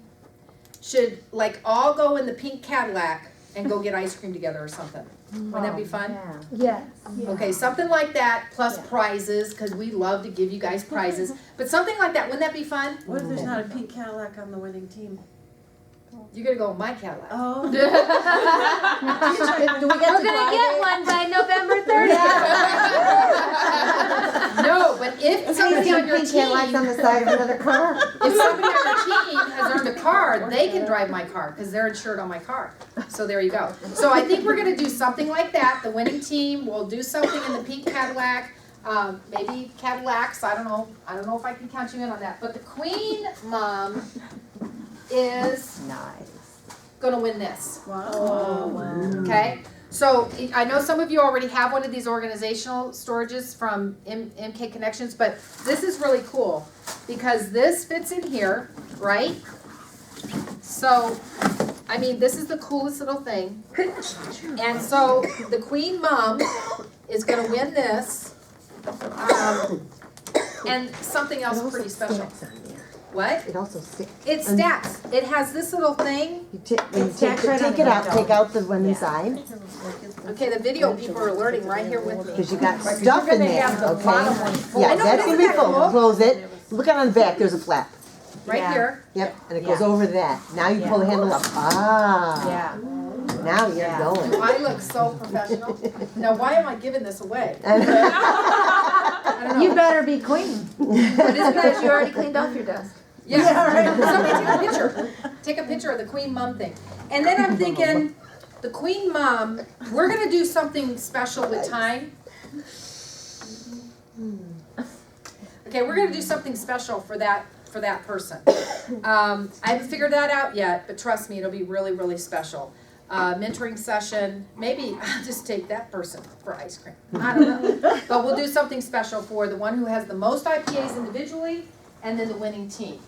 should like all go in the pink Cadillac and go get ice cream together or something. Wouldn't that be fun? Yes. Okay, something like that, plus prizes, because we love to give you guys prizes. But something like that, wouldn't that be fun? What if there's not a pink Cadillac on the winning team? You're gonna go with my Cadillac. Oh. Do we get We're to gonna drive get it? one by November 30th. No, but if somebody on your Pink Cadillacs on team, the side of another car. if somebody on your team has earned a car, they can drive my car, because they're insured on my car. So there you go. So I think we're gonna do something like that. The winning team will do something in the pink Cadillac. Maybe Cadillacs, I don't know if I can count you in on that. But the Queen Mom is Nice. gonna win this. Wow. Okay, so I know some of you already have one of these organizational storages from MK Connections, but this is really cool because this fits in here, right? So, I mean, this is the coolest little thing. And so the Queen Mom is gonna win this. And something else pretty special. Stacks on there. What? It also sticks. It stacks. It has this little thing. When you take it out, take out the one inside, Okay, the video people are learning right here with me. because you got stuff in there, okay? I Yeah, know, that's isn't gonna be that full. cool? Close it. Look out on the back, there's a flap. Right here. Yep, and it goes over that. Now you pull the handle up. Ah. Yeah. Now you're going. I look so professional. Now, why am I giving this away? And I don't know. You better be queen. But isn't Because that you already cleaned off your desk. Yeah, somebody take a picture. Take a picture of the Queen Mum thing. And then I'm thinking, the Queen Mum, we're gonna do something special with time. Okay, we're gonna do something special for that person. I haven't figured that out yet, but trust me, it'll be really, really special. Mentoring session, maybe I'll just take that person for ice cream. I don't know. But we'll do something special for the one who has the most IPAs individually, and then the winning team.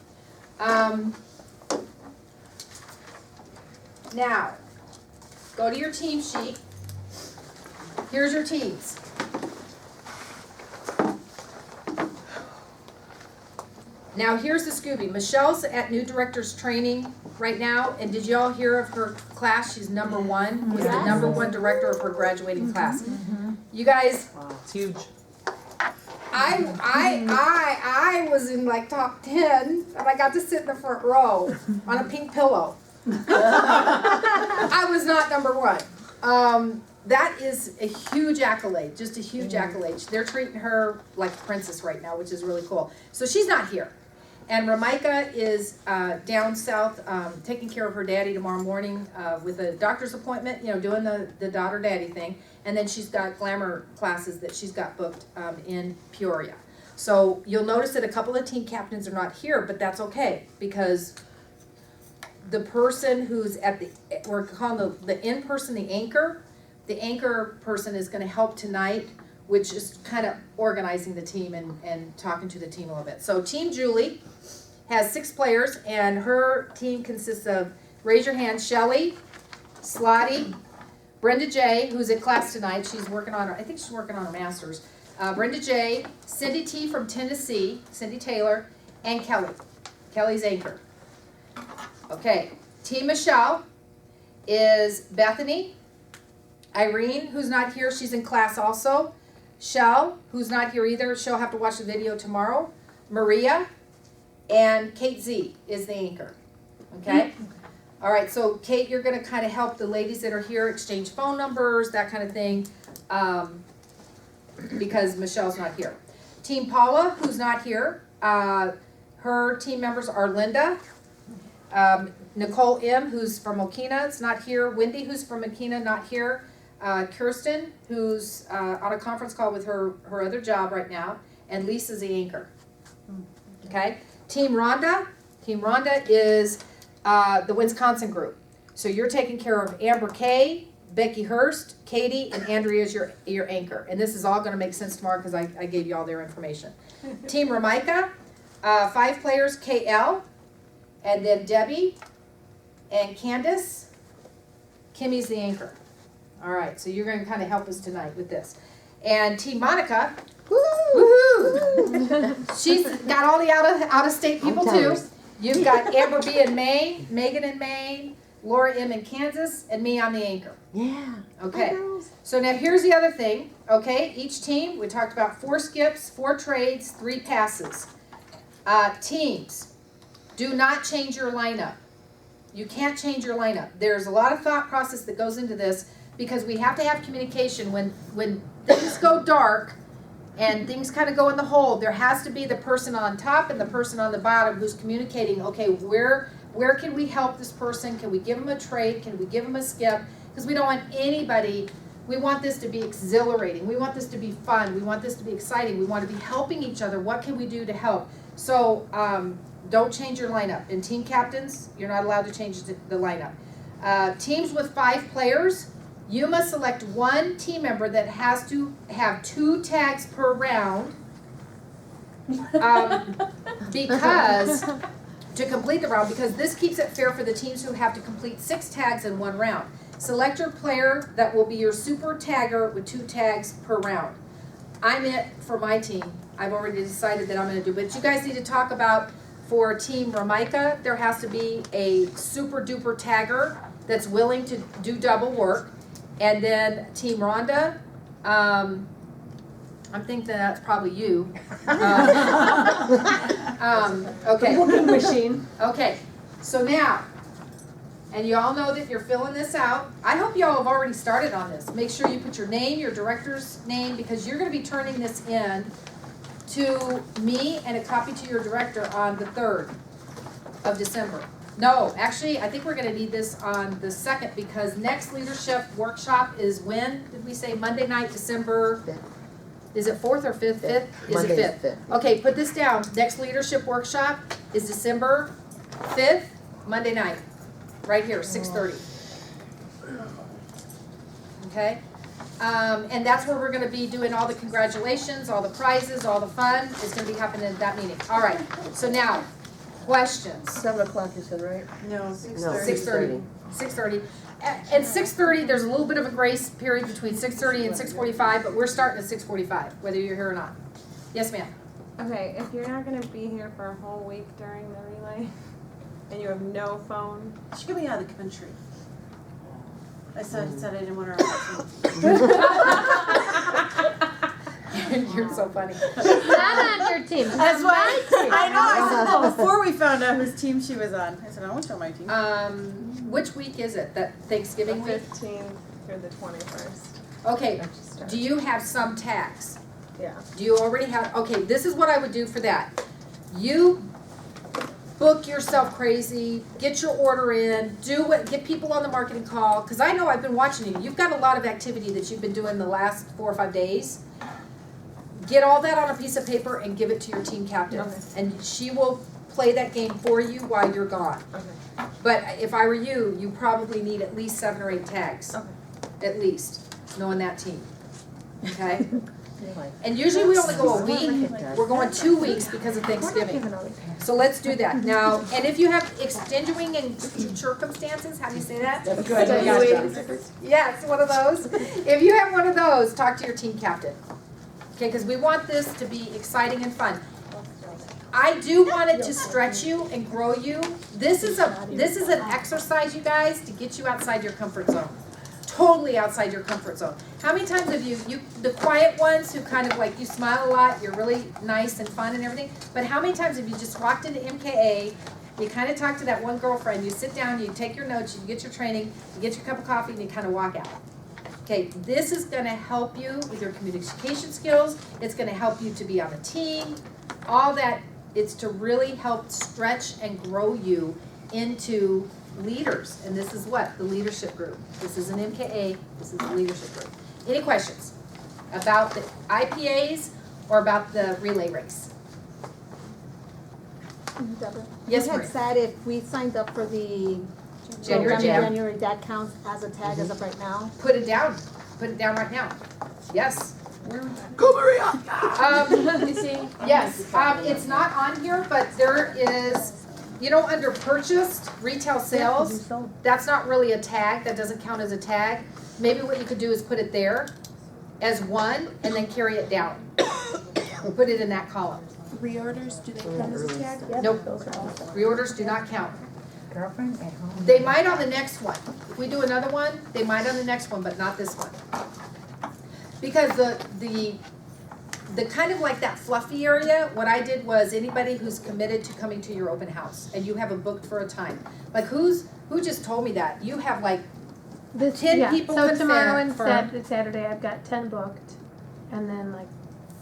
Now, go to your team sheet. Here's your teams. Now here's the Scooby. Michelle's at new director's training right now, and did y'all hear of her class? She's number one, was the #1 director of her graduating class. You guys, It's huge. I was in like top 10, and I got to sit in the front row on a pink pillow. I was not #1. That is a huge accolade, just a huge accolade. They're treating her like a princess right now, which is really cool. So she's not here. And Ramika is down south taking care of her daddy tomorrow morning with a doctor's appointment, you know, doing the daughter-daddy thing. And then she's got glamour classes that she's got booked in Peoria. So you'll notice that a couple of team captains are not here, but that's okay, because the person who's at the, we're calling the in-person the anchor person is going to help tonight, which is kind of organizing the team and talking to the team a little bit. So Team Julie has 6 players, and her team consists of, raise your hand, Shelly, Slotty, Brenda J, who's in class tonight. She's working on her, I think she's working on her master's. Brenda J, Cindy T from Tennessee, Cindy Taylor, and Kelly. Kelly's anchor. Okay, Team Michelle is Bethany, Irene, who's not here, she's in class also. Shell, who's not here either, she'll have to watch the video tomorrow. Maria, and Kate Z is the anchor. Okay? All right, so Kate, you're going to kind of help the ladies that are here exchange phone numbers, that kind of thing, because Michelle's not here. Team Paula, who's not here, her team members are Linda, Nicole M, who's from Okina, is not here. Wendy, who's from Okina, not here. Kirsten, who's on a conference call with her other job right now, and Lisa's the anchor. Okay? Team Rhonda is the Wisconsin group. So you're taking care of Amber K, Becky Hurst, Katie, and Andrea is your anchor. And this is all going to make sense tomorrow because I gave you all their information. Team Ramika, 5 players, KL, and then Debbie, and Candace. Kimmy's the anchor. All right, so you're going to kind of help us tonight with this. And Team Monica, woohoo! She's got all the out-of-state people too. You've got Amber B in Maine, Megan in Maine, Laura M in Kansas, and me, I'm the anchor. Yeah. Okay, so now here's the other thing. Okay, each team, we talked about 4 skips, 4 trades, 3 passes. Teams, do not change your lineup. You can't change your lineup. There's a lot of thought process that goes into this, because we have to have communication. When things go dark and things kind of go in the hole, there has to be the person on top and the person on the bottom who's communicating, okay, where can we help this person? Can we give them a trade? Can we give them a skip? Because we don't want anybody, we want this to be exhilarating. We want this to be fun. We want this to be exciting. We want to be helping each other. What can we do to help? So don't change your lineup. And team captains, you're not allowed to change the lineup. Teams with 5 players, you must select one team member that has to have 2 tags per round, because to complete the round, because this keeps it fair for the teams who have to complete 6 tags in 1 round. Select your player that will be your super tagger with 2 tags per round. I'm it for my team. I've already decided that I'm going to do, but you guys need to talk about, for Team Ramika, there has to be a super duper tagger that's willing to do double work. And then Team Rhonda, I'm thinking that's probably you. Okay. Working machine. Okay, so now, and you all know that you're filling this out. I hope you all have already started on this. Make sure you put your name, your director's name, because you're going to be turning this in to me and a copy to your director on the 3rd. of December. No, actually, I think we're gonna need this on the 2nd because next leadership workshop is when, did we say Monday night, December? Fifth. Is it 4th or 5th? 5th? Is Monday's it 5th? Okay, put this down. Next leadership workshop is December 5th, Monday night, right here, 6:30. Okay? And that's where we're gonna be doing all the congratulations, all the prizes, all the fun. It's gonna be happening at that meeting. All right, so now, questions. 7 o'clock you said, right? No, 6:30. 6:30. 6:30. At 6:30, there's a little bit of a grace period between 6:30 and 6:45, but we're starting at 6:45, whether you're here or not. Yes, ma'am? Okay, if you're not gonna be here for a whole week during the relay, and you have no phone, She could be out of the country. I said I didn't want her on the team. You're so funny. She's not on your team. She's That's on why my team. I know. I said that before we found out whose team she was on. I said I want you on my team. Which week is it? That Thanksgiving the week? 15th through the 21st. Okay, do you have some tags? Yeah. Do you already have, okay, this is what I would do for that. You book yourself crazy, get your order in, get people on the marketing call, because I know I've been watching you. You've got a lot of activity that you've been doing the last 4 or 5 days. Get all that on a piece of paper and give it to your team captain. Okay. And she will play that game for you while you're gone. Okay. But if I were you, you probably need at least 7 or 8 tags. Okay. At least, knowing that team. Okay? And usually we only go a week, we're going 2 weeks because of Thanksgiving. So let's do that. Now, and if you have extenuating and circumstances, how do you say that? Yes, one of those. If you have one of those, talk to your team captain. Okay, because we want this to be exciting and fun. I do want it to stretch you and grow you. This is an exercise, you guys, to get you outside your comfort zone. Totally outside your comfort zone. How many times have you the quiet ones who kind of like, you smile a lot, you're really nice and fun and everything, but how many times have you just walked into MKA, you kind of talk to that one girlfriend, you sit down, you take your notes, you get your training, you get your cup of coffee, and you kind of walk out. Okay, this is gonna help you with your communication skills, it's gonna help you to be on a team, all that. It's to really help stretch and grow you into leaders, and this is what? The leadership group. This is an MKA, this is the leadership group. Any questions about the IPAs or about the relay race? Deborah? Yes, You had Maria. said if we signed up for the January program in Jam. January, that counts as a tag as of right now? Put it down right now. Yes. Go Maria! Yes, it's not on here, but there is, under purchased retail sales, that's not really a tag, that doesn't count as a tag. Maybe what you could do is put it there as one and then carry it down. Put it in that column. Reorders, do they count as a tag? Nope, reorders do not count. They might on the next one. If we do another one, they might on the next one, but not this one. Because the kind of like that fluffy area, what I did was anybody who's committed to coming to your open house and you have it booked for a time. Like who just told me that? You have like 10 people So tomorrow and confirmed. Saturday, I've got 10 booked, and then like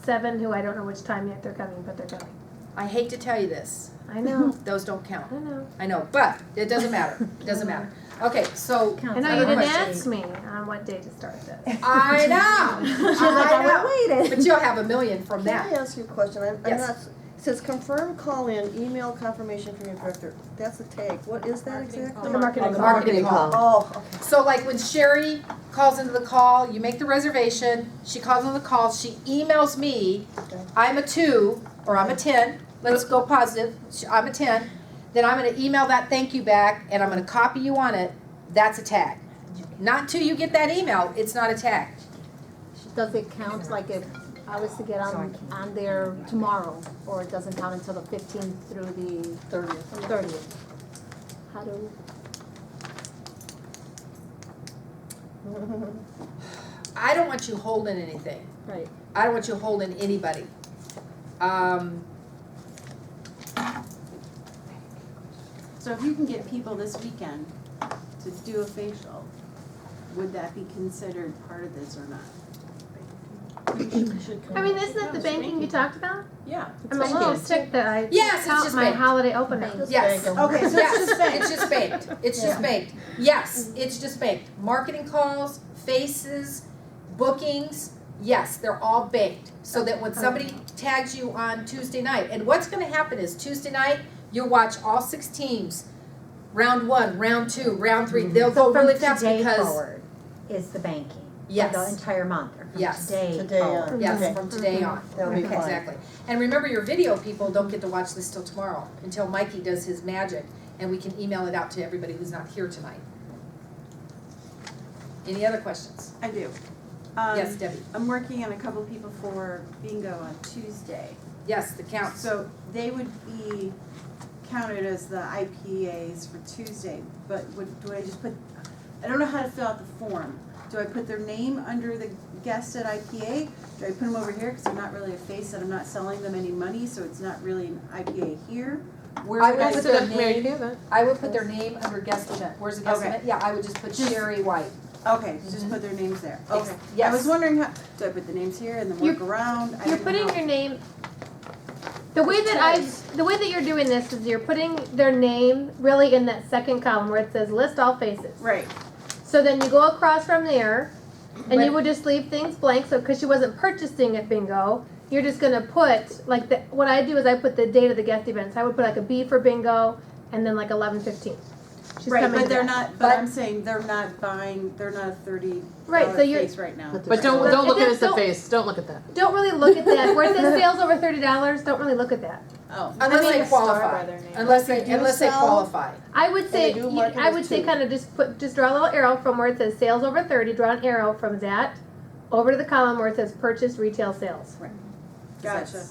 7 who I don't know which time yet they're coming, but they're coming. I hate to tell you this. I know. Those don't count. I know. But it doesn't matter. It doesn't matter. Okay, so. I know you didn't ask me on what day to start this. I know. I know. waited. But you'll have a million from Can that. I ask you a question? I'm Yes. not, it says confirm call-in, email confirmation from your director. That's a tag. What is that exactly? The marketing The call. marketing call. Oh, okay. So like when Sherry calls into the call, you make the reservation, she calls into the call, she emails me, I'm a 2 or I'm a 10, let's go positive, I'm a 10, then I'm gonna email that thank you back and I'm gonna copy you on it, that's a tag. Not until you get that email, it's not a tag. Does it count like if I was to get on there tomorrow, or it doesn't count until the 15th through the 30th? How do? I don't want you holding anything. Right. I don't want you holding anybody. So if you can get people this weekend to do a facial, would that be considered part of this or not? I mean, isn't it the banking you talked about? Yeah. I'm a little sick that I Yes, it's count just my banked. holiday open house. Yes. Okay, so Yes, it's just banked. it's just baked. It's just baked. Yes, it's just baked. Marketing calls, faces, bookings, yes, they're all baked. So that when somebody tags you on Tuesday night, and what's gonna happen is Tuesday night, you'll watch all 6 teams. Round 1, round 2, round 3. They'll go really fast Today because, forward is the banking. Yes. For the entire month, or from Yes. today Today forward. on. yes, Okay. from today on. That'll be fine. Exactly. And remember, your video people don't get to watch this till tomorrow, until Mikey does his magic, and we can email it out to everybody who's not here tonight. Any other questions? I do. Yes, Debbie. I'm working on a couple people for bingo on Tuesday. Yes, the counts. So they would be counted as the IPAs for Tuesday, but do I just put, I don't know how to fill out the form. Do I put their name under the guest at IPA? Do I put them over here, because I'm not really a face and I'm not selling them any money, so it's not really an IPA here? Where I would would I put put their them? name, I would put their name under guest event. Where's the guest Okay. event? Yeah, I would just put Sherry White. Okay, just put their names there. Okay. Yes. I was wondering how, do I put the names here and then work around? I You're didn't putting know. your name, the way that you're doing this is you're putting their name really in that second column where it says list all faces. Right. So then you go across from there, and you But- would just leave things blank, so, cause she wasn't purchasing at bingo, you're just gonna put, like, what I do is I put the date of the guest event, so I would put like a B for bingo, and then like 11:15. She's Right, coming but they're back. not, but I'm saying they're not buying, they're not a $30 Right, so you're- face right now. But don't look It at just the don't- face. Don't look at that. Don't really look at that, where it says sales over $30, don't really look at that. Oh. Unless I they mean, qualify. Unless they sell- qualify. I would say, they do mark it I as would say 2. kind of just draw a little arrow from where it says sales over 30, draw an arrow from that over to the column where it says purchase retail sales. Gotcha.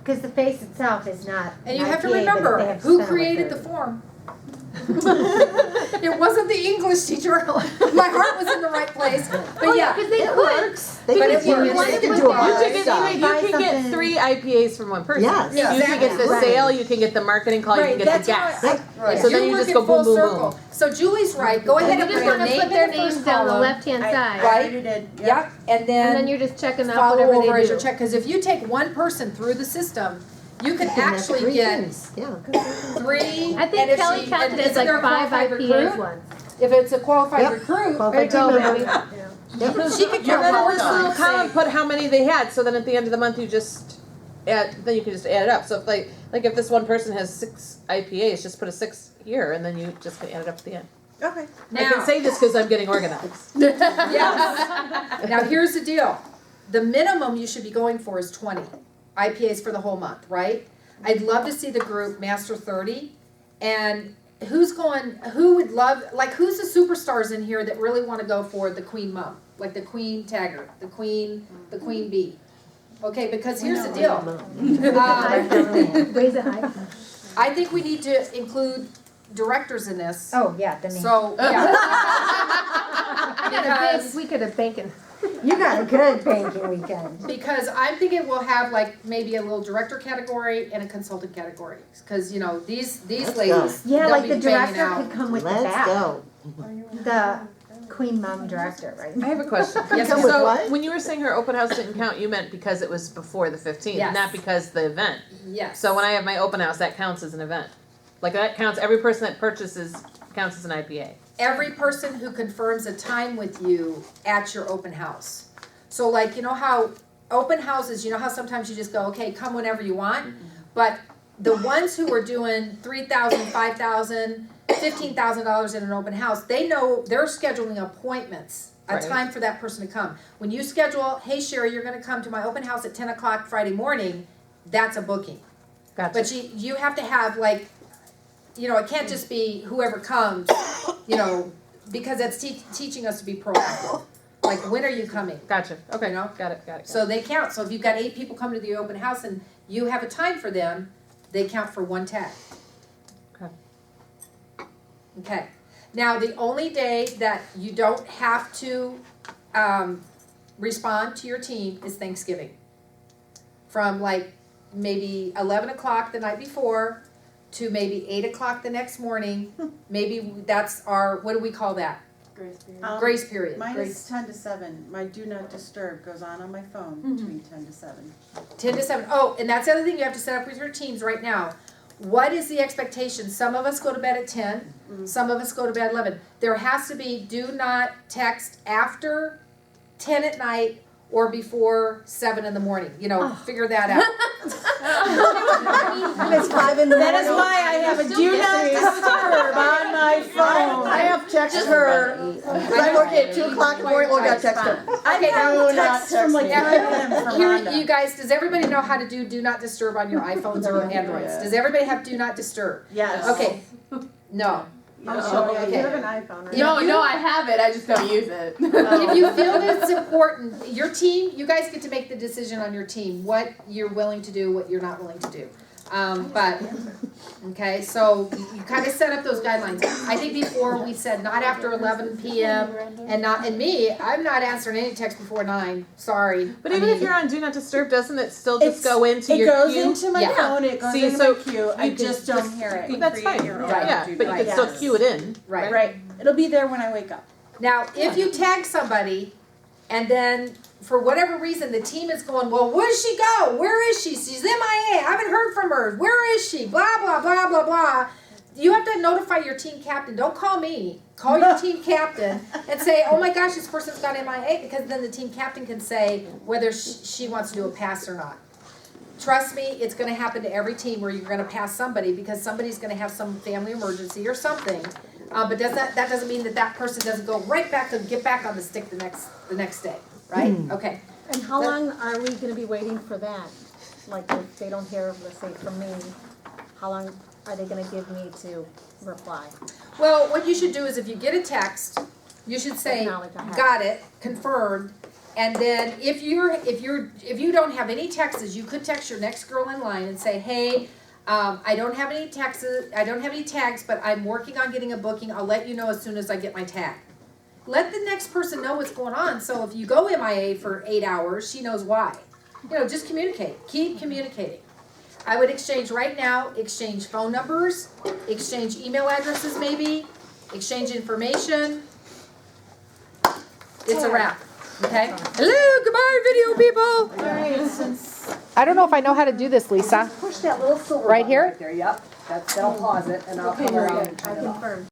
Because the face itself is not. And you an have to IPA, but remember, they have to who spell it created the with form? It wasn't the English teacher. My heart was in the right place, but yeah. Because they It could. works. They But can it do works. it. One They is can with do a their- lot You of can stuff. get something- 3 IPAs from one person. Yes. Yeah, You can get the exactly. sale, you can get the marketing call, you can Right, get the that's guest. how I- So then you're you just working go boom, full boom, circle. boom. So Julie's right, go ahead You and just put their wanna name put their in the names first down the column. left-hand I side. Right. already did, yeah. Yep, and And then then you're just checking off follow whatever over they as your do. check, because if you take one person through the system, you can actually Three get things. Yeah. 3. I and think if Kelly she- counted and as isn't there like a 5 qualified IPAs recruit? once. If it's a qualified Yep. recruit, Qualified There you go, team baby. member. she could And count then in four this little times. column, put how many they had, so then at the end of the month, you just add, then you can just add it up. So if like if this one person has 6 IPAs, just put a 6 here, and then you just can add it up at the end. Okay. I can say this because I'm getting organized. Yes. Now, here's the deal. The minimum you should be going for is 20 IPAs for the whole month, right? I'd love to see the group master 30. And who would love, like, who's the superstars in here that really want to go for the Queen Mum? Like the Queen Taggart, the Queen Bee. Okay, because here's the deal. Raise it high. I think we need to include directors in this. Oh, yeah, the name. So, yeah. I got a big weekend of banking. You got a good banking weekend. Because I'm thinking we'll have like maybe a little director category and a consultant category. Because, you know, these Let's ladies, Yeah, they'll like be the banging director out. could come with the Let's back. go. The Queen Mom director, right? I have a question. Yes, Come ma'am. with So what? when you were saying her open house didn't count, you meant because it was before the 15th, Yes. not because the event. Yes. So when I have my open house, that counts as an event. Like that counts, every person that purchases counts as an IPA. Every person who confirms a time with you at your open house. So like, you know how open houses, you know how sometimes you just go, okay, come whenever you want? But the ones who are doing $3,000, $5,000, $15,000 in an open house, they know they're scheduling appointments, a Right. time for that person to come. When you schedule, hey Sherry, you're gonna come to my open house at 10 o'clock Friday morning, that's a booking. Gotcha. But you have to have like, you know, it can't just be whoever comes, you know, because that's teaching us to be proactive. Like, when are you coming? Gotcha. Okay. You know? Got it. So they count. So if you've got 8 people coming to the open house and you have a time for them, they count for 1 tag. Okay. Okay. Now, the only day that you don't have to respond to your team is Thanksgiving. From like maybe 11 o'clock the night before to maybe 8 o'clock the next morning. Maybe that's our, what do we call that? Grace period. Mine Grace. is 10 to 7. My do not disturb goes on my phone between 10 to 7. 10 to 7. Oh, and that's the other thing you have to set up with your teams right now. What is the expectation? Some of us go to bed at 10, some of us go to bed at 11. There has to be do not text after 10 at night or before 7 in the morning. You know, figure that out. It's 5 in the morning. That is why I have a do not disturb on my phone. I have texted her. I work at 2 o'clock in the morning, well, I got text her. I have texts from like 3 a.m. from Here, Rhonda. you guys, does everybody know how to do not disturb on your iPhones or Androids? Does everybody have do not disturb? Yes. Okay. No. Okay. You have an iPhone, right? No, I have it, I just don't use it. If you feel that it's important, your team, you guys get to make the decision on your team, what you're willing to do, what you're not willing to do. Okay, so you kind of set up those guidelines. I think before we said not after 11 p.m. and I'm not answering any text before 9, sorry. But even if you're on Do Not Disturb, doesn't it still just go into your It goes queue? into my Yeah. phone, it goes See, into so my queue, I you can just don't hear it. That's fine. Right. Yeah, but you can still queue it in. Right. Right, it'll be there when I wake up. Now, if you tag somebody and then for whatever reason the team is going, well, where does she go? Where is she? She's MIA. I haven't heard from her. Where is she? Blah, blah, blah, blah, blah. You have to notify your team captain. Don't call me. Call your team captain and say, oh my gosh, this person's got MIA, because then the team captain can say whether she wants to do a pass or not. Trust me, it's going to happen to every team where you're going to pass somebody because somebody's going to have some family emergency or something. But that doesn't mean that person doesn't go right back and get back on the stick the next day, right? Okay. And how long are we gonna be waiting for that? Like if they don't hear, let's say from me, how long are they gonna give me to reply? Well, what you should do is if you get a text, you should say, Acknowledge I have. got it, confirmed. And then if you don't have any texts, you could text your next girl in line and say, hey, I don't have any tags, but I'm working on getting a booking. I'll let you know as soon as I get my tag. Let the next person know what's going on. So if you go MIA for 8 hours, she knows why. You know, just communicate. Keep communicating. I would exchange phone numbers, exchange email addresses maybe, exchange information. It's a wrap. Okay? Hello, goodbye, video people. All right, since I don't know if I know how to do this, Lisa. Push that little silver Right button here? right there, yep. That'll pause it and I'll come around and I turn it off. confirm.